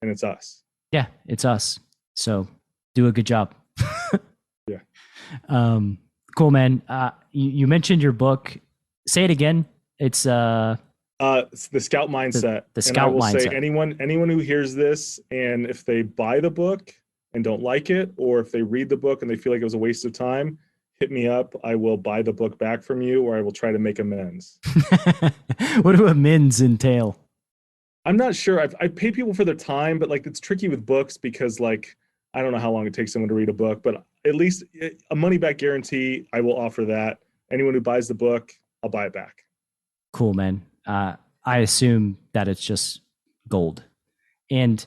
and it's us. Yeah, it's us. So do a good job. Yeah. Cool, man. You mentioned your book. Say it again. It's the Scout Mindset. The Scout And I will Mindset. say anyone who hears this, and if they buy the book and don't like it, or if they read the book and they feel like it was a waste of time, hit me up. I will buy the book back from you, or I will try to make amends. What do amends entail? I'm not sure. I pay people for their time, but like it's tricky with books because like I don't know how long it takes someone to read a book, but at least a money back guarantee, I will offer that. Anyone who buys the book, I'll buy it back. Cool, man. I assume that it's just gold. And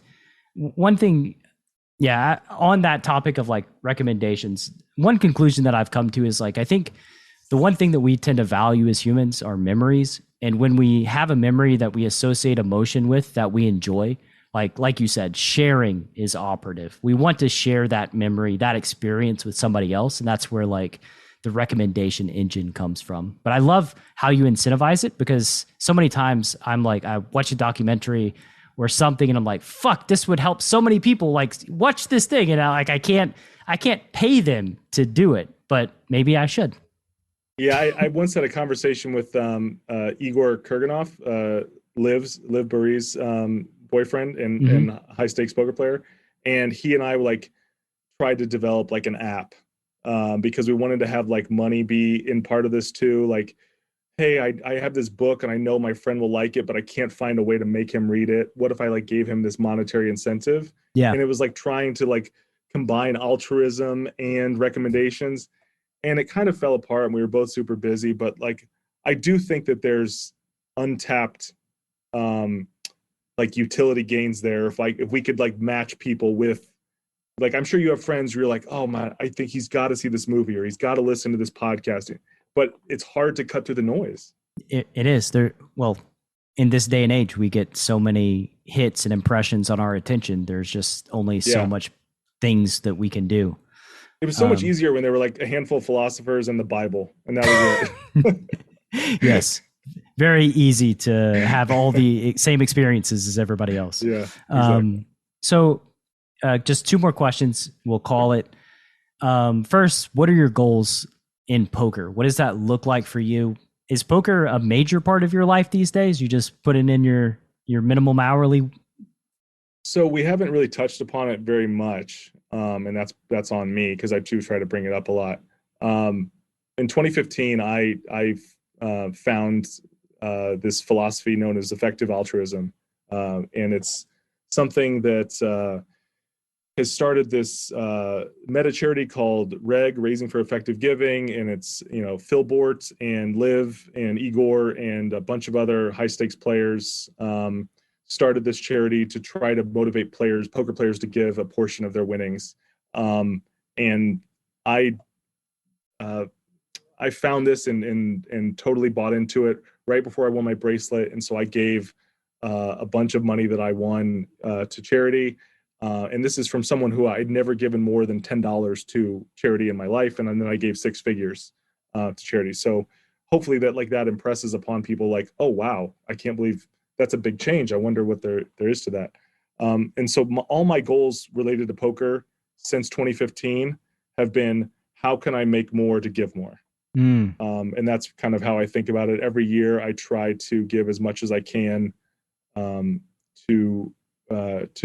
one thing, yeah, on that topic of like recommendations, one conclusion that I've come to is like, I think the one thing that we tend to value as humans are memories. And when we have a memory that we associate emotion with, that we enjoy, like you said, sharing is operative. We want to share that memory, that experience with somebody else. And that's where like the recommendation engine comes from. But I love how you incentivize it, because so many times I'm like, I watch a documentary or something and I'm like, fuck, this would help so many people. Like, watch this thing. And I can't pay them to do it, but maybe I should. Yeah, I once had a conversation with Igor Kurganov, Liv Burry's boyfriend and high stakes poker player, and he and I like tried to develop like an app because we wanted to have like money be in part of this too. Like, hey, I have this book and I know my friend will like it, but I can't find a way to make him read it. What if I like gave him this monetary incentive? Yeah, and it was like trying to like combine altruism and recommendations. And it kind of fell apart and we were both super busy, but like I do think that there's untapped like utility gains there. If we could like match people with, like, I'm sure you have friends where you're like, oh man, I think he's got to see this movie or he's got to listen to this podcast, but it's hard to cut through the noise. It is there. Well, in this day and age, we get so many hits and impressions on our attention. There's just only so much things that we can do. It was so much easier when there were like a handful of philosophers and the Bible, and that was it. Yes. Very easy to have all the same experiences as everybody else. Yeah. Exactly. So just two more questions. We'll call it. First, what are your goals in poker? What does that look like for you? Is poker a major part of your life these days? You just put it in your minimum hourly? So we haven't really touched upon it very much. And that's on me because I do try to bring it up a lot. In 2015, I found this philosophy known as effective altruism. And it's something that has started this meta charity called Raising for Effective Giving. And it's, Phil Bort and Liv and Igor and a bunch of other high stakes players started this charity to try to motivate poker players to give a portion of their winnings. And I found this and totally bought into it right before I won my bracelet. And so I gave a bunch of money that I won to charity. And this is from someone who I'd never given more than $10 to charity in my life. And then I gave six figures to charity. So hopefully that impresses upon people like, oh, wow, I can't believe that's a big change. I wonder what there is to that. And so all my goals related to poker since 2015 have been, how can I make more to give more? And that's kind of how I think about it. Every year I try to give as much as I can to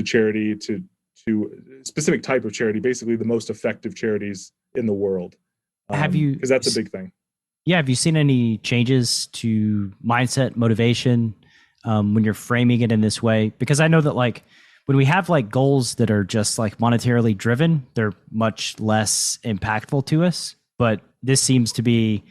charity, to a specific type of charity, basically the most effective charities in the world. Have you, because that's a big thing. Yeah. Have you seen any changes to mindset, motivation, when you're framing it in this way? Because I know that like when we have like goals that are just like monetarily driven, they're much less impactful to us. But this seems to be,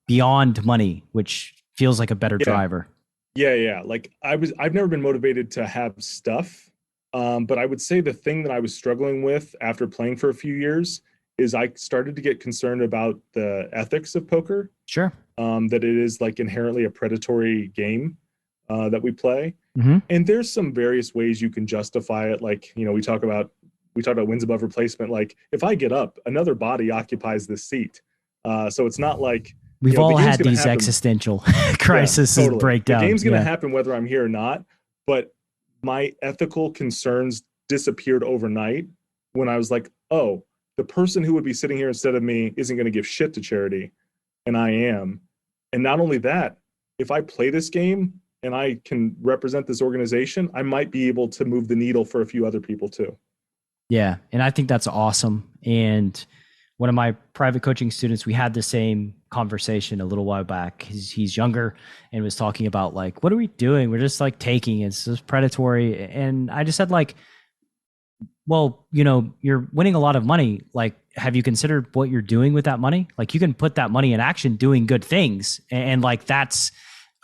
beyond money, which feels like a better driver. Yeah. Like I've never been motivated to have stuff. But I would say the thing that I was struggling with after playing for a few years is I started to get concerned about the ethics of poker. Sure. That it is like inherently a predatory game that we play. Mm-hmm. And there's some various ways you can justify it. Like, we talk about wins above replacement. Like if I get up, another body occupies this seat. So it's not like we've all had these happen. Existential crises totally. breakdown. The game's going to happen whether I'm here or not. But my ethical concerns disappeared overnight when I was like, oh, the person who would be sitting here instead of me isn't going to give shit to charity, and I am. And not only that, if I play this game and I can represent this organization, I might be able to move the needle for a few other people too. Yeah. And I think that's awesome. And one of my private coaching students, we had the same conversation a little while back. He's younger and was talking about like, what are we doing? We're just like taking, it's just predatory. And I just said like, well, you're winning a lot of money. Like, have you considered what you're doing with that money? Like you can put that money in action doing good things. And like, that's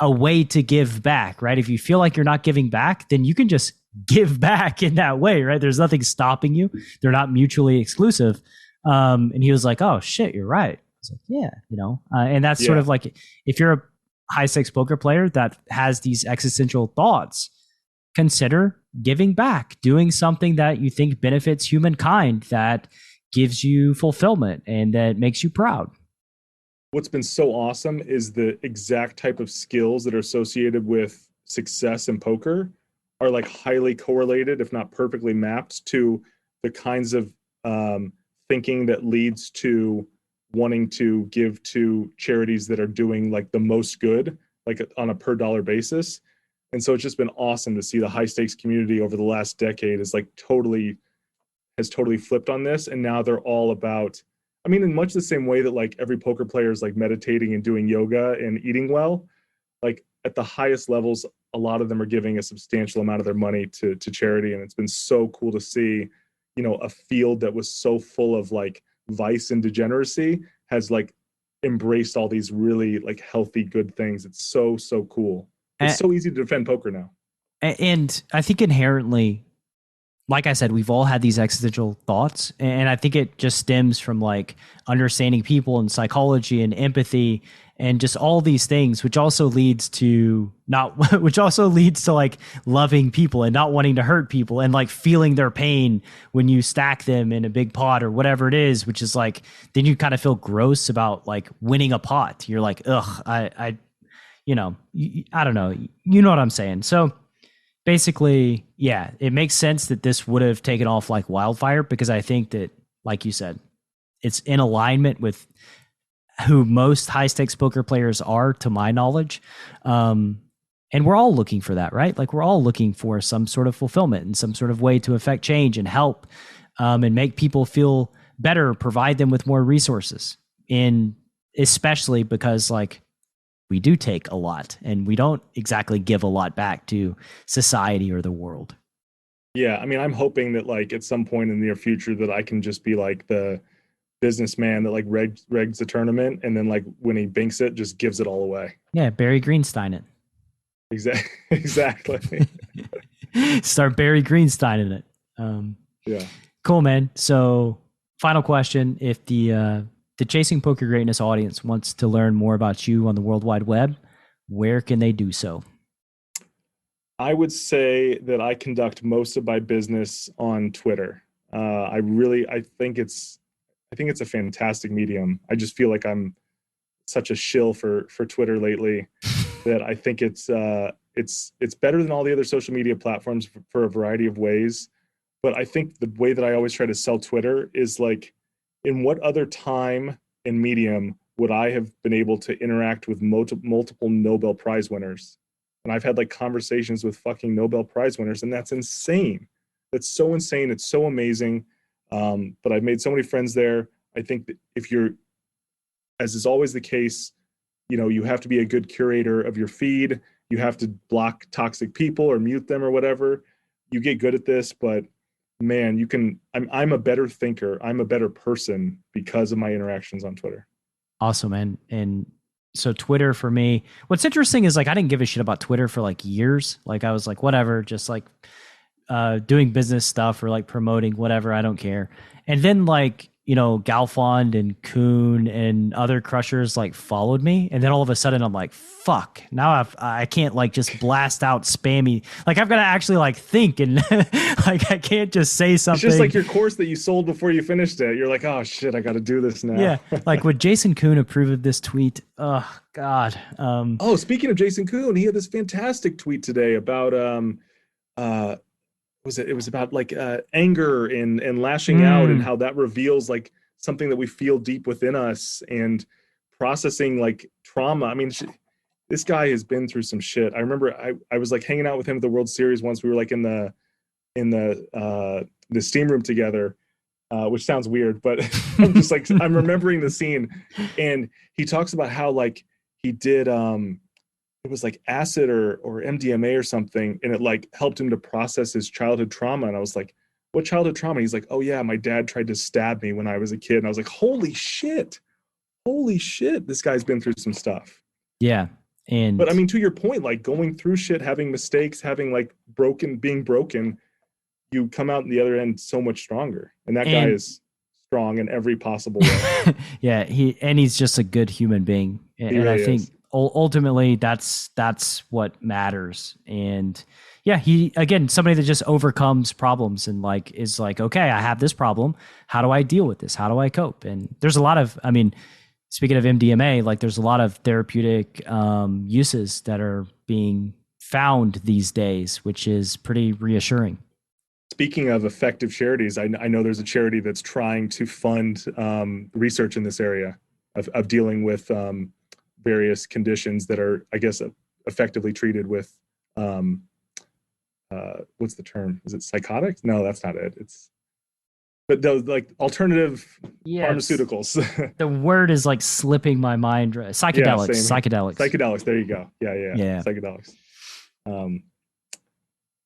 a way to give back, right? If you feel like you're not giving back, then you can just give back in that way, right? There's nothing stopping you. They're not mutually exclusive. And he was like, oh shit, you're right. I was like, yeah, and that's sort of like, if you're a high stakes poker player that has these existential thoughts, consider giving back, doing something that you think benefits humankind, that gives you fulfillment and that makes you proud. What's been so awesome is the exact type of skills that are associated with success in poker are like highly correlated, if not perfectly mapped, to the kinds of thinking that leads to wanting to give to charities that are doing like the most good, like on a per dollar basis. And so it's just been awesome to see the high stakes community over the last decade has totally flipped on this. And now they're all about, in much the same way that like every poker player is like meditating and doing yoga and eating well, like at the highest levels, a lot of them are giving a substantial amount of their money to charity. And it's been so cool to see, a field that was so full of like vice and degeneracy has like embraced all these really like healthy, good things. It's so cool. It's so easy to defend poker now. And I think inherently, like I said, we've all had these existential thoughts. And I think it just stems from like understanding people and psychology and empathy and just all these things, which also leads to like loving people and not wanting to hurt people and like feeling their pain when you stack them in a big pot or whatever it is, which is like, then you kind of feel gross about like winning a pot. You're like, ugh, I don't know. You know what I'm saying? So basically, yeah, it makes sense that this would have taken off like wildfire, because I think that, like you said, it's in alignment with who most high stakes poker players are, to my knowledge. And we're all looking for that, right? Like we're all looking for some sort of fulfillment and some sort of way to affect change and help and make people feel better, provide them with more resources. And especially because like, we do take a lot and we don't exactly give a lot back to society or the world. Yeah. I'm hoping that like at some point in the near future that I can just be like the businessman that like regs the tournament, and then like when he binks it, just gives it all away. Yeah. Barry Greenstein it. Exactly. Start Barry Greenstein in it. Yeah. Cool, man. So final question. If the Chasing Poker Greatness audience wants to learn more about you on the World Wide Web, where can they do so? I would say that I conduct most of my business on Twitter. I think it's a fantastic medium. I just feel like I'm such a shill for Twitter lately that I think it's It's better than all the other social media platforms for a variety of ways. But I think the way that I always try to sell Twitter is like, in what other time and medium would I have been able to interact with multiple Nobel Prize winners? And I've had like conversations with fucking Nobel Prize winners, and that's insane. That's so insane. It's so amazing. But I've made so many friends there. I think that if you're, as is always the case, you know, you have to be a good curator of your feed. You have to block toxic people or mute them or whatever. You get good at this, but man, you can, I'm a better thinker. I'm a better person because of my interactions on Twitter. Awesome, man. And so Twitter for me, what's interesting is like, I didn't give a shit about Twitter for like years. Like I was like, whatever, just like doing business stuff or like promoting whatever. I don't care. And then like, you know, Galfond and Kuhn and other crushers like followed me. And then all of a sudden I'm like, fuck, now I can't like just blast out spammy. Like I've got to actually like think and like, I can't just say something. It's just like your course that you sold before you finished it. You're like, oh shit, I got to do this now. Yeah. Like would Jason Kuhn approve of this tweet? Oh God. Oh, speaking of Jason Kuhn, he had this fantastic tweet today about, it was about like anger and lashing out, and how that reveals like something that we feel deep within us, and processing like trauma. I mean, this guy has been through some shit. I remember I was like hanging out with him at the World Series once. We were like in the steam room together, which sounds weird, but I'm just like, I'm remembering the scene, and he talks about how like he did it was like acid or MDMA or something, and it like helped him to process his childhood trauma. And I was like, what childhood trauma? He's like, oh yeah, my dad tried to stab me when I was a kid. And I was like, holy shit, this guy's been through some stuff. Yeah. But I mean, to your point, like going through shit, having mistakes, having like being broken, you come out in the other end so much stronger. And that guy is strong in every possible way. Yeah, he's just a good human being. And I think ultimately that's what matters. And yeah, he, again, somebody that just overcomes problems and like is like, okay, I have this problem. How do I deal with this? How do I cope? And there's a lot of, I mean, speaking of MDMA, like there's a lot of therapeutic uses that are being found these days, which is pretty reassuring. Speaking of effective charities, I know there's a charity that's trying to fund research in this area of dealing with various conditions that are, I guess, effectively treated with, what's the term? Is it psychotics? No, that's not it. But those like alternative pharmaceuticals. The word is like slipping my mind. Psychedelics. Psychedelics. There you go. Yeah. Psychedelics.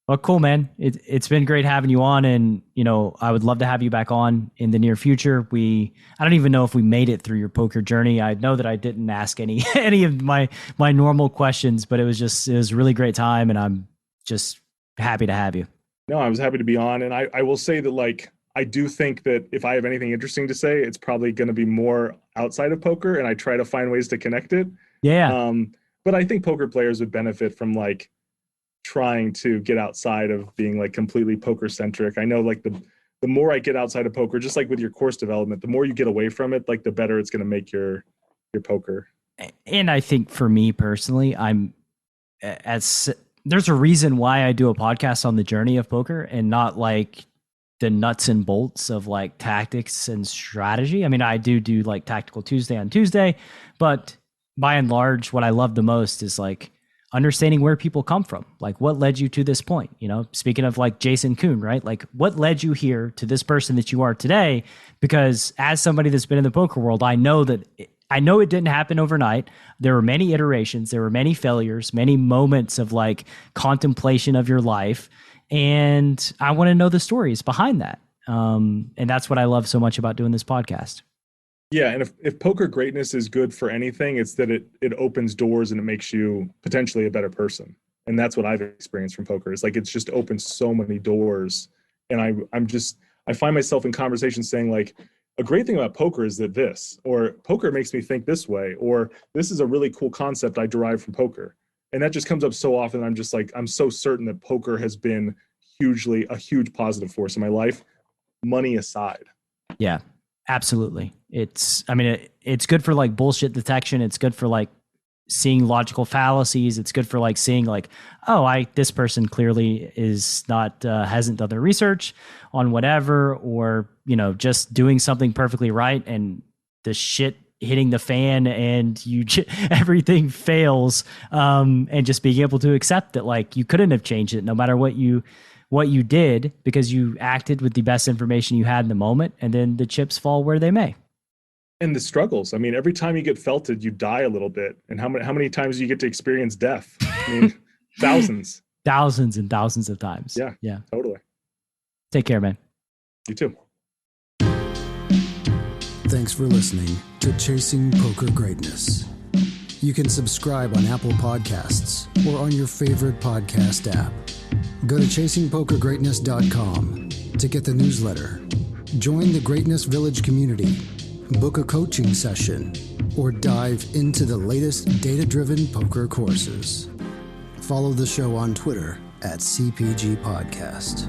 Well, cool, man. It's been great having you on, and you know, I would love to have you back on in the near future. I don't even know if we made it through your poker journey. I know that I didn't ask any of my normal questions, but it was a really great time, and I'm just happy to have you. No, I was happy to be on, and I will say that like I do think that if I have anything interesting to say, it's probably going to be more outside of poker, and I try to find ways to connect it. Yeah. But I think poker players would benefit from like trying to get outside of being like completely poker centric. I know like the more I get outside of poker, just like with your course development, the more you get away from it, like the better it's going to make your poker. And I think for me personally, there's a reason why I do a podcast on the journey of poker and not like the nuts and bolts of like tactics and strategy. I mean, I do like Tactical Tuesday on Tuesday, but by and large, what I love the most is like understanding where people come from, like what led you to this point. You know, speaking of like Jason Kuhn, right? Like what led you here to this person that you are today? Because as somebody that's been in the poker world, I know it didn't happen overnight. There were many iterations, there were many failures, many moments of like contemplation of your life. And I want to know the stories behind that. And that's what I love so much about doing this podcast. Yeah, and if poker greatness is good for anything, it's that it opens doors and it makes you potentially a better person. And that's what I've experienced from poker. It's like it's just opened so many doors. And I find myself in conversations saying like, a great thing about poker is that this, or poker makes me think this way, or this is a really cool concept I derived from poker. And that just comes up so often. I'm just like, I'm so certain that poker has been a huge positive force in my life, money aside. Yeah. Absolutely. It's good for like bullshit detection. It's good for like seeing logical fallacies. It's good for like seeing like, oh, this person clearly is not, hasn't done their research on whatever, or, you know, just doing something perfectly right and the shit hitting the fan and everything fails. And just being able to accept that like you couldn't have changed it no matter what you did, because you acted with the best information you had in the moment, and then the chips fall where they may. And the struggles. I mean, every time you get felted, you die a little bit. And how many times do you get to experience death? I mean, thousands. Thousands and thousands of times. Yeah. Yeah. Totally. Take care, man. You too. Thanks for listening to Chasing Poker Greatness. You can subscribe on Apple Podcasts or on your favorite podcast app. Go to chasingpokergreatness.com to get the newsletter. Join the Greatness Village community, book a coaching session, or dive into the latest data-driven poker courses. Follow the show on Twitter @CPG Podcast.